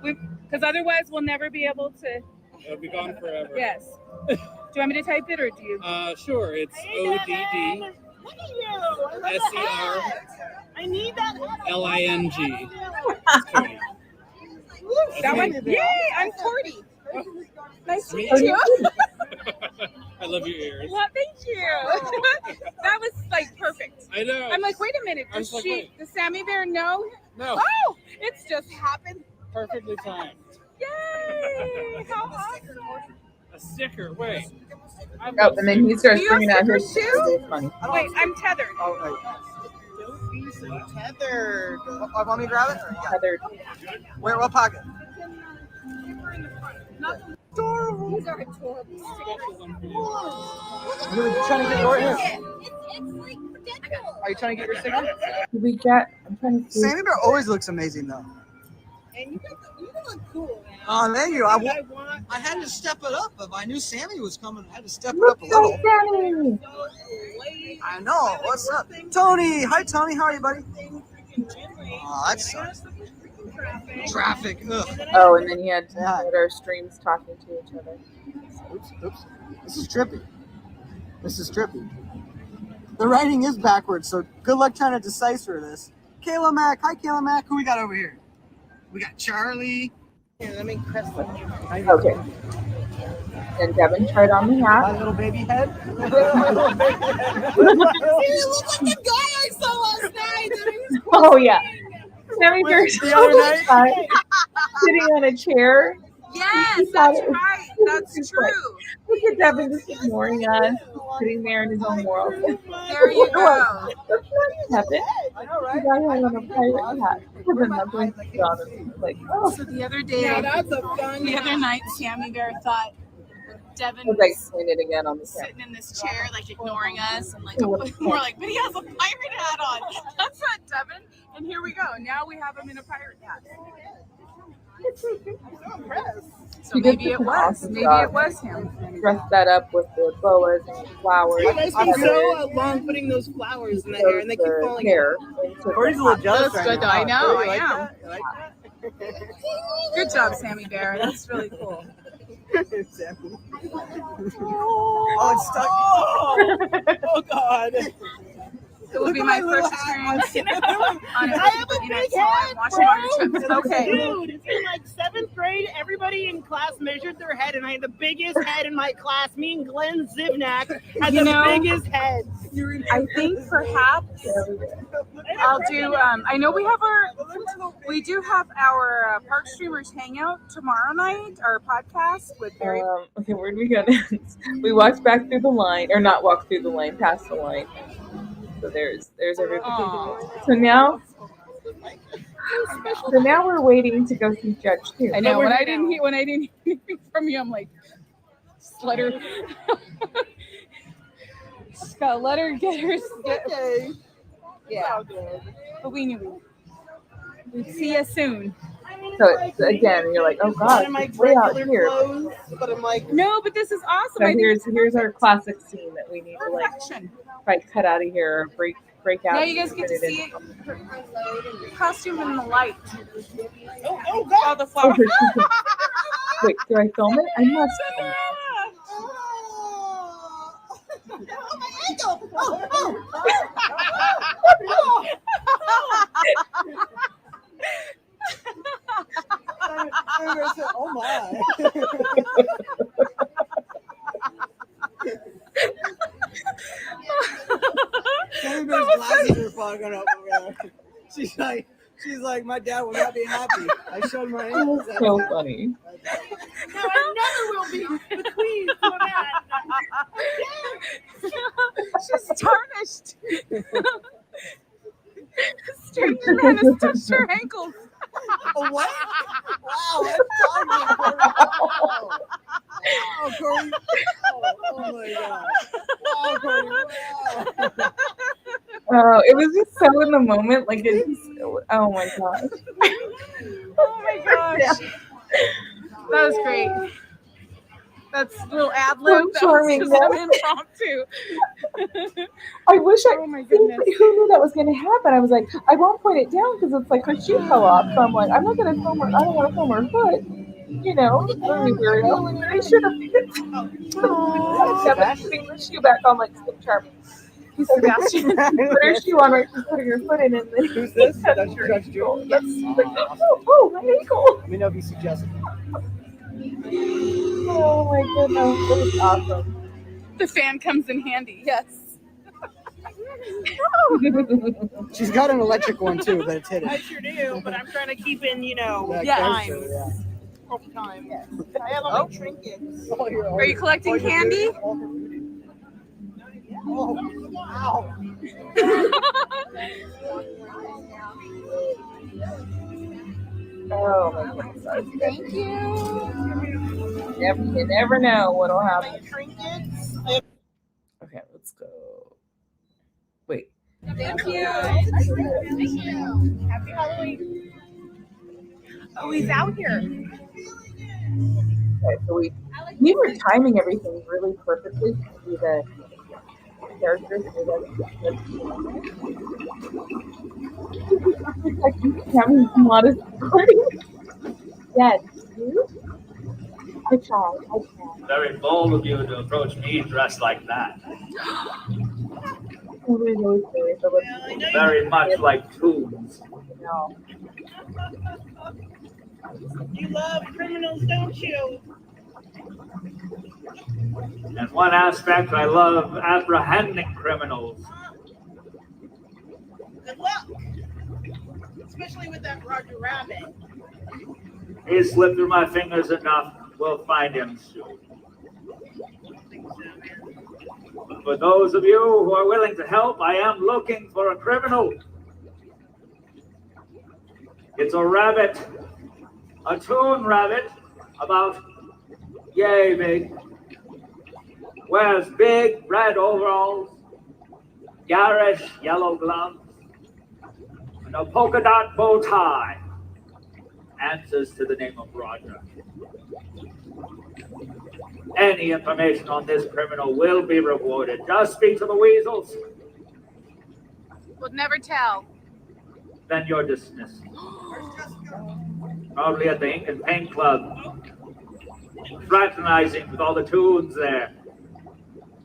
because otherwise we'll never be able to. It'll be gone forever. Yes. Do you want me to type it or do you? Sure. It's ODD Look at you. I love the hat. I need that hat. SERLING. That one. Yay! I'm Cordy. Nice to meet you. I love your ears. Well, thank you. That was like perfect. I know. I'm like, wait a minute. Does Sammy Bear know? No. Oh, it's just happened. Perfectly timed. Yay! How awesome. A sticker. Wait. Oh, and then he starts Do you have bringing out his stickers too? money. Wait, I'm tethered. Oh, right. Don't be so tethered. Want me to grab it? Tethered. Where? What pocket? Adorable. These are adorable. You're trying to get your here. It's like ridiculous. Are you trying to get your sticker? Did we get? I'm trying to see. Sammy Bear always looks amazing, though. And you look cool, man. Oh, thank you. I had to step it up. If I knew Sammy was coming, I had to step it up a little. Sammy. I know. What's up? Tony. Hi, Tony. How are you, buddy? Oh, that sucks. Traffic. Ugh. Oh, and then he had our streams talking to each other. Oops. This is trippy. The writing is backwards, so good luck trying to decipher this. Kayla Mack. Hi, Kayla Mack. Who we got over here? We got Charlie. Here, let me press the. Okay. And Devin tried on the hat. My little baby head. See, it looked like the guy I saw last night. Oh yeah. Sammy Bear's The other night. sitting on a chair. Yes, that's right. That's true. Look at Devin just ignoring us, sitting there in his own world. There you go. That's not Devin. I know, right? The guy had on a pirate hat. Like, oh. So the other day, the other night, Sammy Bear thought Devin I was like, was explain it again on the camera. sitting in this chair, like ignoring us, and like we're like, but he has a pirate hat on. That's not Devin. And here we go. Now we have him in a pirate hat. So maybe it was. Maybe it was him. Dress that up with the boas and flowers. You guys been so long putting those flowers in the hair, and they keep falling out. Corey's a little jealous right Good. now. I know. Corey, I you am. like that? You like that? Good job, Sammy Bear. That's really cool. Oh, it's stuck. Oh God. It will be my first experience on I have a big head, watching on your trips. Okay. Dude, in like 7th grade, everybody in class measured their head, and I had the biggest head in my class. Me and Glenn Zivnak had the biggest heads. I think perhaps I'll do. I know we do have our Park Streamers Hangout tomorrow night. Our podcast with Barry. Okay, where did we go next? We walked back through the line, or not walked through the line, past the line. So there's everybody. Aww. So now we're waiting to go see Judge too. I know when I didn't hear from you, I'm like, just let her. Just gotta let her get her. Okay. Yeah. But we knew we'd see you soon. So it's, again, you're like, oh God, it's way out here. Clothes, but I'm like, No, but this is awesome. So here's our classic scene that we need to like Perfection. try to cut out of here or break out. Now you guys get to see it. Costume in the light. oh God. Oh, the flower. Wait, do I film it? I must film it. Oh, my ankle! Oh! Oh my! Sammy Bear's glasses are fogging up over there. She's like, my dad will not be happy. I showed my ankles. That's so funny. No, I never will be the queen for that. She's tarnished. Stranger man has touched her ankles. Oh, what? Wow, that's wow. Wow, Corey. Oh my God. Wow, Corey. Wow. Oh, it was just so in the moment, like it just, oh my gosh. Oh my gosh. That was great. That's a little ad lib. So charming, That was just impromptu. I wish Oh my goodness. who knew that was going to happen? I was like, I won't point it down because it's like her shoe fell off. So I'm like, I'm not going to film her. I don't want to film her foot. You know, really weirdo. I should have putting the shoe back on like so charming. He's Sebastian. Put her shoe on right, she's putting her foot in and then Who's this? That's your Judge ankle. Judy? Yes. Awesome. Oh, my ankle. Let me know if you see Jessica. Oh my goodness, that was awesome. The fan comes in handy. Yes. She's got an electric one too, but it's hidden. I sure do, but I'm trying to keep in, Yeah. time. Yeah. Over time. Yes. I have all my trinkets. Oh, Are you collecting candy? Oh, wow. Oh my goodness. Thank you. You never know what'll happen. My trinkets. Okay, let's go. Wait. Thank you. Happy Halloween. Oh, he's out here. Okay, so we were timing everything really perfectly to see the characters. Having a lot of recording. Yes, you? I tried. Very bold of you to approach me dressed like that. Nobody's always serious, but Well, I know Very much like Toons. no. you love criminals, don't you? In one aspect, I love apprehending criminals. Good luck. Especially with that Roger Rabbit. He slipped through my fingers enough. We'll find him soon. But for those of you who are willing to help, I am looking for a criminal. It's a rabbit, a Toon rabbit, about yay big. Wears big red overalls, garish yellow gloves, and a polka dot bow tie. Answers to the name of Roger. Any information on this criminal will be rewarded. Just speak to the weasels, We'll never tell. then you're dismissed. Probably at the Ink and Paint Club, fraternizing with all the Toons there.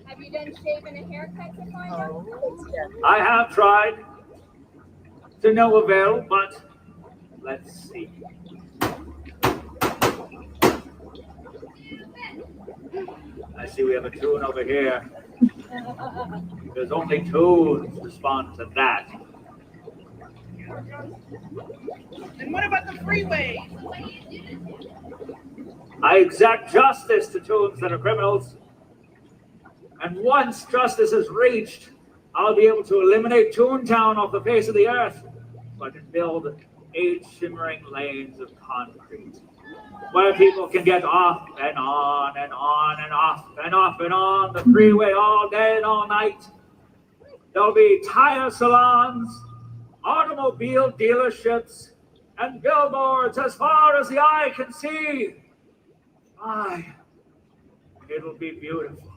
Have you done shaving and haircut to find out? I have tried, to no avail, but let's see. I see we have a Toon over here. There's only Toons respond to that. And what about the freeway? I exact justice to Toons that are criminals. And once justice is reached, I'll be able to eliminate Toontown off the face of the earth. So I can build 8 shimmering lanes of concrete where people can get off and on and on and off and off and on the freeway all day and all night. There'll be tire salons, automobile dealerships, and billboards as far as the eye can see. My, it'll be beautiful.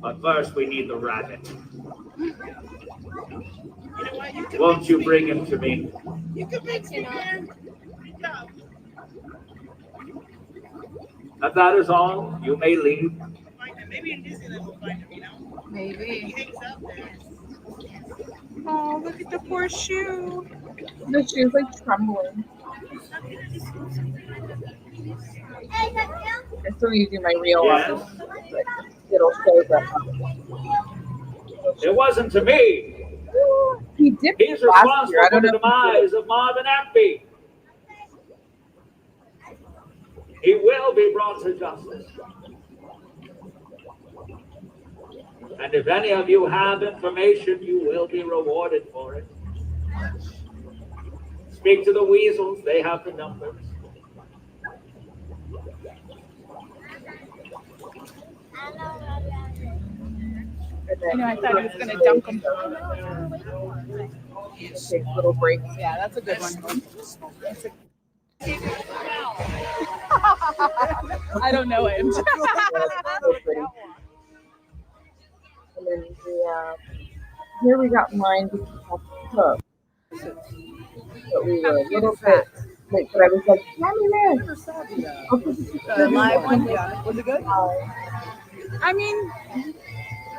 But first we need the rabbit. You know what? You can Won't you bring him to me? You can mix me, man. Good job. If that is all, you may leave. Find him. Maybe in Disneyland we'll find him, He Maybe. hangs out there. Oh, look at the poor shoe. The shoe's like trembling. I still need to do my reel Yes. on this. It'll show that. It wasn't to me. He did He's last responsible year. I for don't the know. demise of Marvin Appy. He will be brought to justice. And if any of you have information, you will be rewarded for it. Speak to the weasels, they have the numbers. I know, I thought he was going to dunk him. Take little breaks. Yeah, that's a good one. I don't know him. So pretty. And then here we got mine because we have to cook. But we were a little bit late, but I was like, Mommy, there. The live one, Yeah. Was it good? I mean,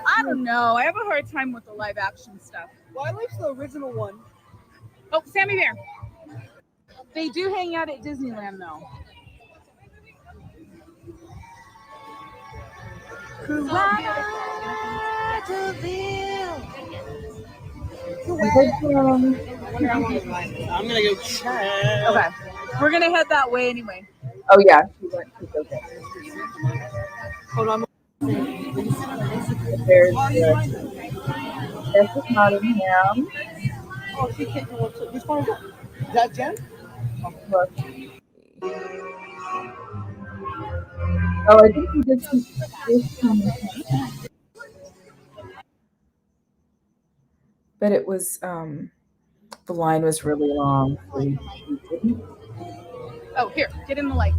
I don't know. I have a hard time with the live action stuff. Well, I like the original one. Oh, Sammy Bear. They do hang out at Disneyland though. I'm gonna go check. Okay. We're gonna head that way anyway. Oh yeah, she went to go get it. Hold on. There's this is Nottingham. Oh, she can't go. Which one is it? Is that Jen? Look. Oh, I think we did some this one. But it was the line was really long. So we didn't. Oh, here, get in the light.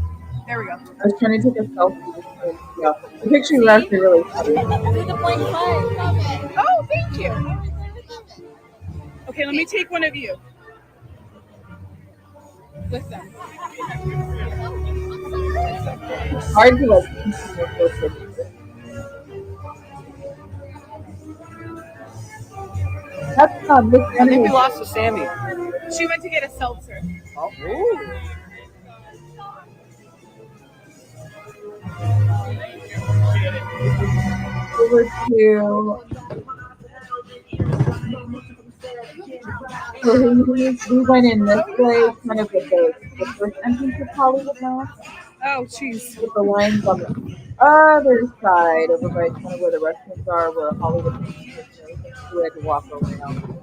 There we go. I was trying to take a selfie. Yeah. The picture was actually really funny. Oh, thank you. Okay, let me take one of you. With them. It's hard to like continue those pictures. That's Miss I think we Emily. lost to Sammy. She went to get a seltzer. Oh, ooh. Over to so we went in this way, kind of with the first entrance of Hollywood now, Oh, jeez. with the lines on the other side, over by kind of where the restaurants are, where Hollywood is and everything. So we had to walk around.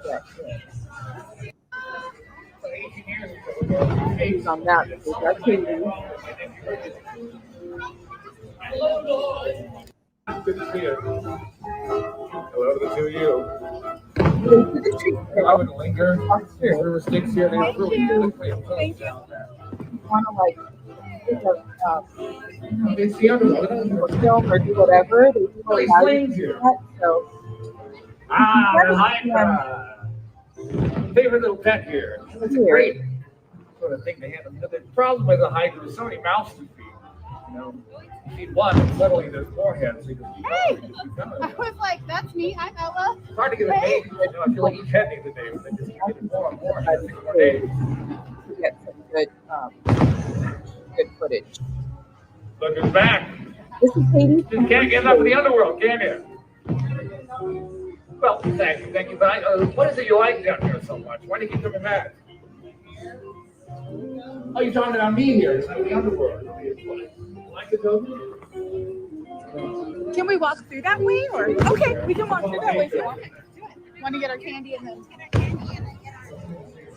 Yeah, He's on that. Because that's Katie. Good to see you. Hello to the two of you. To the street I would linger. There were sticks here. They were really good. Thank you. want to like It's the other one. film or do whatever. They do allow you to do that. So The Hydra. Favorite little pet here. It's great sort of thing to handle. The problem with the Hydra is so many mouths to feed. You know, you feed one, and suddenly there's more heads. So you just keep going, you just keep going. I was like, that's me. Hi, Bella. It's hard to get a name. You know, I feel like each head needs a name. They just keep getting more and more. Heads and more names. to get some good footage. Look who's back. This is Katie. You can't get enough of the underworld, can you? Well, thank you. But what is it you like down here so much? Why do you keep coming back? Oh, you're talking about me here. It's not the underworld. You like it, though? Can we walk through that way? Or okay, we can walk through that way if you want. Want to get our candy and then.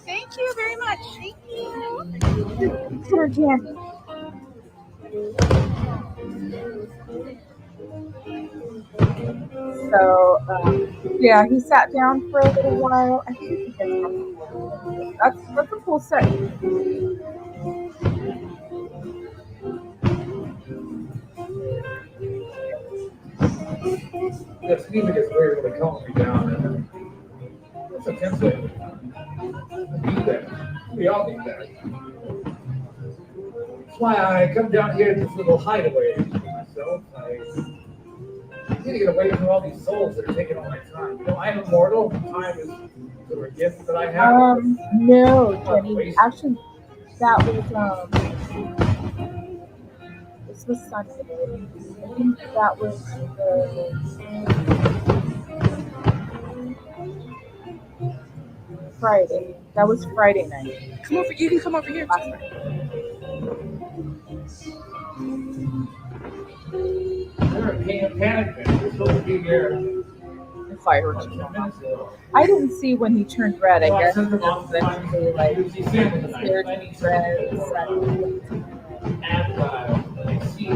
Thank you very much. Thank you. Put her candy. So, yeah, he sat down for a little while. I think he gets that's a cool set. This music is weird when they calm me down. It's offensive. I need that. We all need that. That's why I come down here to this little hideaway for myself. I need to get away from all these souls that are taking all my time. You know, I am immortal. Time is sort of a gift that I have. No, Jenny. Actually, that was this was Sunday. I think that was Friday. That was Friday night. Come over. You can come over here. Last night. They're a panic. They're supposed to be here. The fireworks. I didn't see when he turned red. I guess eventually, like, scared red. And they see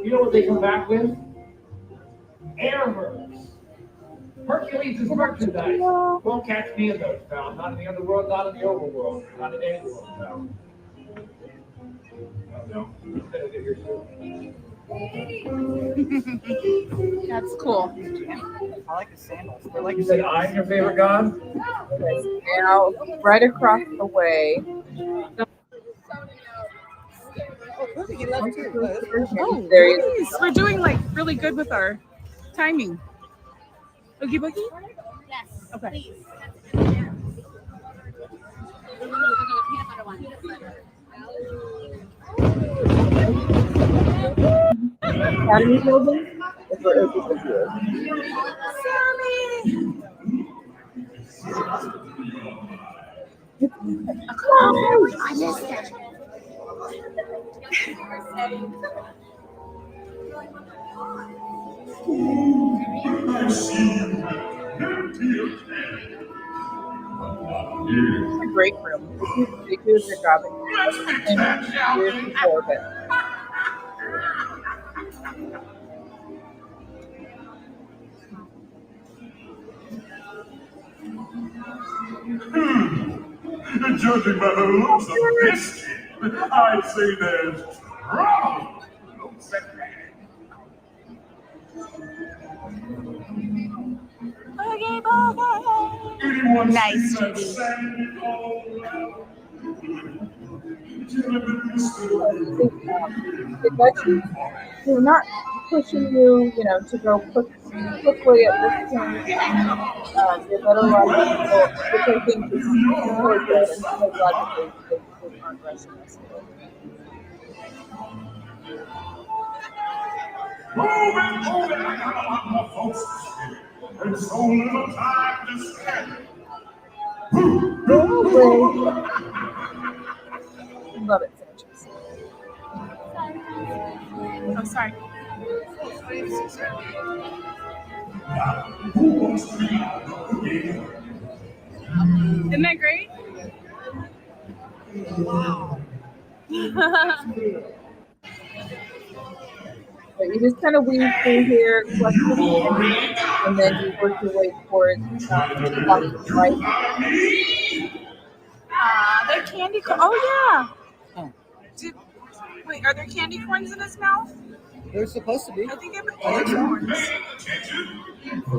you know what they come back with? Airverse. Hercules is merchandise. Won't catch me in those, pal. Not in the underworld, not in the overworld, not in any world, pal. No. That's cool. I like the sandals. They're like You said I'm your favorite god? Now, right across the way. Oh, perfect. He left too. Oh, that's perfect. Oh, There you nice. We're doing like really good with our timing. Oogie Boogie? Yes. Okay. Please. Peanut butter one. Academy building is where Oogie Boogie is. Oh, I missed it. It's a great room. They do a good job. And years before, but Judging by the looks of this kid, I'd say there's trouble. Oogie Boogie. Nice, Judy. it lets you, they're not pushing you, to go quickly at this point. They let a lot of people, which I think is really good. I'm so glad that they aren't rushing us. Moving, I got a lot more folks to see. And so little time to spend. Love it, sandwiches. Oh, sorry. Isn't that great? But you just kind of weave through here, collect the candy, and then you work your way towards the right. They're candy corn. Oh, yeah. Wait, are there candy corns in his mouth? They're supposed to be. I think they put candy corns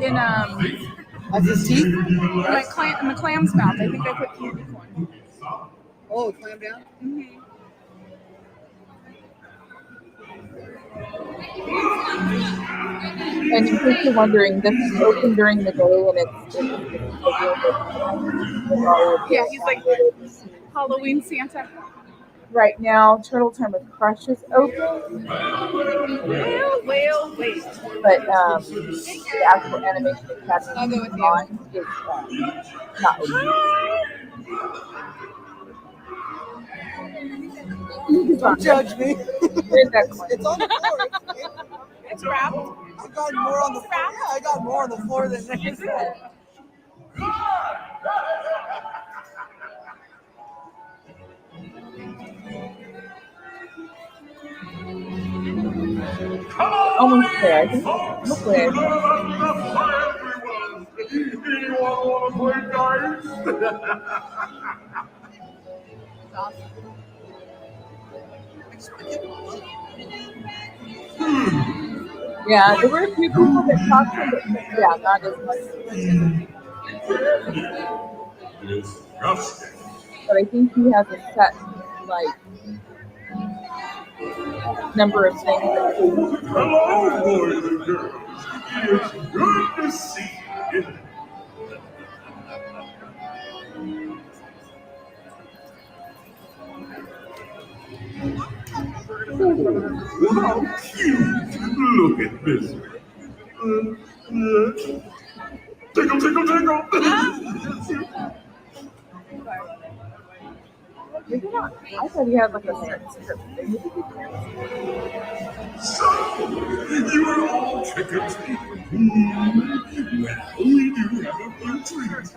in As his teeth? in the clam's mouth. I think they put candy corn. Oh, clam down? Mm-hmm. And in case you're wondering, this is open during the day, and it's Yeah, he's like Halloween Santa. right now. Turtle Time with Crush is open, Well, wait. but the actual animation I'll go academy with on is not open. Don't judge me. There's that coin. It's on the floor. It's wrapped. I got more on the floor. Yeah, I got more on the floor than this. Almost there. I think. Hopefully, Anyone want to play yeah, there were a few people that talked to him, but yeah, not as much. But I think he has a set, number of things that he Hello, boys and girls. It's good to see you. How cute! Look at this. Tickle, tickle, tickle. Maybe not. I thought he had a certain script. So, you are all chickens. Well, we do have a good treat.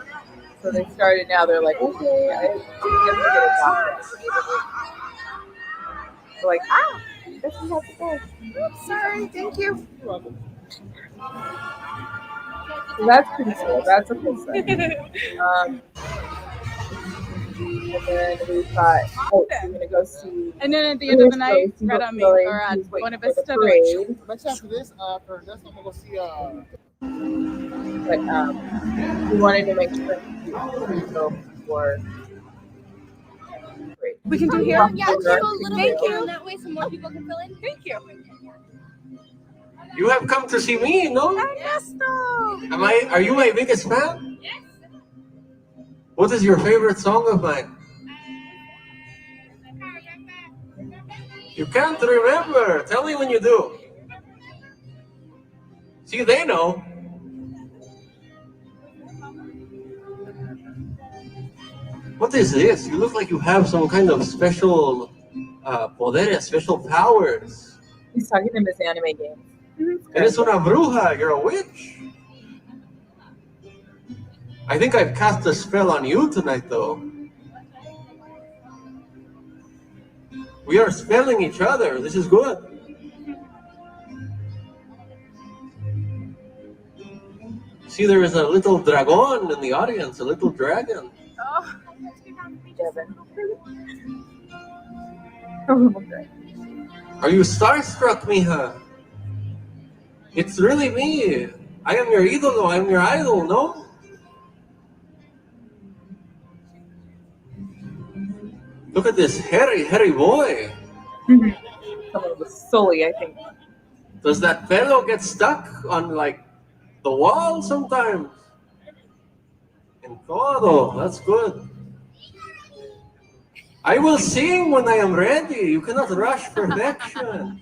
So they started now. They're like, okay, I guess we get a doctor. They're like, I guess we have to go. Oops, sorry. Thank you. You're welcome. So that's pretty cool. That's a cool thing. And then we've got, we're going to go see. And then at the end of the night, Red on Me, or at one of his parade. Next after this, for Ernesto, I'm going to go see. But we wanted to make sure to go for parade. We can do here? Yeah, just go a little Thank bit you. down that way so more people can fill in. Thank you. You have come to see me, no? Ernesto! Are you my biggest fan? Yes. What is your favorite song of mine? You can't remember. Tell me when you do. See, they know. What is this? You look like you have some kind of special poderes, special powers. He's talking in his anime game. Eres una bruja. You're a witch. I think I've cast a spell on you tonight, though. We are spelling each other. This is good. See, there is a little dragon in the audience, a little dragon. Oh. Devin. Are you starstruck, mija? It's really me. I am your idol. I am your idol, no? Look at this hairy boy. Someone with Sully, I think. Does that fellow get stuck on, like, the wall sometimes? En todo. That's good. I will sing when I am ready. You cannot rush perfection.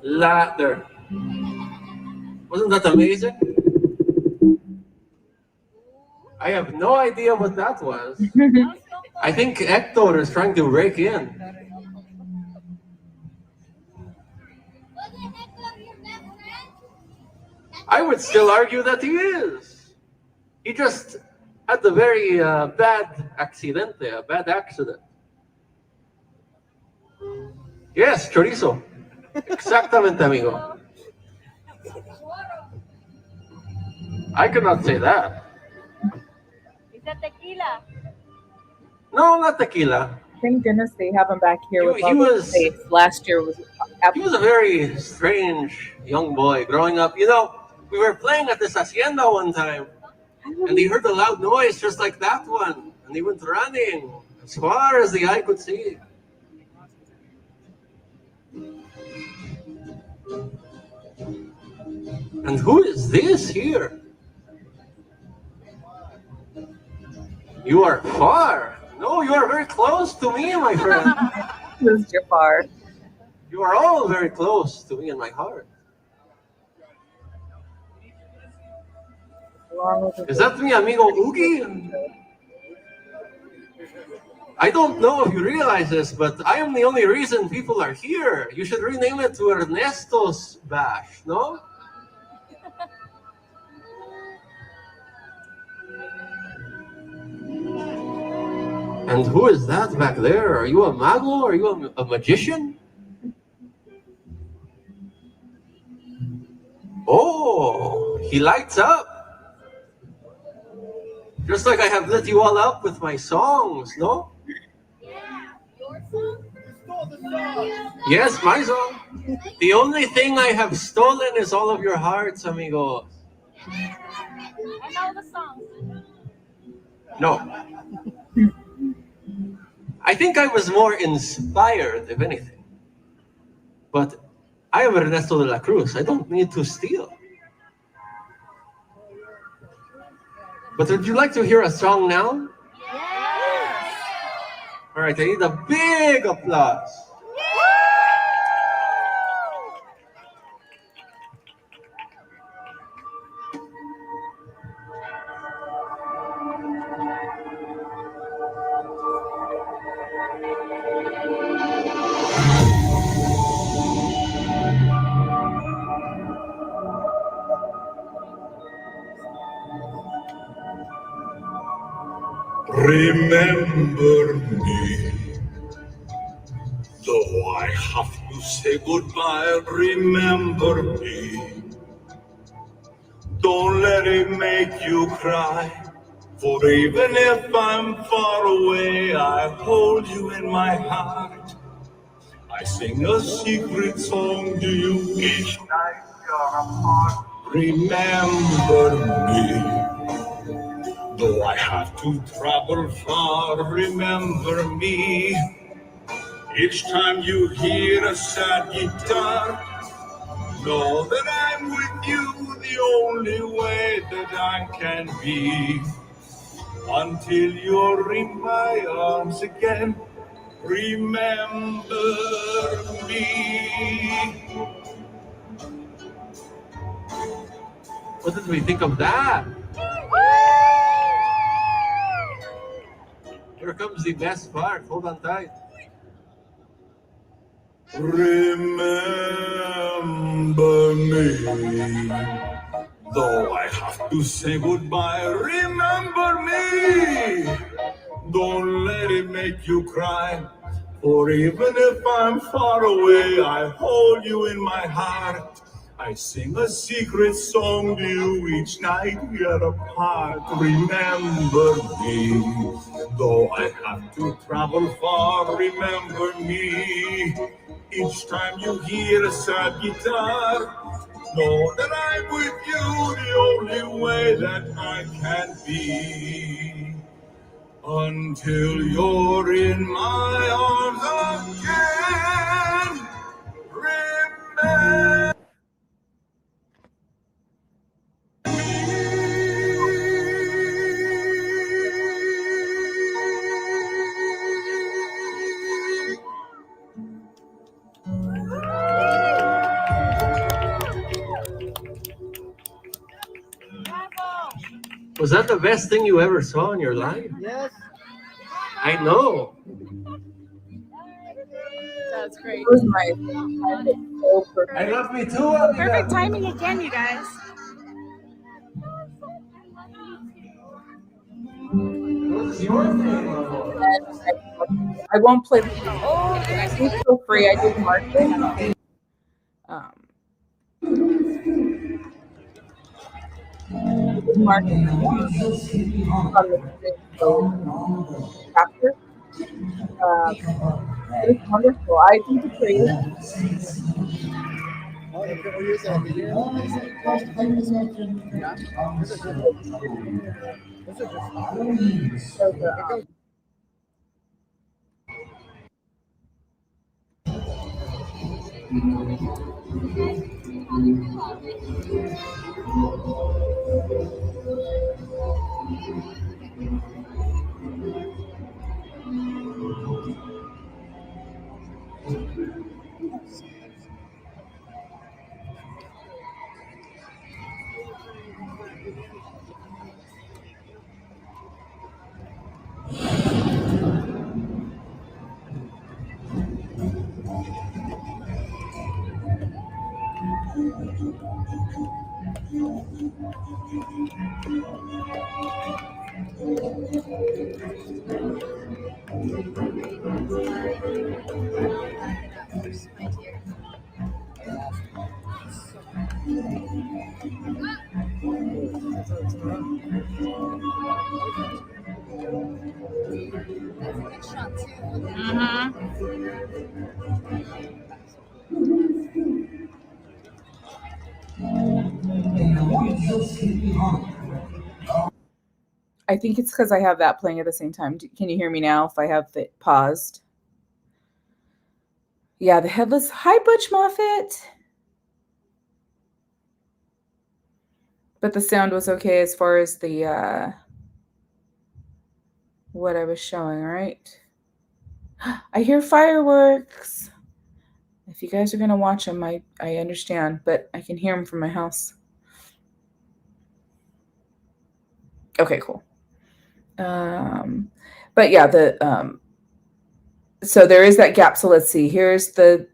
Ladder. Wasn't that amazing? I have no idea what that was. I think Hector is trying to break in. I would still argue that he is. He just had a very bad accidente, a bad accident. Yes, chorizo. Exactamente, amigo. I cannot say that. Is that tequila? No, not tequila. Thank goodness they have him back here with He all was- the space. Last year was He was a very strange young boy growing up. You know, we were playing at this hacienda one time, and he heard a loud noise just like that one, and he went running as far as the eye could see. And who is this here? You are far. No, you are very close to me, my friend. This is Jafar. You are all very close to me in my heart. Along with Is that mi amigo Oogie? I don't know if you realize this, but I am the only reason people are here. You should rename it to Ernesto's Bash, no? And who is that back there? Are you a mago? Are you a magician? Oh, he lights up. Just like I have lit you all up with my songs, no? Yeah. Your song? Yes, my song. The only thing I have stolen is all of your hearts, amigos. I know the song. No. I think I was more inspired, if anything. But I am Ernesto De La Cruz. I don't need to steal. But would you like to hear a song now? Yes. All right, I need a big applause. Remember me, though I have to say goodbye. Remember me, don't let it make you cry. For even if I'm far away, I hold you in my heart. I sing a secret song to you each night you're apart. Remember me. Though I have to travel far, remember me. Each time you hear a sad guitar, know that I'm with you the only way that I can be. Until you're in my arms again, remember me. What did we think of that? Here comes the best part. Hold on tight. Remember me. Though I have to say goodbye, remember me. Don't let it make you cry. For even if I'm far away, I hold you in my heart. I sing a secret song to you each night we are apart. Remember me. Though I have to travel far, remember me. Each time you hear a sad guitar, know that I'm with you the only way that I can be. Until you're in my arms again, remember. Was that the best thing you ever saw in your life? Yes. I know. That's great. It was nice. So perfect. I love me too, amiga. Perfect timing again, you guys. What's your favorite? I won't play. Oh, it's so free. I did marketing. Marketing on the chapter. It was wonderful. I think it's great. I think it's because I have that playing at the same time. Can you hear me now if I have it paused? Yeah, the Headless. Hi, Butch Moffat. But the sound was okay as far as the what I was showing, right? I hear fireworks. If you guys are going to watch them, I understand, but I can hear them from my house. Okay, cool. But yeah, so there is that gap. So let's see. Here's the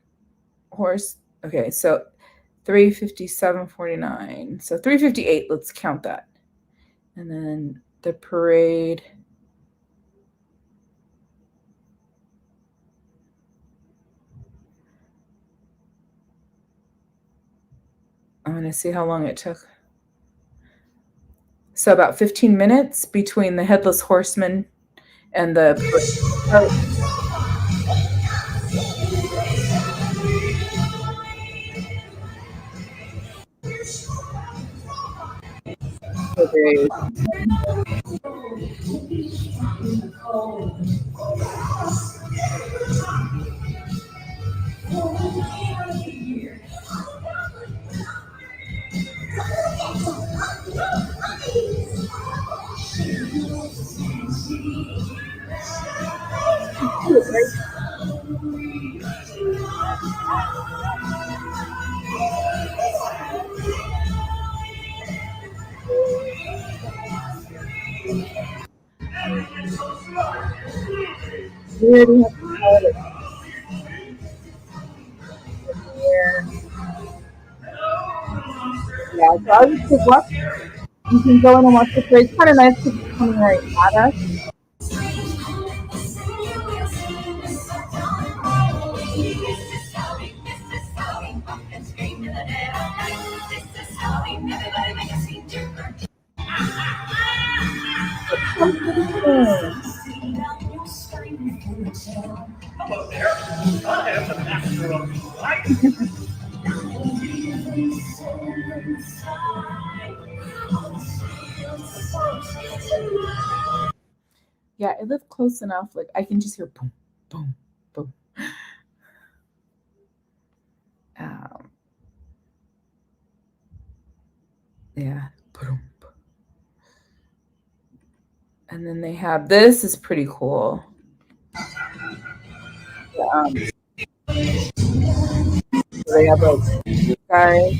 horse. Okay, so 357.49. So 358. Let's count that. And then the parade. I'm going to see how long it took. So about 15 minutes between the Headless Horseman and the... We already have the toilet here. Yeah, so I would say what you can go in and watch the parade. It's kind of nice because it's coming right at us. Hello there. I am the master of life. Yeah, I live close enough. Like I can just hear boom, boom, boom. Yeah. Boom. And then they have this is pretty cool. They have like guys.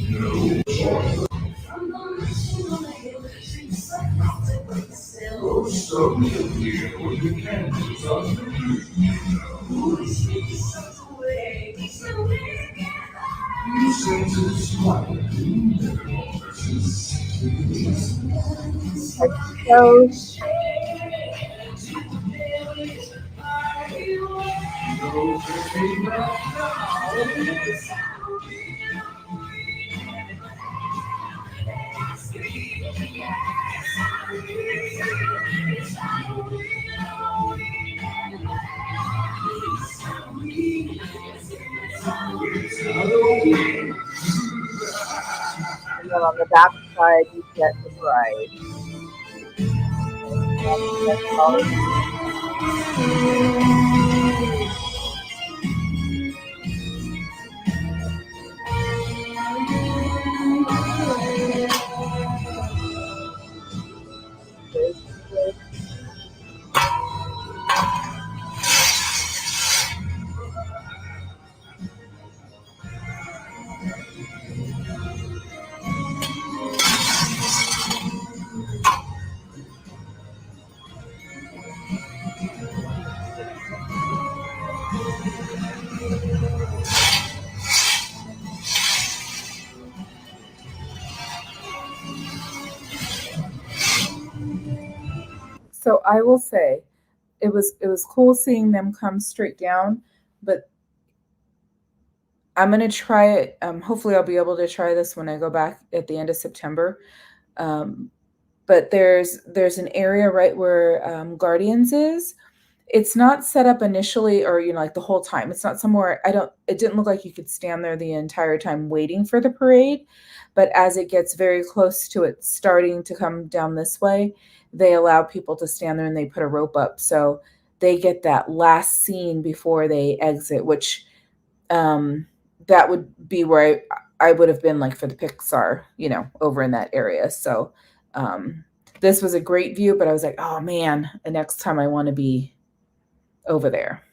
Shows. And then on the back side, you get the bride. So I will say, it was cool seeing them come straight down, but I'm gonna try it. Hopefully, I'll be able to try this when I go back at the end of September. But there's an area right where Guardians is. It's not set up initially, or like the whole time. It's not somewhere. It didn't look like you could stand there the entire time waiting for the parade. But as it gets very close to it starting to come down this way, they allow people to stand there and they put a rope up, so they get that last scene before they exit, which that would be where I would have been like for the Pixar, over in that area. So this was a great view, but I was like, oh man, the next time I want to be over there.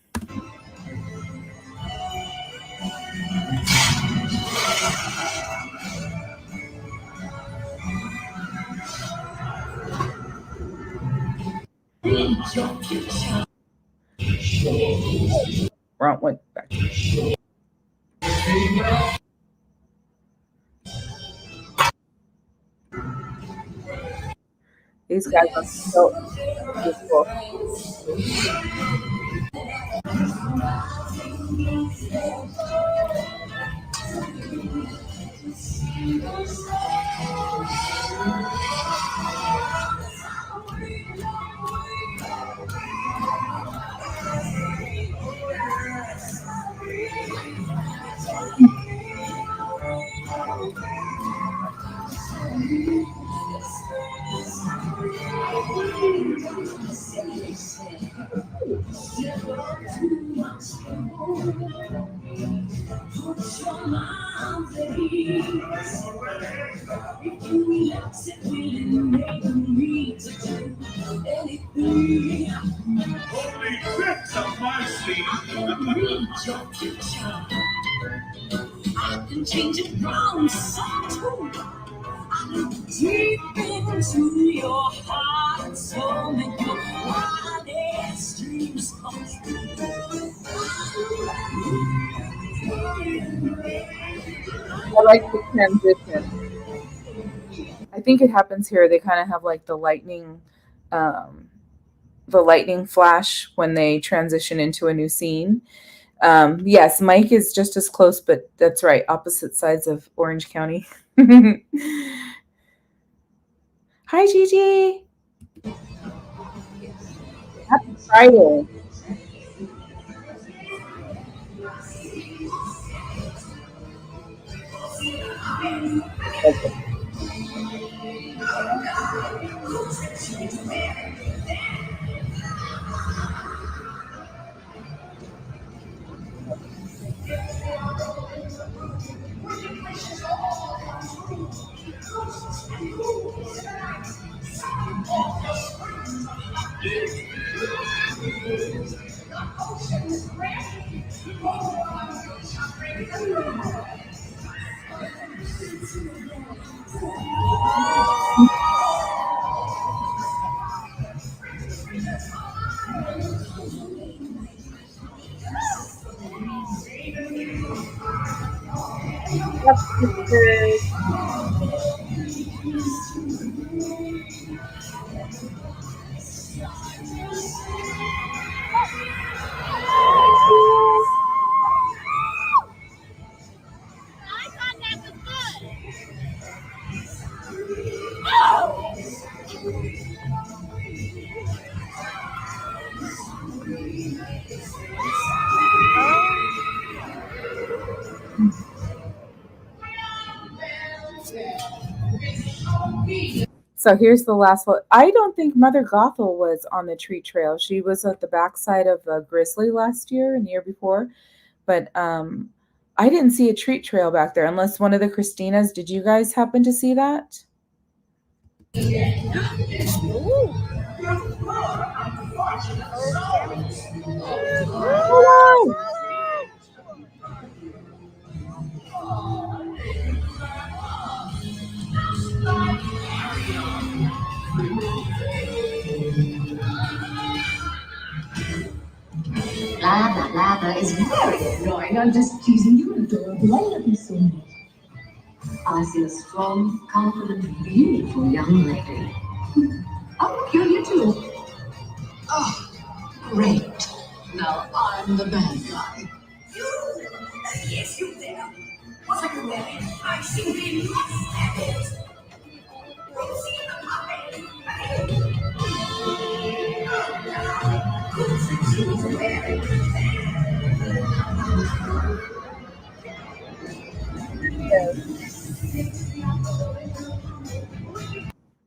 Wrong one. Back. These guys are so beautiful. Only bits of my sleep. I can change it round so too. Deep into your heart and soul, make your wildest dreams come true. I like the transition. I think it happens here. They kind of have like um, the lightning flash when they transition into a new scene. Yes, Mike is just as close, but that's right, opposite sides of Orange County. Hi, Gigi. Happy Friday. Yep, sisters. I thought that was good. So here's the last one. I don't think Mother Gothel was on the treat trail. She was at the backside of the Grizzly last year and the year before, but I didn't see a treat trail back there unless one of the Christinas. Did you guys happen to see that? Hello. Lava, lava is very annoying. I'm just accusing you of adorable. I love you so much. I see a strong, confident, beautiful young lady. Oh, look, you're here too. Oh, great. Now I'm the bad guy. You? Yes, you there. What are you wearing? I simply must have it. Rosie the puppet.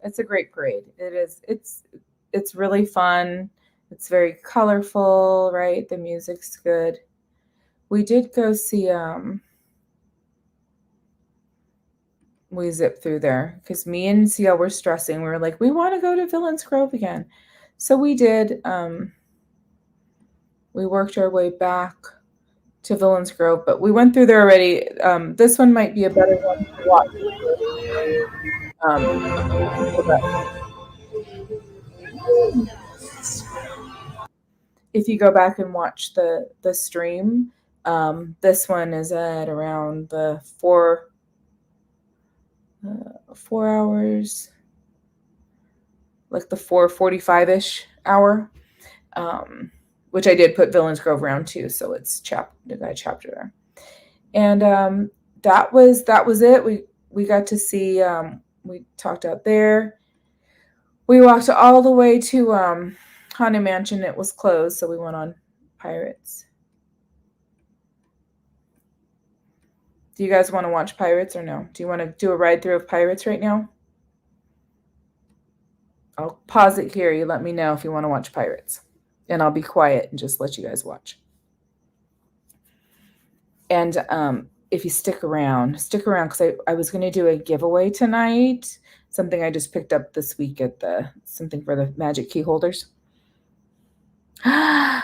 It's a great parade. It is. It's really fun. It's very colorful, right? The music's good. We did go see we zipped through there because me and CL were stressing. We were like, we want to go to Villains Grove again. So we did. We worked our way back to Villains Grove, but we went through there already. This one might be a better one to watch. If you go back and watch the stream, this one is at around the 4 hours, like the 4:45-ish hour, which I did put Villains Grove round 2, so it's the guy chapter there. And that was it. We got to see. We talked out there. We walked all the way to Haunted Mansion. It was closed, so we went on Pirates. Do you guys want to watch Pirates or no? Do you want to do a ride through of Pirates right now? I'll pause it here. You let me know if you want to watch Pirates. And I'll be quiet and just let you guys watch. And if you stick around because I was going to do a giveaway tonight, something I just picked up this week at something for the magic key holders. Oh,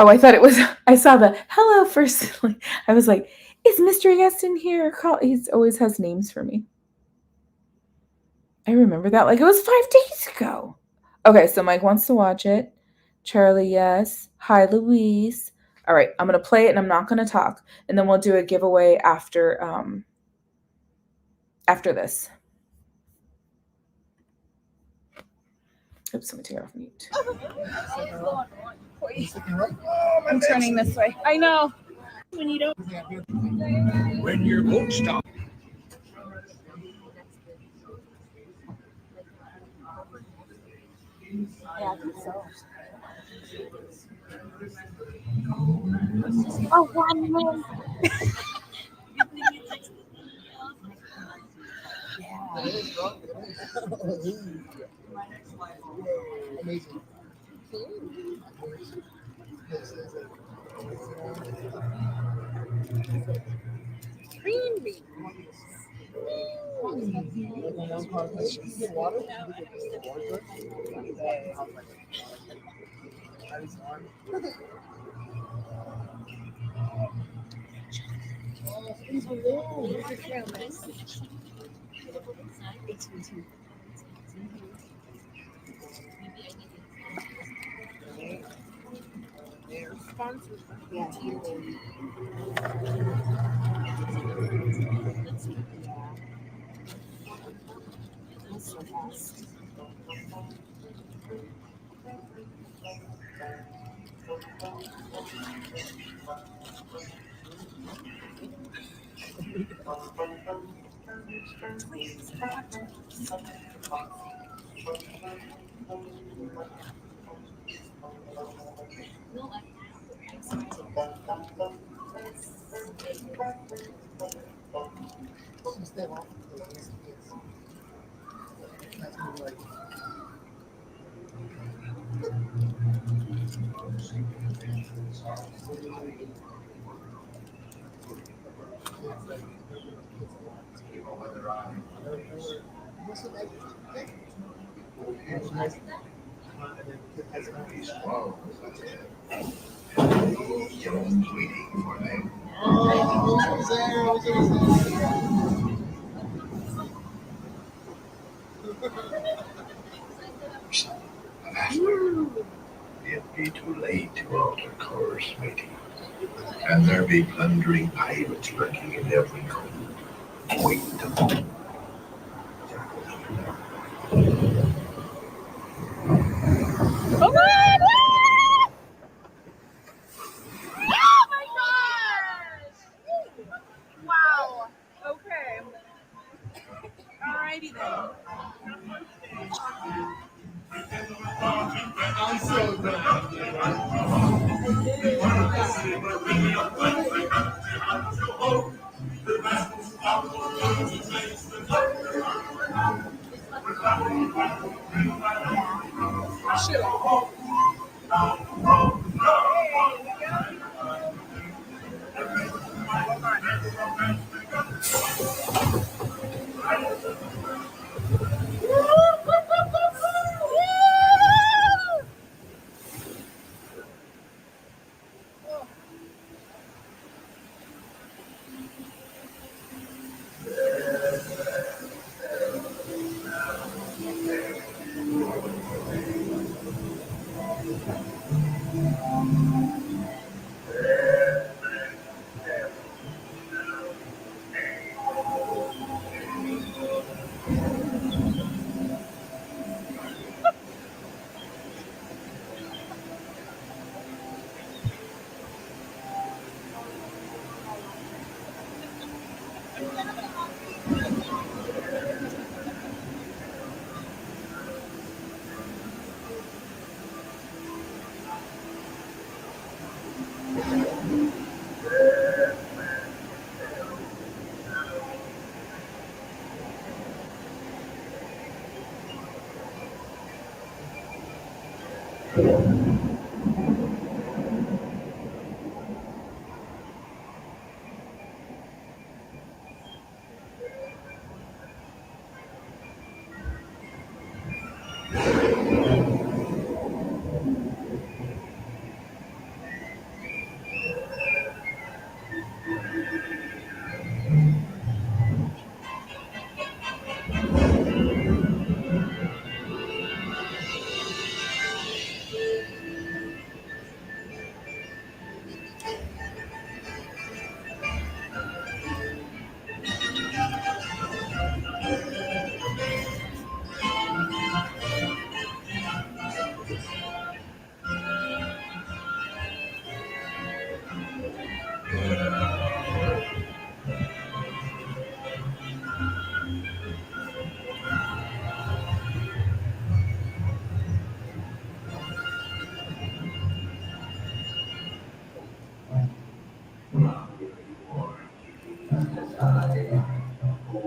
I thought it was, I saw the hello first. I was like, is Mr. Yeston here? He always has names for me. I remember that like it was 5 days ago. Okay, so Mike wants to watch it. Charlie, yes. Hi, Louise. All right, I'm going to play it and I'm not going to talk. And then we'll do a giveaway after this. Oops, let me take it off mute. I'm turning this way. I know. When you don't. When your boat stops. Yeah, I think so. Oh, 1 minute. Amazing. Green beans. They're sponsors. Yeah. That's so fast. It be too late to alter course, matey, and there be plundering pirates lurking in every cove, waiting to fall. Come on! Oh my gosh! Wow. Okay. Alrighty then. I'm so Who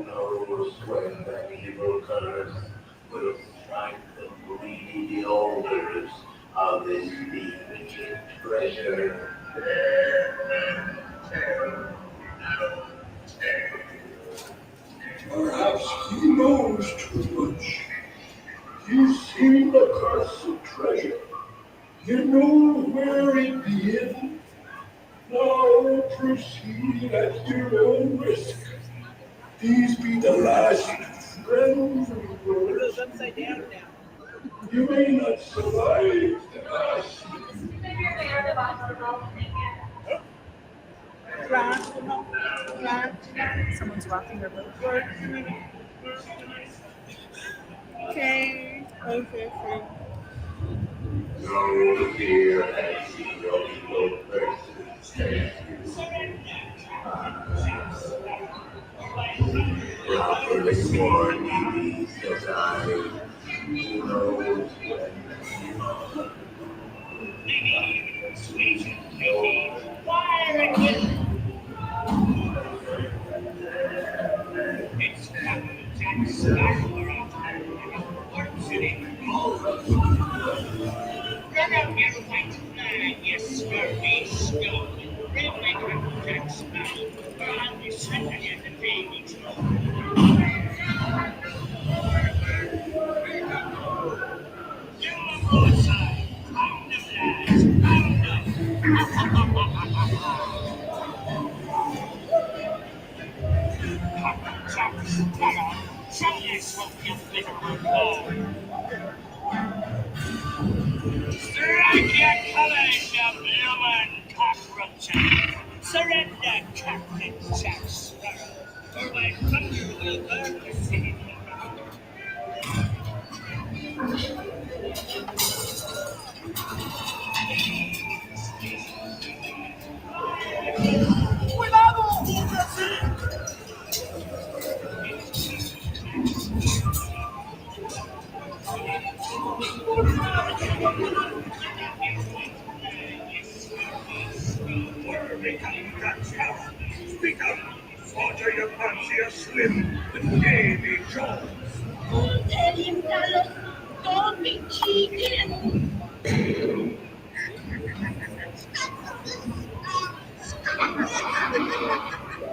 knows when that evil curse will strike the greedy owners of this deep treasure? Perhaps he knows too much. He's seen the cursed treasure. You know where it is. Now proceed at your own risk. These be the last friends we were. It's upside down now. You may not survive the last. Someone's rocking their boat. Okay. No fear has no evil person. Properly sworn duties as I. Who knows when? Sweet lady, why again? It's Captain Sparrow works in run out your white flag, you scurvy scum. Bring my Captain Sparrow, or I'll be sending you the baby broadside, pound of lads, pound of. Captain Sparrow, show this what you think of the strike your colors, you bloomin' cockroaches! Surrender, Captain Jack Sparrow, or my thunder will burn the city. Speak up, slaughter your fanciest slim and Davy Jones. Don't tell him, Dallas. Don't be cheating.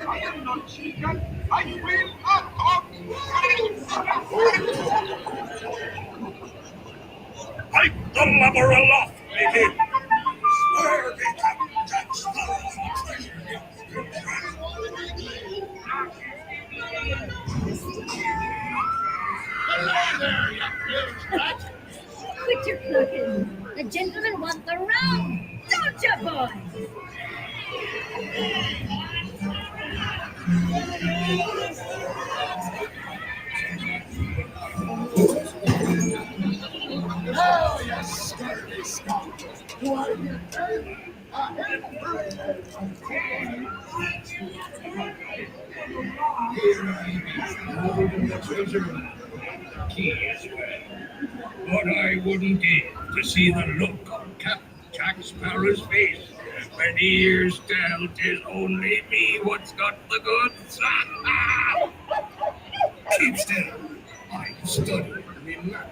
I am not cheating. I will not talk. Wipe the lubber aloft, lady. Swear me, Captain Jack Sparrow's treasure. Quit your clucking. The gentlemen want the rum, don't you, boys? Oh, you scurvy scum. Why, you turn a head the treasure. Key is well. What I wouldn't give to see the look on Captain Jack Sparrow's face when he hears tell 'tis only me what's got the goods. Keep still. I'm studying me map.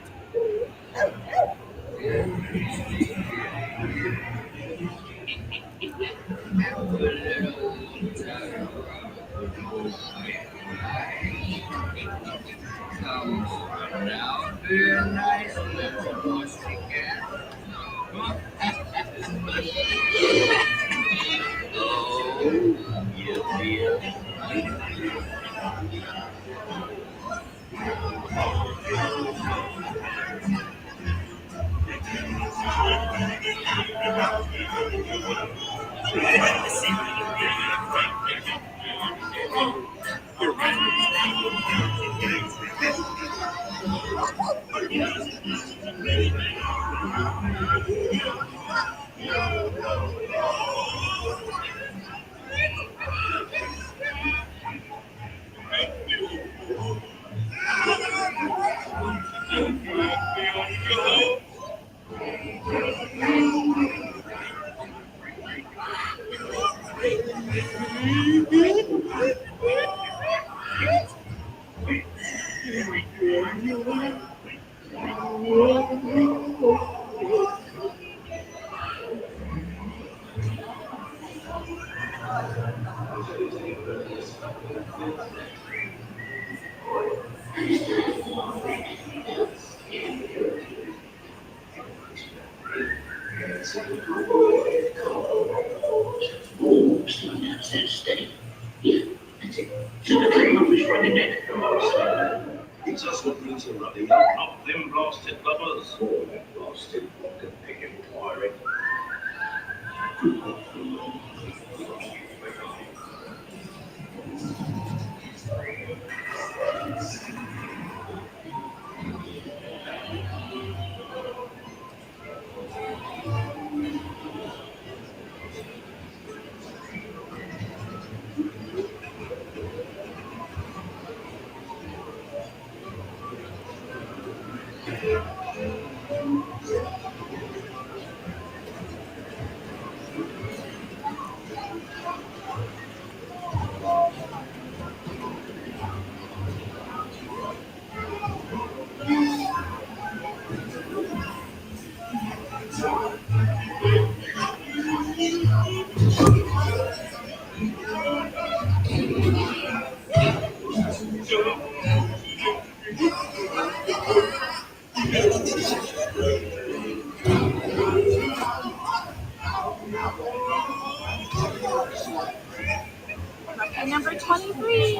It's us that brings the running up them blasted lovers. Oh, that blasted fucking pig inquiry. Lucky number 23.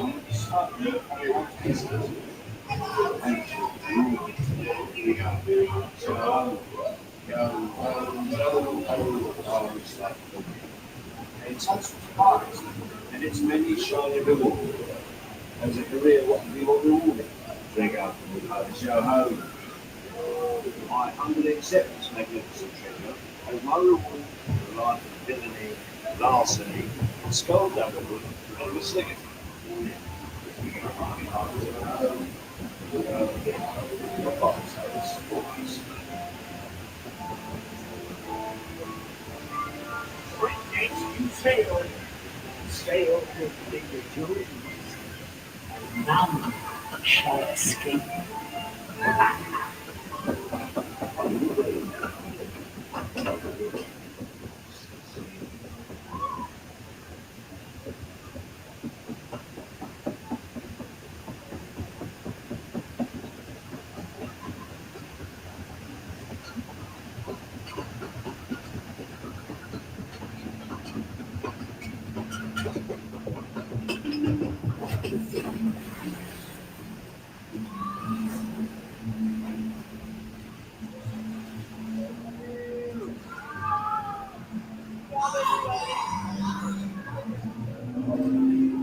And it's many shiny reward. As a career, what can be more rewarding? Drink out from the show home. I humbly accept this magnificent treasure as my reward for the life of villainy, larceny, skullduggery, and misleading. You sail, sail with the jewels, and none shall escape.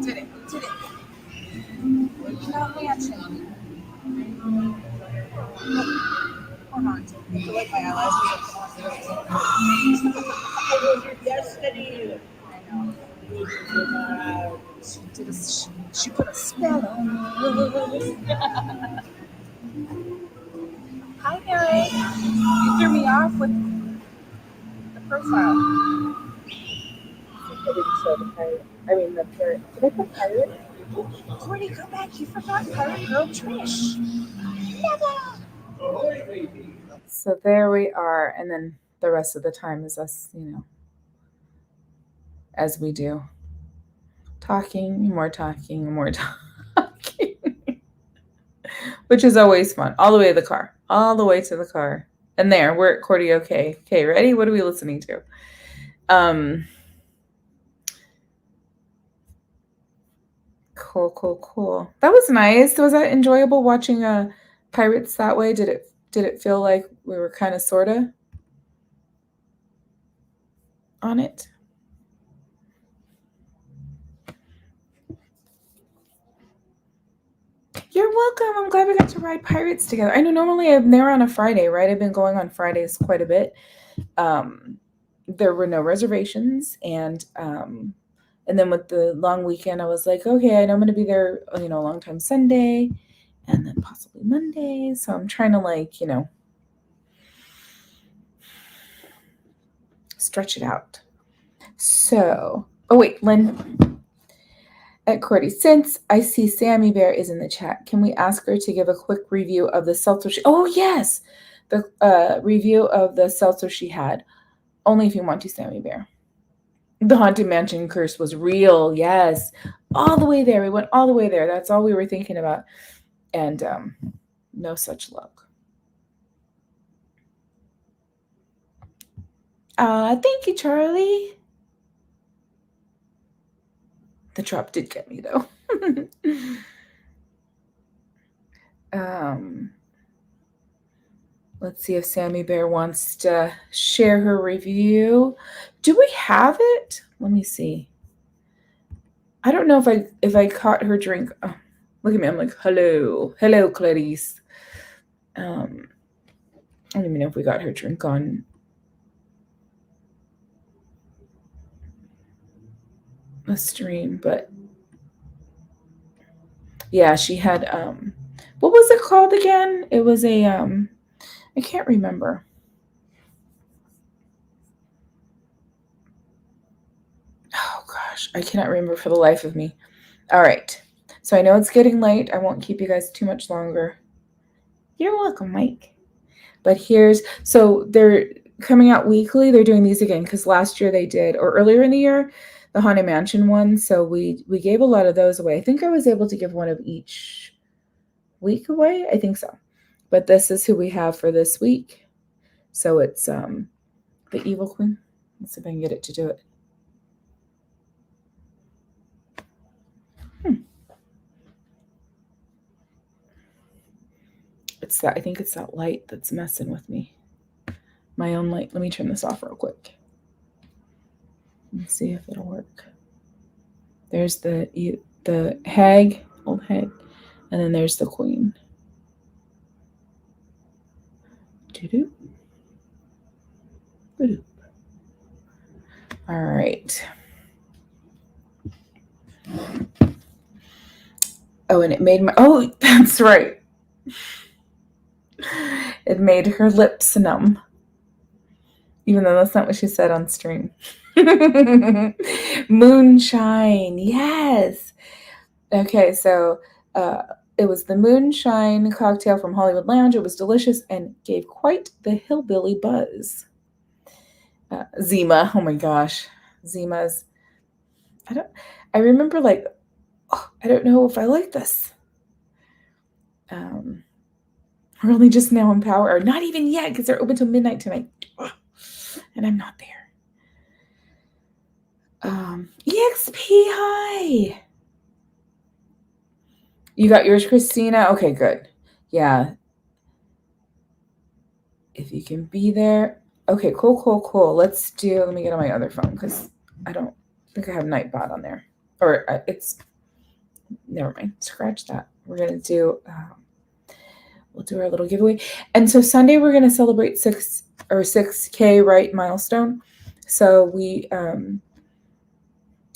Did it. No mansion. Hold on. I feel like my eyelashes It was your destiny. I know. She put a spell on us. Hi, Eric. You threw me off with the profile. I didn't show the pirate. I mean, the parrot. Did I put pirate? Cordy, come back. You forgot Pirate Girl Trish. Never. Ahoy, baby. So there we are. And then the rest of the time is us, as we do. Talking, more talking, more talking. Which is always fun. All the way to the car. All the way to the car. And there, we're at Cordy Okay. Okay, ready? What are we listening to? Cool. That was nice. Was that enjoyable watching Pirates that way? Did it feel like we were kind of sorta on it? You're welcome. I'm glad we got to ride Pirates together. I know normally I'm there on a Friday, right? I've been going on Fridays quite a bit. There were no reservations, and then with the long weekend, I was like, okay, I know I'm going to be there, a long time Sunday, and then possibly Monday. So I'm trying to stretch it out. So, oh wait, Lynn at Cordy, since I see Sammy Bear is in the chat, can we ask her to give a quick review of the seltzer? Oh yes, the review of the seltzer she had. Only if you want to, Sammy Bear. The Haunted Mansion curse was real. Yes. All the way there. We went all the way there. That's all we were thinking about. And no such luck. Thank you, Charlie. The drop did get me, though. Let's see if Sammy Bear wants to share her review. Do we have it? Let me see. I don't know if I caught her drink. Oh, look at me. I'm like, hello, Clarice. I don't even know if we got her drink on the stream, but yeah, she had what was it called again? It was a I can't remember. Oh gosh, I cannot remember for the life of me. All right. So I know it's getting late. I won't keep you guys too much longer. You're welcome, Mike. But so they're coming out weekly. They're doing these again because last year they did, or earlier in the year, the Haunted Mansion one. So we gave a lot of those away. I think I was able to give one of each week away. I think so. But this is who we have for this week. So it's the Evil Queen. Let's see if I can get it to do it. I think it's that light that's messing with me. My own light. Let me turn this off real quick. Let's see if it'll work. There's the hag, old hag, and then there's the queen. Doo-doo. Doo-doo. All right. Oh, and it made that's right. It made her lips numb. Even though that's not what she said on stream. Moonshine. Yes. Okay, so it was the moonshine cocktail from Hollywood Lounge. It was delicious and gave quite the hillbilly buzz. Zima. Oh my gosh. Zima's. I remember I don't know if I like this. We're only just now in power, or not even yet, because they're open till midnight tonight. And I'm not there. EXP, hi. You got yours, Christina? Okay, good. Yeah. If you can be there. Okay, cool. Let me get on my other phone, because I don't think I have Nightbot on there. Or never mind. Scratch that. We're going to do, we'll do our little giveaway. And so Sunday, we're going to celebrate 6K, right, milestone. So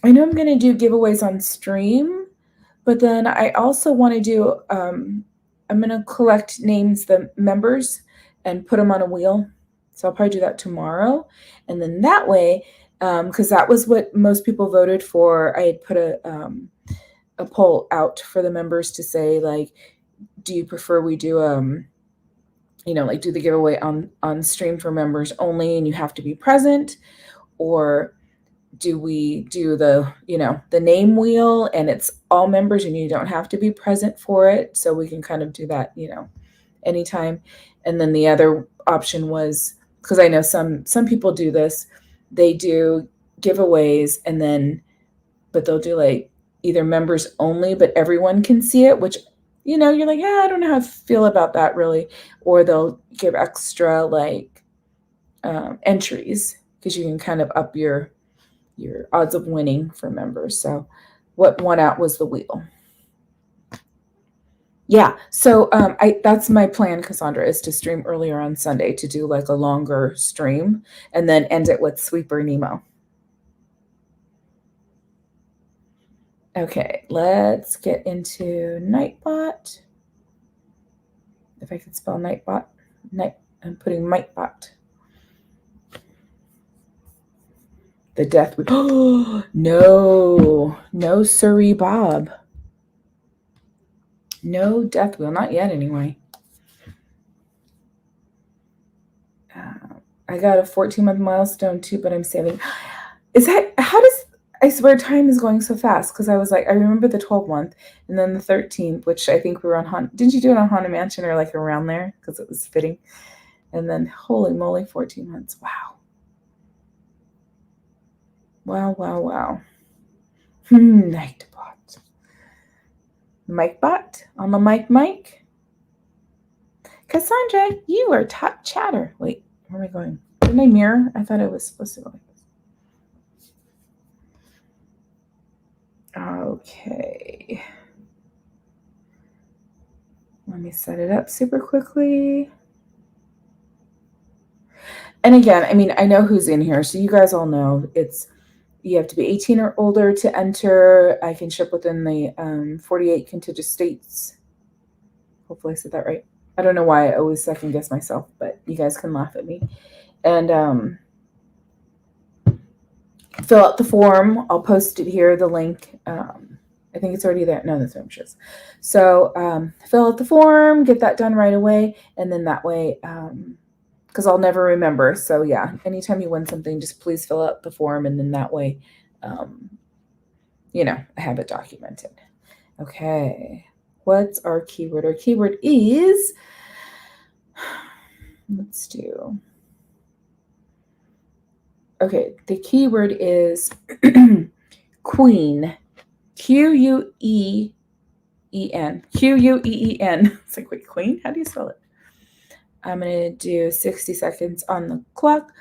I know I'm going to do giveaways on stream, but then I also want to do, I'm going to collect names, the members, and put them on a wheel. So I'll probably do that tomorrow. And then that way, because that was what most people voted for, I had put a poll out for the members to say, do you prefer we do like do the giveaway on stream for members only and you have to be present, or do we do the the name wheel and it's all members and you don't have to be present for it, so we can kind of do that anytime. And then the other option was, because I know some people do this, they do giveaways and then but they'll do like either members only but everyone can see it, which you're like, yeah, I don't know how I feel about that really. Or they'll give extra like entries because you can kind of up your odds of winning for members. So what won out was the wheel. Yeah, so that's my plan, Cassandra, is to stream earlier on Sunday, to do like a longer stream and then end it with Sweeper Nemo. Okay, let's get into Nightbot. If I could spell Nightbot. I'm putting Nightbot. The death. Oh, no, siree, Bob. No death wheel, not yet anyway. I got a 14-month milestone too, but I'm saving. I swear time is going so fast, because I was like, I remember the 12-month and then the 13th, which I think we were on didn't you do it on Haunted Mansion or like around there because it was fitting? And then holy moly, 14 months. Wow. Nightbot. Micbot on the mic. Cassandra, you are top chatter. Wait, where am I going? Didn't I mirror? I thought I was supposed to go like this. Okay. Let me set it up super quickly. And again, I mean, I know who's in here, so you guys all know you have to be 18 or older to enter. I can ship within the 48 contiguous states. Hopefully I said that right. I don't know why I always second guess myself, but you guys can laugh at me. And fill out the form. I'll post it here, the link. I think it's already there. No, that's what I'm sure. So fill out the form, get that done right away, and then that way, because I'll never remember. So yeah, anytime you win something, just please fill out the form, and then that way, I have it documented. Okay, what's our keyword? Our keyword is, let's do. Okay, the keyword is queen. Queen. Queen. It's like, wait, queen? How do you spell it? I'm going to do 60 seconds on the clock.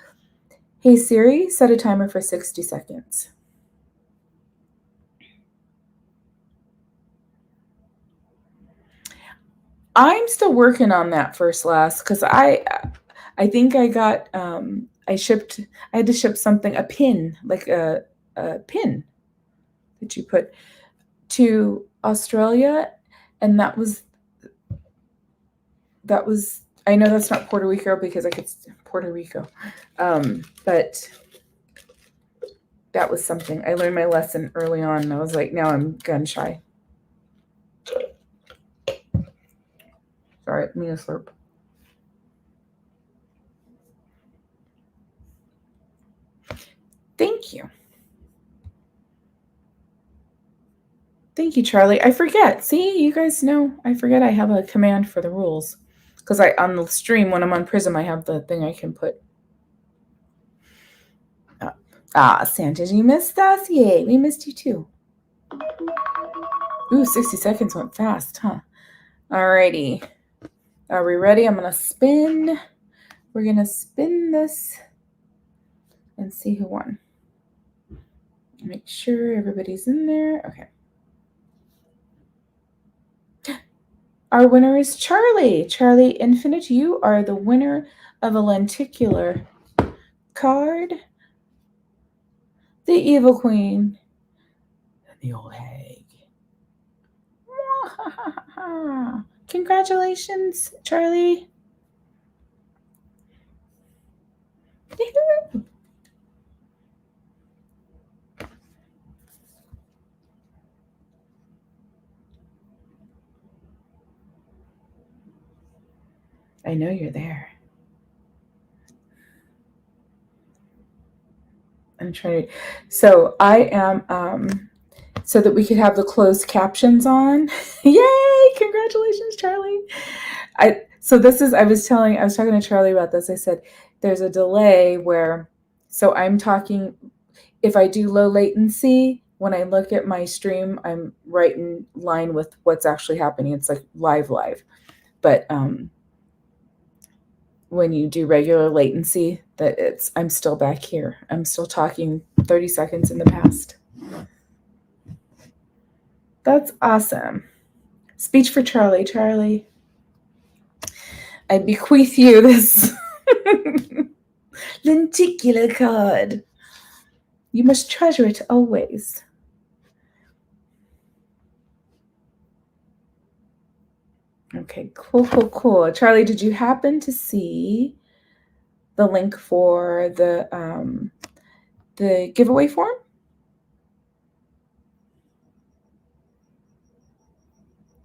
Hey Siri, set a timer for 60 seconds. I'm still working on that first last, because I think I got I had to ship something, a pin, like a pin that you put to Australia, and that was I know that's not Puerto Rico because I could Puerto Rico, but that was something. I learned my lesson early on, and I was like, now I'm gun shy. Sorry, me a slurp. Thank you. Thank you, Charlie. I forget. See, you guys know I forget I have a command for the rules. Because on the stream, when I'm on Prism, I have the thing I can put. Santa, you missed us? Yay, we missed you too. Ooh, 60 seconds went fast, huh? Alrighty. Are we ready? I'm going to spin. We're going to spin this and see who won. Make sure everybody's in there. Okay. Our winner is Charlie. Charlie Infinite, you are the winner of a lenticular card. The Evil Queen. And the Old Hag. Congratulations, Charlie. I know you're there. I'm trying to. So I am. So that we could have the closed captions on. Yay! Congratulations, Charlie. I was talking to Charlie about this. I said there's a delay where, so I'm talking, if I do low latency, when I look at my stream, I'm right in line with what's actually happening. It's like live. But when you do regular latency, I'm still back here. I'm still talking 30 seconds in the past. That's awesome. Speech for Charlie. Charlie, I bequeath you this lenticular card. You must treasure it always. Okay, cool. Charlie, did you happen to see the link for the giveaway form?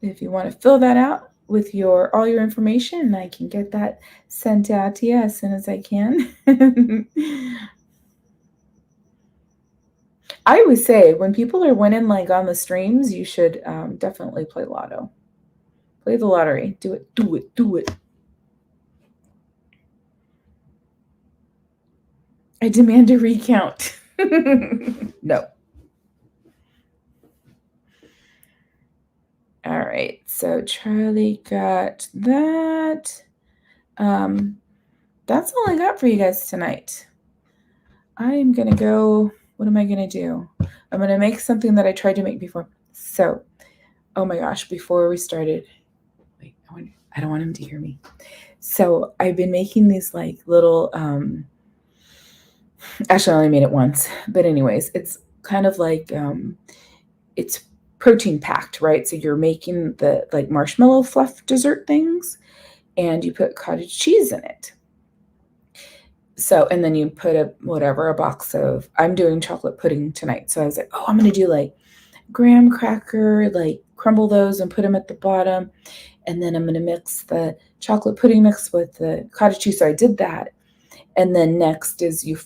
If you want to fill that out with all your information, I can get that sent out to you as soon as I can. I always say when people are winning like on the streams, you should definitely play Lotto. Play the lottery. Do it. I demand a recount. No. All right. So Charlie got that. That's all I got for you guys tonight. I am going to go. What am I going to do? I'm going to make something that I tried to make before. So, oh my gosh, before we started, wait, I don't want him to hear me. So I've been making these like little, actually I only made it once, but anyways, it's kind of like, it's protein packed, right? So you're making the like marshmallow fluff dessert things and you put cottage cheese in it. So, and then you put a box of, I'm doing chocolate pudding tonight. So I was like, oh, I'm going to do like graham cracker, like crumble those and put them at the bottom. And then I'm going to mix the chocolate pudding mix with the cottage cheese. So I did that. And then next is you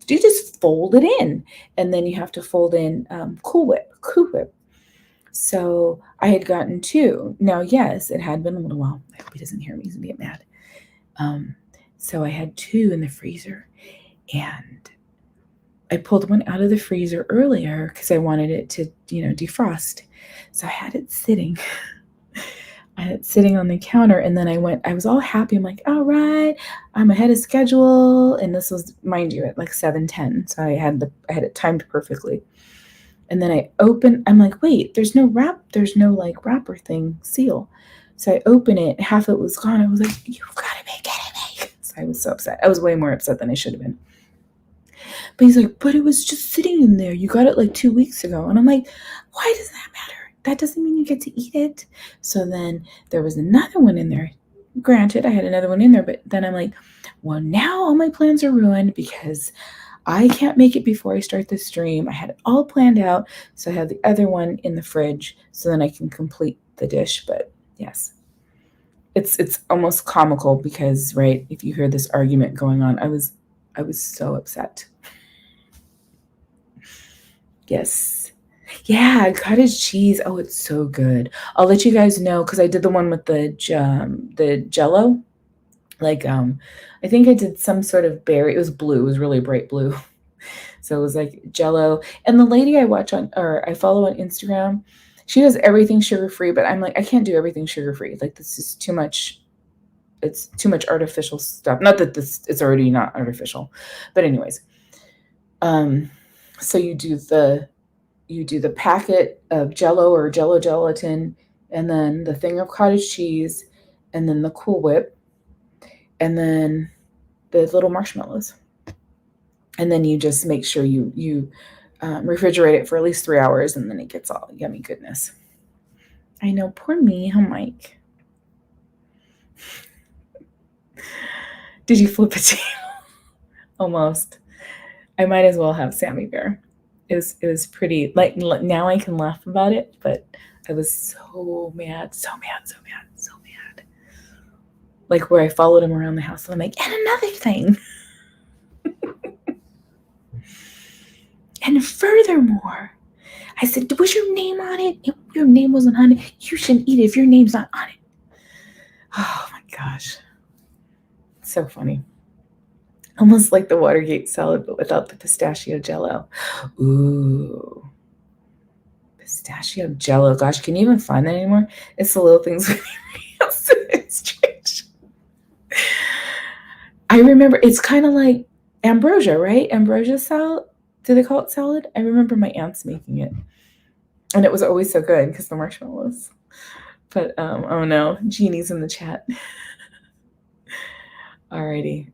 just fold it in. And then you have to fold in Cool Whip. So I had gotten 2. Now, yes, it had been a little while. I hope he doesn't hear me. He's going to get mad. So I had 2 in the freezer. And I pulled one out of the freezer earlier because I wanted it to, defrost. So I had it sitting. On the counter, and then I was all happy. I'm like, all right, I'm ahead of schedule. And this was, mind you, at like 7:10. So I had it timed perfectly. And then I'm like, wait, there's no like wrapper thing seal. So I open it, half of it was gone. I was like, you've got to be kidding me. So I was so upset. I was way more upset than I should have been. But he's like, but it was just sitting in there. You got it like 2 weeks ago. And I'm like, why does that matter? That doesn't mean you get to eat it. So then there was another one in there. Granted, I had another one in there, but then I'm like, well, now all my plans are ruined because I can't make it before I start the stream. I had it all planned out. So I have the other one in the fridge so then I can complete the dish. But yes, it's almost comical because, right, if you hear this argument going on, I was so upset. Yes. Yeah, cottage cheese. Oh, it's so good. I'll let you guys know because I did the one with the Jello. Like, I think I did some sort of berry. It was blue. It was really bright blue. So it was like Jello. And the lady I follow on Instagram, she does everything sugar-free, but I'm like, I can't do everything sugar-free. Like, this is too much. It's too much artificial stuff. Not that it's already not artificial, but anyways. So you do the packet of Jello or Jello gelatin, and then the thing of cottage cheese, and then the Cool Whip, and then the little marshmallows. And then you just make sure you refrigerate it for at least 3 hours, and then it gets all yummy goodness. I know, poor me, huh, Mike? Did you flip a table? Almost. I might as well have Sammy Bear. It was pretty, like, now I can laugh about it, but I was so mad. like where I followed him around the house. And I'm like, and another thing. And furthermore, I said, was your name on it? If your name wasn't on it, you shouldn't eat it if your name's not on it. Oh my gosh. So funny. Almost like the Watergate salad, but without the pistachio jello. Ooh. Pistachio jello. Gosh, can you even find that anymore? It's the little things it's strange. I remember it's kind of like ambrosia, right? Ambrosia salad. Do they call it salad? I remember my aunts making it. And it was always so good because the marshmallows. But oh no, Jeannie's in the chat. Alrighty.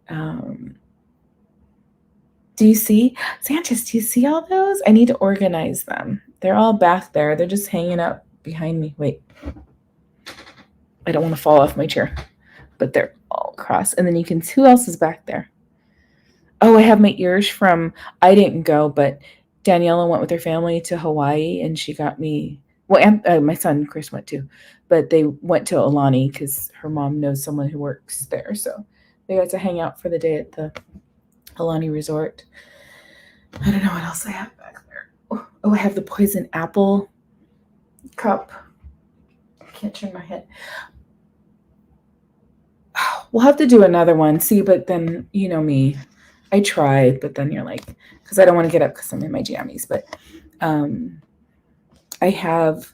Do you see, Sanchez, do you see all those? I need to organize them. They're all back there. They're just hanging up behind me. Wait. I don't want to fall off my chair. But they're all across. And then you can see who else is back there. Oh, I have my ears from, I didn't go, but Daniela went with her family to Hawaii and she got me, well, my son Chris went too, but they went to Alani because her mom knows someone who works there. So they got to hang out for the day at the Alani Resort. I don't know what else I have back there. Oh, I have the poison apple cup. I can't turn my head. We'll have to do another one. See, but then, you know me. I tried, but then you're like, because I don't want to get up because I'm in my jammies. But I have,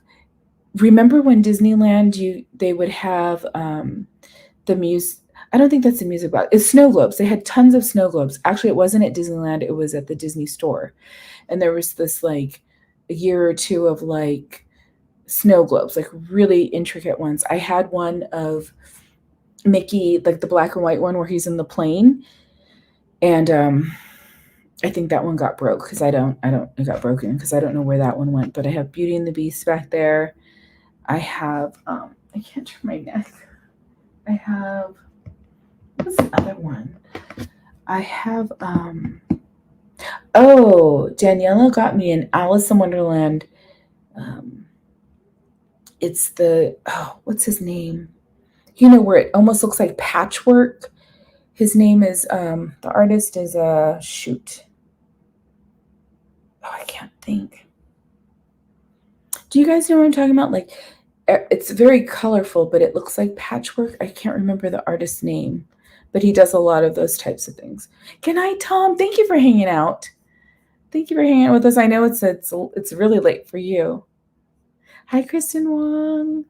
remember when Disneyland, they would have the music. I don't think that's a music box. It's snow globes. They had tons of snow globes. Actually, it wasn't at Disneyland. It was at the Disney store. And there was this like a year or two of like snow globes, like really intricate ones. I had one of Mickey, like the black and white one where he's in the plane. And I think that one got broke because it got broken because I don't know where that one went. But I have Beauty and the Beast back there. I have, I can't turn my neck. I have, what's the other one? I have, Daniela got me an Alice in Wonderland. It's the, what's his name? You know, where it almost looks like patchwork. His name is, the artist is, shoot. Oh, I can't think. Do you guys know what I'm talking about? Like, it's very colorful, but it looks like patchwork. I can't remember the artist's name, but he does a lot of those types of things. Good night, Tom. Thank you for hanging out. Thank you for hanging out with us. I know it's really late for you. Hi, Kristen Wong.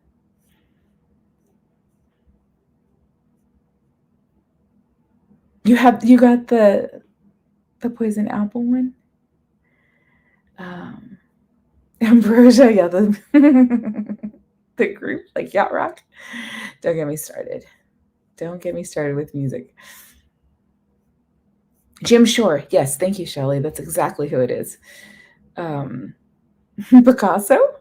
You got the poison apple one? Ambrosia, yeah, the group, like Yacht Rock. Don't get me started. Don't get me started with music. Jim Shore. Yes, thank you, Shelley. That's exactly who it is. Picasso.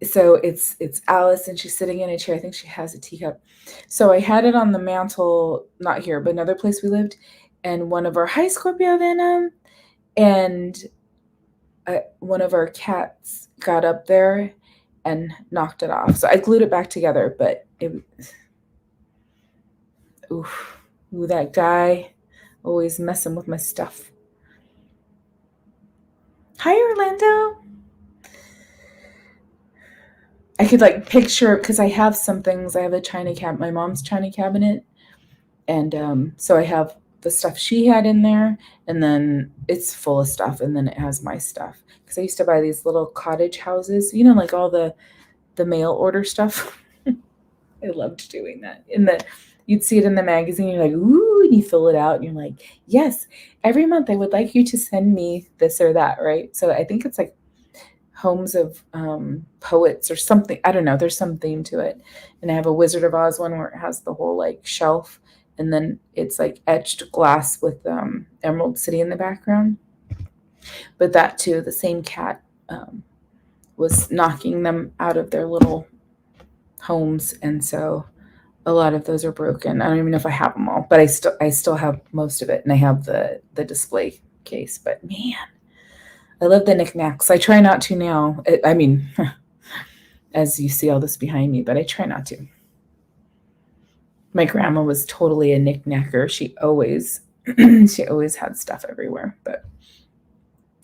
So it's Alice and she's sitting in a chair. I think she has a teacup. So I had it on the mantle, not here, but another place we lived. And one of our hi Scorpio Venom and one of our cats got up there and knocked it off. So I glued it back together, but that guy always messing with my stuff. Hi, Orlando. I could like picture, because I have some things. I have a china cabinet, my mom's china cabinet. And so I have the stuff she had in there, and then it's full of stuff, and then it has my stuff. Because I used to buy these little cottage houses, you know, like all the mail order stuff. I loved doing that. You'd see it in the magazine, you're like, ooh, and you fill it out, and you're like, yes, every month I would like you to send me this or that, right? So I think it's like Homes of Poets or something. I don't know. There's some theme to it. And I have a Wizard of Oz one where it has the whole like shelf, and then it's like etched glass with Emerald City in the background. But that too, the same cat was knocking them out of their little homes, and so a lot of those are broken. I don't even know if I have them all, but I still have most of it, and I have the display case. But man, I love the knickknacks. I try not to now. I mean, as you see all this behind me, but I try not to. My grandma was totally a knickknacker. She always she always had stuff everywhere, but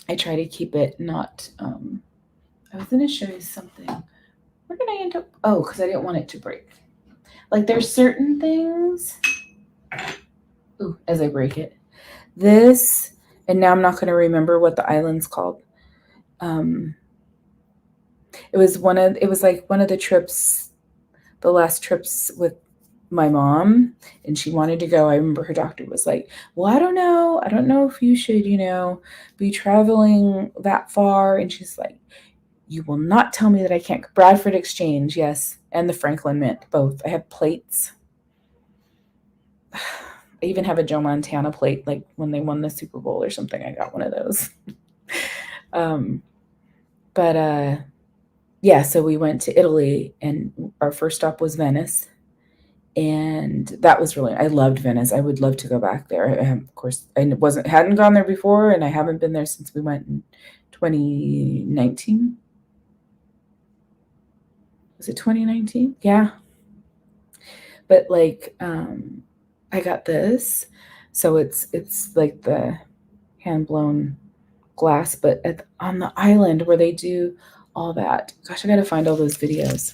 I try to keep it not I was going to show you something. Where did I end up? Oh, because I didn't want it to break. Like there's certain things. Ooh, as I break it. This, and now I'm not going to remember what the island's called. It was like one of the trips, the last trips with my mom, and she wanted to go. I remember her doctor was like, well, I don't know if you should, be traveling that far. And she's like, you will not tell me that I can't. Bradford Exchange, yes, and the Franklin Mint, both. I have plates. I even have a Joe Montana plate, like when they won the Super Bowl or something. I got one of those. Yeah, so we went to Italy, and our first stop was Venice. And that was I loved Venice. I would love to go back there. Of course, I hadn't gone there before, and I haven't been there since we went in 2019. Was it 2019? Yeah. But like, I got this. So it's like the hand-blown glass, but on the island where they do all that. Gosh, I got to find all those videos.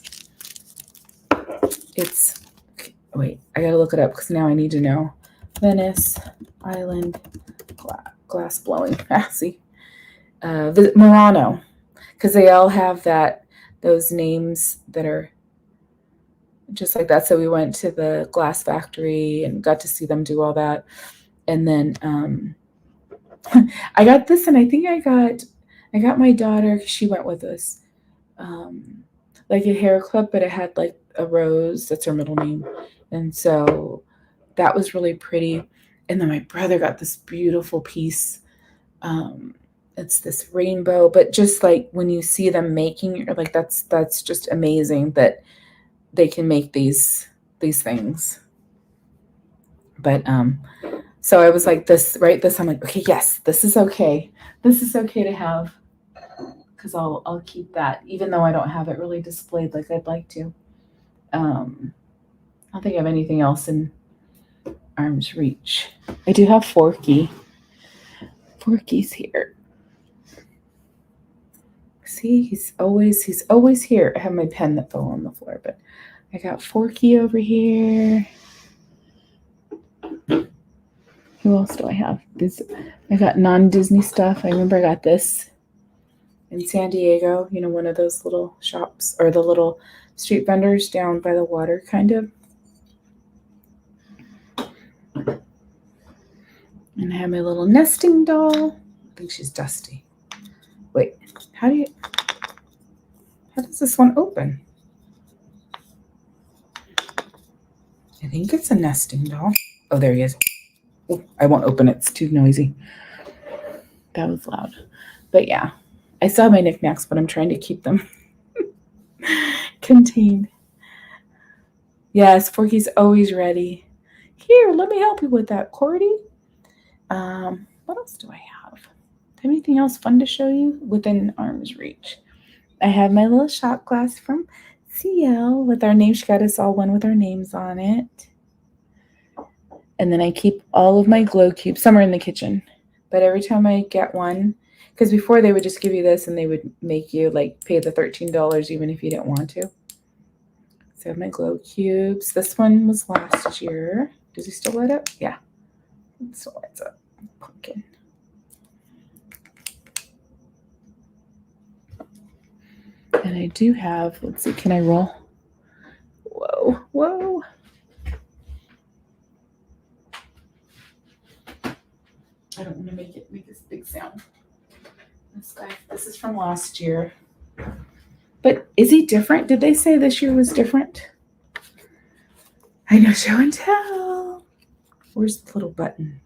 Wait, I got to look it up because now I need to know. Venice Island glass blowing. See, Murano, because they all have those names that are just like that. So we went to the glass factory and got to see them do all that. And then I got this, and I think I got my daughter, she went with us, like a hair clip, but it had like a rose. That's her middle name. And so that was really pretty. And then my brother got this beautiful piece. It's this rainbow, but just like when you see them making, you're like, that's just amazing that they can make these things. But so I was like, this I'm like, okay, yes, this is okay. This is okay to have, because I'll keep that, even though I don't have it really displayed like I'd like to. I don't think I have anything else in arm's reach. I do have Forky. Forky's here. See, he's always here. I have my pen that fell on the floor, but I got Forky over here. Who else do I have? I got non-Disney stuff. I remember I got this in San Diego, one of those little shops, or the little street vendors down by the water, kind of. And I have my little nesting doll. I think she's Dusty. Wait, how does this one open? I think it's a nesting doll. Oh, there he is. Oh, I won't open it. It's too noisy. That was loud. But yeah, I still have my knickknacks, but I'm trying to keep them contained. Yes, Forky's always ready. Here, let me help you with that, Cordy. What else do I have? Anything else fun to show you within arm's reach? I have my little shot glass from CL with our name. She got us all one with our names on it. And then I keep all of my glow cubes. Some are in the kitchen. But every time I get one, because before they would just give you this and they would make you like pay the $13 even if you didn't want to. So I have my glow cubes. This one was last year. Does he still light up? Yeah. It still lights up. Pumpkin. And I do have, let's see, can I roll? Whoa, whoa. I don't want to make this big sound. This is from last year. But is he different? Did they say this year was different? I know, show and tell. Where's the little button?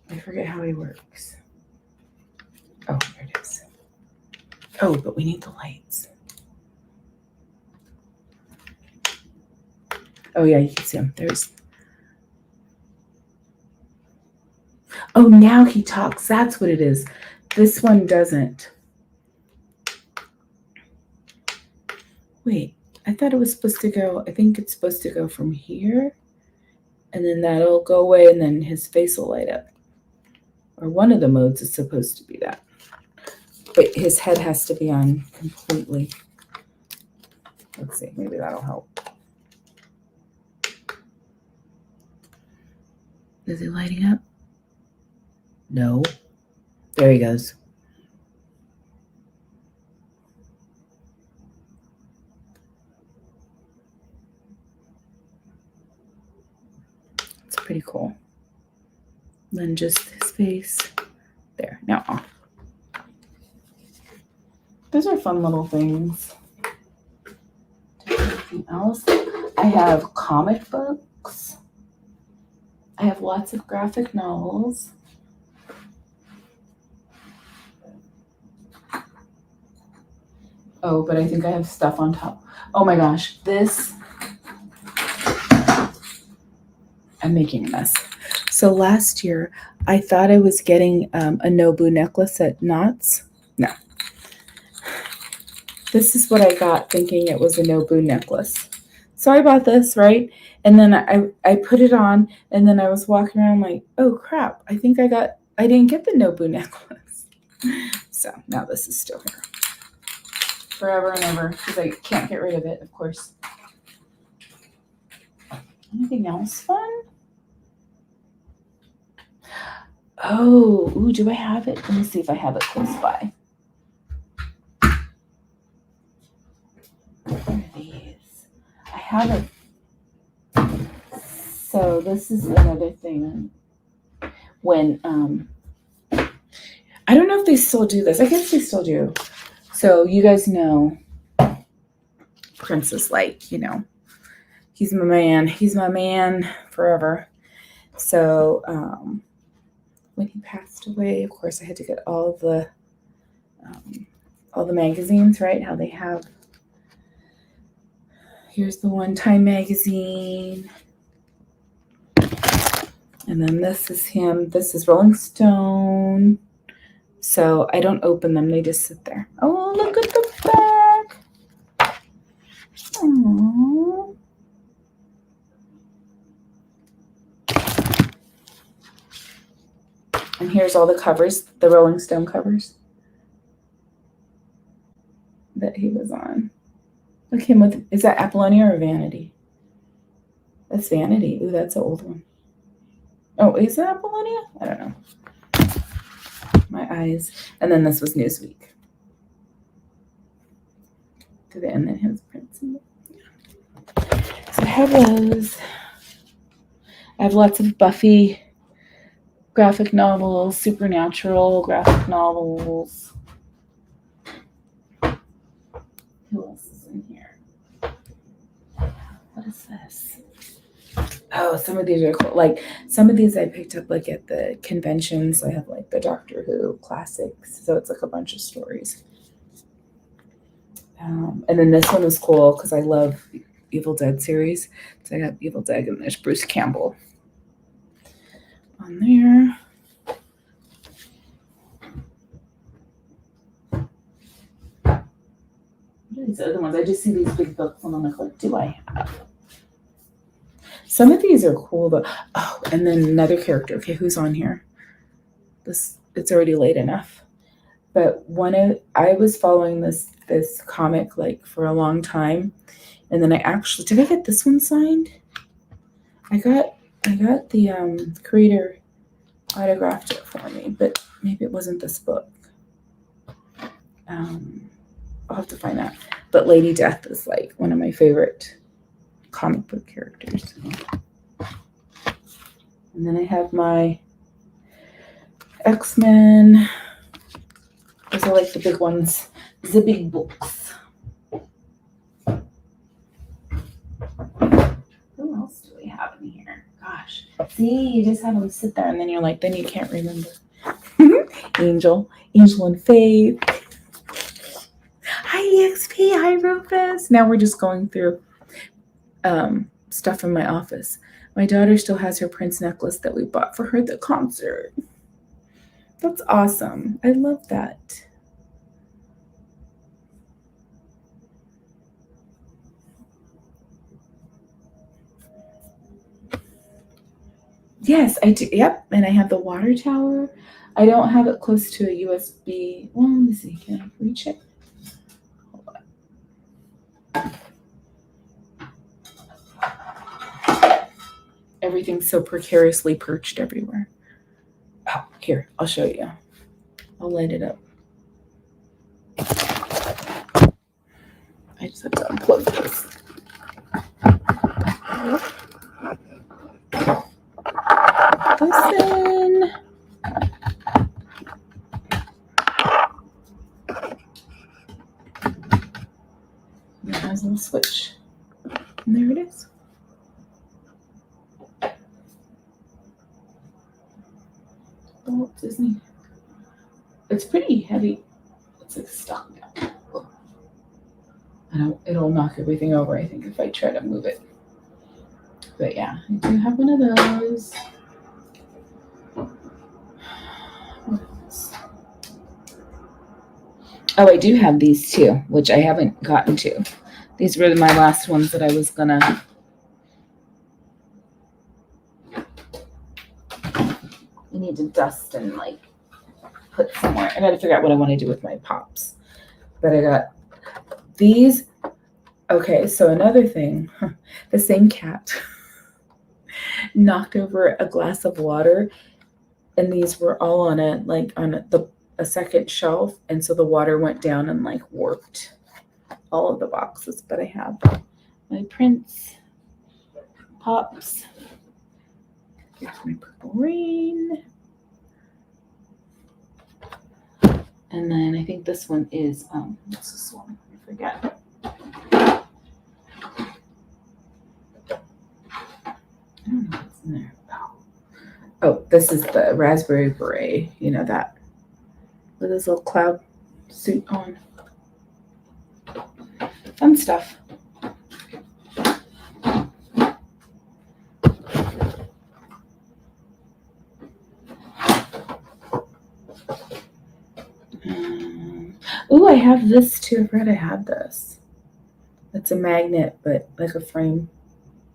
I forget how he works. Oh, there it is. Oh, but we need the lights. Oh yeah, you can see him. Oh, now he talks. That's what it is. This one doesn't. Wait, I thought it was supposed to go, I think it's supposed to go from here, and then that'll go away, and then his face will light up. Or one of the modes is supposed to be that. But his head has to be on completely. Let's see, maybe that'll help. Is he lighting up? No. There he goes. It's pretty cool. Then just his face. There, now off. Those are fun little things. Anything else? I have comic books. I have lots of graphic novels. Oh, but I think I have stuff on top. Oh my gosh, this. I'm making a mess. So last year, I thought I was getting a Nobu necklace at Knott's. No. This is what I got thinking it was a Nobu necklace. So I bought this, right? And then I put it on, and then I was walking around like, oh crap, I think I didn't get the Nobu necklace. So now this is still here. Forever and ever, because I can't get rid of it, of course. Anything else fun? Oh, ooh, do I have it? Let me see if I have it close by. What are these? I have it. So this is another thing. When I don't know if they still do this. I guess they still do. So you guys know Princess Light, you know. He's my man. He's my man forever. So when he passed away, of course, I had to get all the magazines, right? How they have. Here's the One Time magazine. And then this is him. This is Rolling Stone. So I don't open them. They just sit there. Oh, look at the back. Aww. And here's all the covers, the Rolling Stone covers that he was on. Look him with, is that Apollonia or Vanity? That's Vanity. Ooh, that's an old one. Oh, is that Apollonia? I don't know. My eyes. And then this was Newsweek. To the end, then his prints. So I have those. I have lots of Buffy graphic novels, supernatural graphic novels. Who else is in here? What is this? Oh, some of these are cool. Like some of these I picked up like at the conventions. I have like the Doctor Who classics. So it's like a bunch of stories. And then this one was cool because I love Evil Dead series. So I got Evil Dead and there's Bruce Campbell on there. What are these other ones? I just see these big books and I'm like, what do I have? Some of these are cool, but oh, and then another character. Okay, who's on here? It's already late enough. But I was following this comic like for a long time, and then did I get this one signed? I got the creator autographed it for me, but maybe it wasn't this book. I'll have to find that. But Lady Death is like one of my favorite comic book characters. And then I have my X-Men. Those are like the big ones, the big books. Who else do we have in here? Gosh, see, you just have them sit there and then you're like, then you can't remember. Angel and Faith. Hi EXP, hi Rufus. Now we're just going through stuff in my office. My daughter still has her Prince necklace that we bought for her at the concert. That's awesome. I love that. Yes, I do. Yep, and I have the water tower. I don't have it close to a USB. Well, let me see. Can I reach it? Hold on. Everything's so precariously perched everywhere. Oh, here, I'll show you. I'll light it up. I just have to unplug this. Listen. It has a little switch. And there it is. Oh, Disney. It's pretty heavy. It's like stuck now. It'll knock everything over, I think, if I try to move it. But yeah, I do have one of those. What else? Oh, I do have these too, which I haven't gotten to. These were my last ones that I was gonna. I need to dust and like put somewhere. I gotta figure out what I want to do with my pops. But I got these. Okay, so another thing, the same cat knocked over a glass of water, and these were all on a second shelf, and so the water went down and like warped all of the boxes. But I have my Prince pops. Here's my Purple Rain, and then I think this one is what's this one? I forget. I don't know what's in there. Oh, this is the Raspberry Beret. You know that with his little cloud suit on. Fun stuff. Oh, I have this too. I forgot I had this. It's a magnet, but like a frame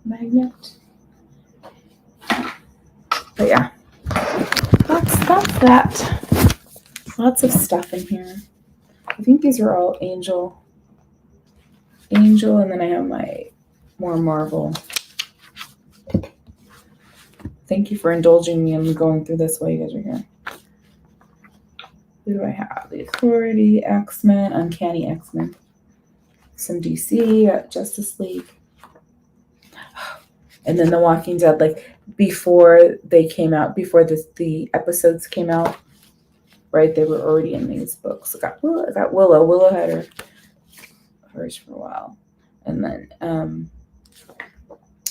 magnet. But yeah, that's that. Lots of stuff in here. I think these are all Angel, and then I have my more Marvel. Thank you for indulging me in going through this while you guys are here. Who do I have? The Authority, X-Men, Uncanny X-Men, some DC, Justice League, and then The Walking Dead. Like before they came out, before the episodes came out, right? They were already in these books. I got Willow. Willow had hers for a while, and then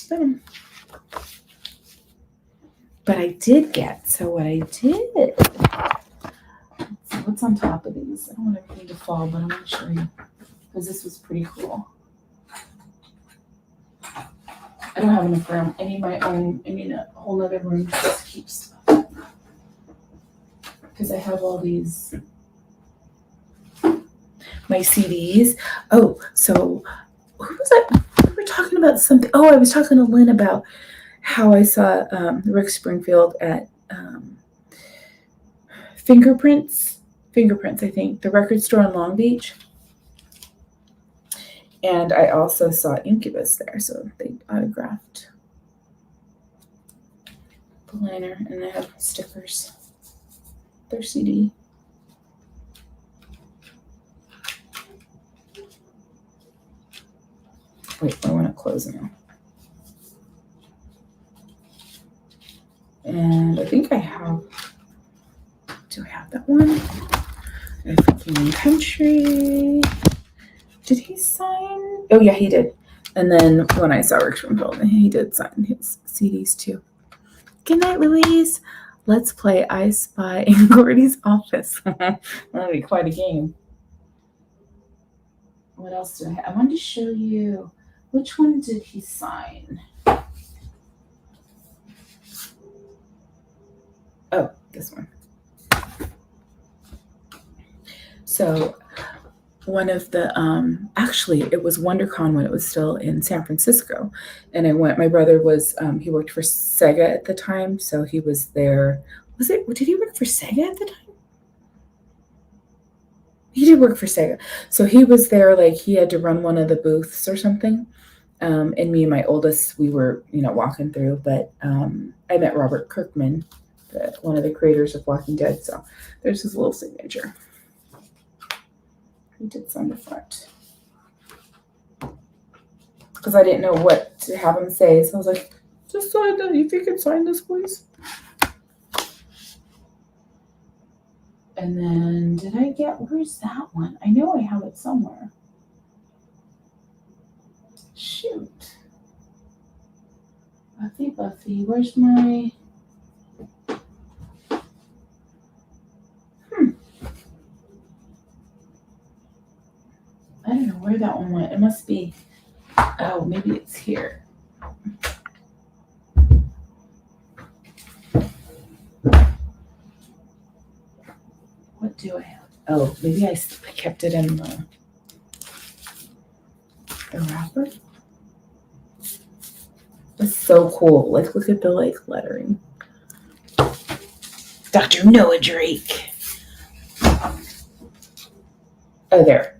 boom. But I did get. So what I did. So what's on top of these? I don't want everything to fall, but I want to show you because this was pretty cool. I don't have enough room. I need my own. I need a whole other room just to keep stuff because I have all these my CDs. Oh, so who was I? We were talking about something. Oh, I was talking to Lynn about how I saw Rick Springfield at Fingerprints, I think, the record store in Long Beach. And I also saw Incubus there, so they autographed the liner, and they have stickers. Their CD. Wait, I want to close now. And I think I have. Do I have that one? I think in Country. Did he sign? Oh yeah, he did. And then when I saw Rick Springfield, he did sign his CDs too. Good night, Louise. Let's play I Spy in Gordy's office. That'll be quite a game. What else do I have? I wanted to show you. Which one did he sign? Oh, this one. So one of the actually it was WonderCon when it was still in San Francisco, and I went. My brother was he worked for Sega at the time, so he was there. Did he work for Sega at the time? He did work for Sega, so he was there. Like he had to run one of the booths or something. And me and my oldest, we were walking through. But I met Robert Kirkman, one of the creators of Walking Dead. So there's his little signature. He did sign the front because I didn't know what to have him say, so I was like, "Just sign that. If you could sign this, please." And then where's that one? I know I have it somewhere. Shoot. Buffy, where's my... I don't know where that one went. It must be... Oh, maybe it's here. What do I have? Oh, maybe I kept it in the wrapper. It's so cool. Like, look at the lettering. Dr. Noah Drake. Oh, there.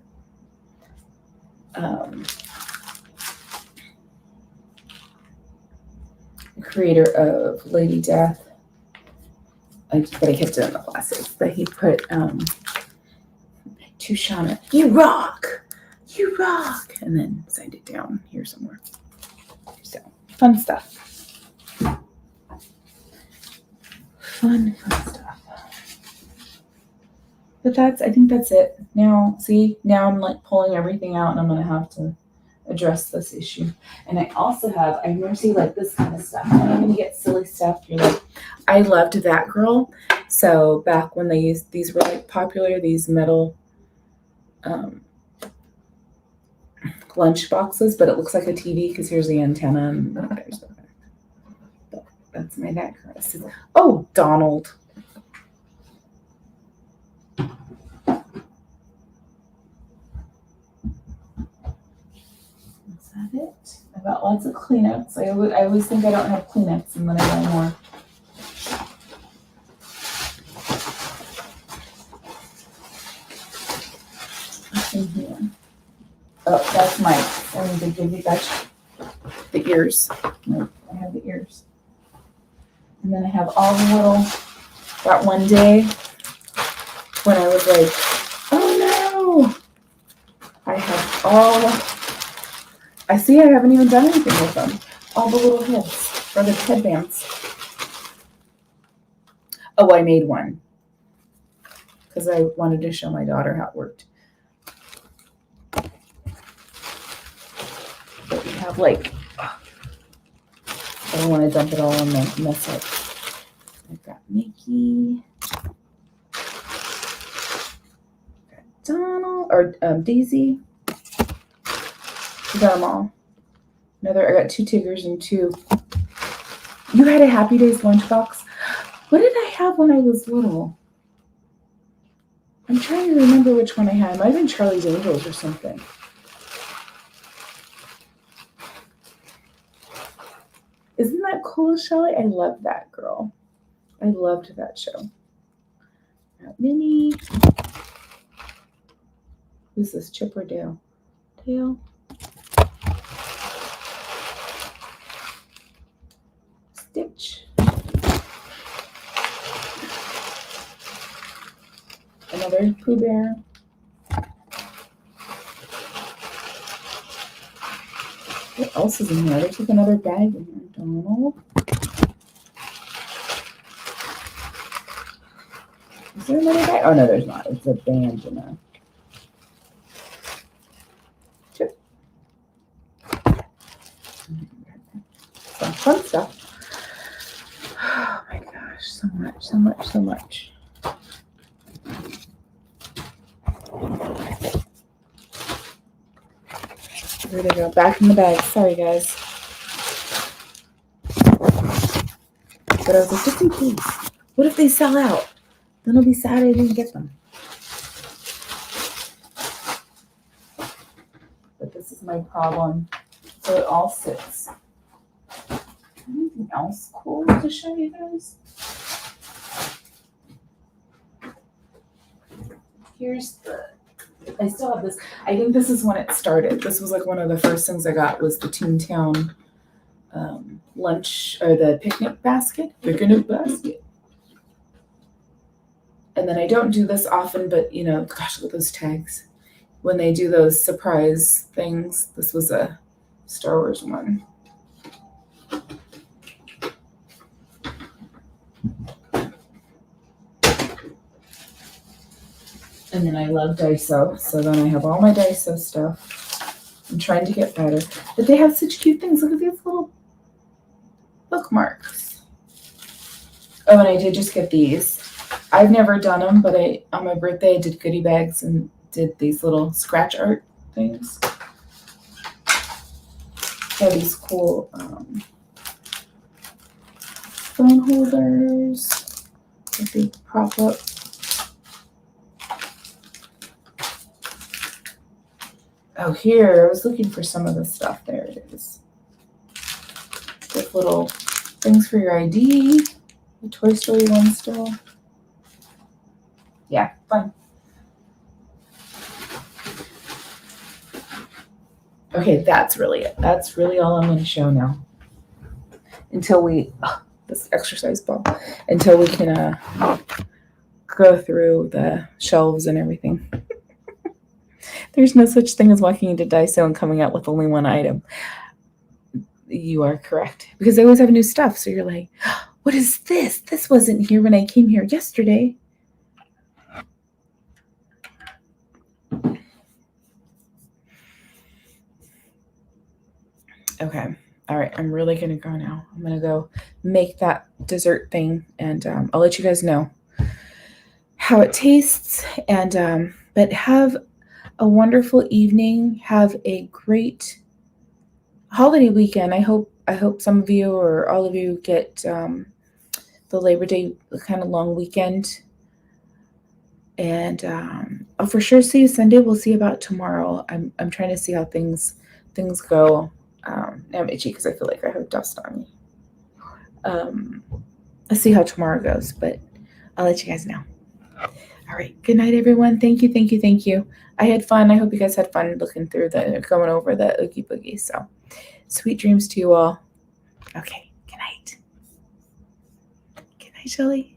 Creator of Lady Death. But I kept it in the glasses. But he put to Shauna, you rock, and then signed it down here somewhere. So fun stuff. Fun stuff. But I think that's it. Now I'm like pulling everything out, and I'm gonna have to address this issue. And I also have, I never see like this kind of stuff. I'm not gonna get silly stuff. You're like, I loved That Girl. So back when these were like popular, these metal lunch boxes, but it looks like a TV because here's the antenna and there's the back. But that's my That Girl. Oh, Donald. Is that it? I got lots of Kleenex. I always think I don't have Kleenex, and then I buy more. What's in here? Oh, that's mine. I need to give you guys the ears. No, I have the ears. And then I have all the little, that one day when I was like, oh no, I have I haven't even done anything with them. All the little heads, or the headbands. Oh, I made one because I wanted to show my daughter how it worked. But we have like, I don't want to dump it all in the mess up. I've got Mickey. Got Donald, or Daisy. We got them all. I got 2 Tiggers and 2. You had a Happy Days lunchbox? What did I have when I was little? I'm trying to remember which one I had. It might have been Charlie's Angels or something. Isn't that cool, Shelley? I love That Girl. I loved that show. Got Minnie. Who's this? Chip or Dale? Dale. Stitch. Another Pooh Bear. What else is in here? There's like another bag in here. Donald. Is there another bag? Oh no, there's not. It's a band in a chip. Some fun stuff. Oh my gosh, so much. There they go, back in the bag. Sorry, guys. But I was like, just in case. What if they sell out? Then I'll be sad I didn't get them. my problem. So it all sits. Anything else cool to show you guys? Here's I still have this. I think this is when it started. This was like one of the first things I got was the Toontown lunch or the picnic basket. And then I don't do this often, but you know, gosh, look at those tags. When they do those surprise things, this was a Star Wars one. And then I love Daiso, so then I have all my Daiso stuff. I'm trying to get better. But they have such cute things. Look at these little bookmarks. Oh, and I did just get these. I've never done them, but on my birthday I did goodie bags and did these little scratch art things. They have these cool phone holders that they prop up. Oh, here, I was looking for some of the stuff. There it is. With little things for your ID. The Toy Story one still. Yeah, fun. Okay, that's really it. That's really all I'm going to show now. Until we, this exercise ball, until we can go through the shelves and everything. There's no such thing as walking into Daiso and coming out with only one item. You are correct. Because they always have new stuff. So you're like, what is this? This wasn't here when I came here yesterday. Okay. All right. I'm really going to go now. I'm going to go make that dessert thing. And I'll let you guys know how it tastes. And but have a wonderful evening. Have a great holiday weekend. I hope some of you or all of you get the Labor Day kind of long weekend. And I'll for sure see you Sunday. We'll see about tomorrow. I'm trying to see how things go. Now I'm itchy because I feel like I have dust on me. Let's see how tomorrow goes, but I'll let you guys know. All right. Good night, everyone. Thank you. I had fun. I hope you guys had fun going over the Oogie Boogie. So sweet dreams to you all. Okay. Good night. Good night, Shelly.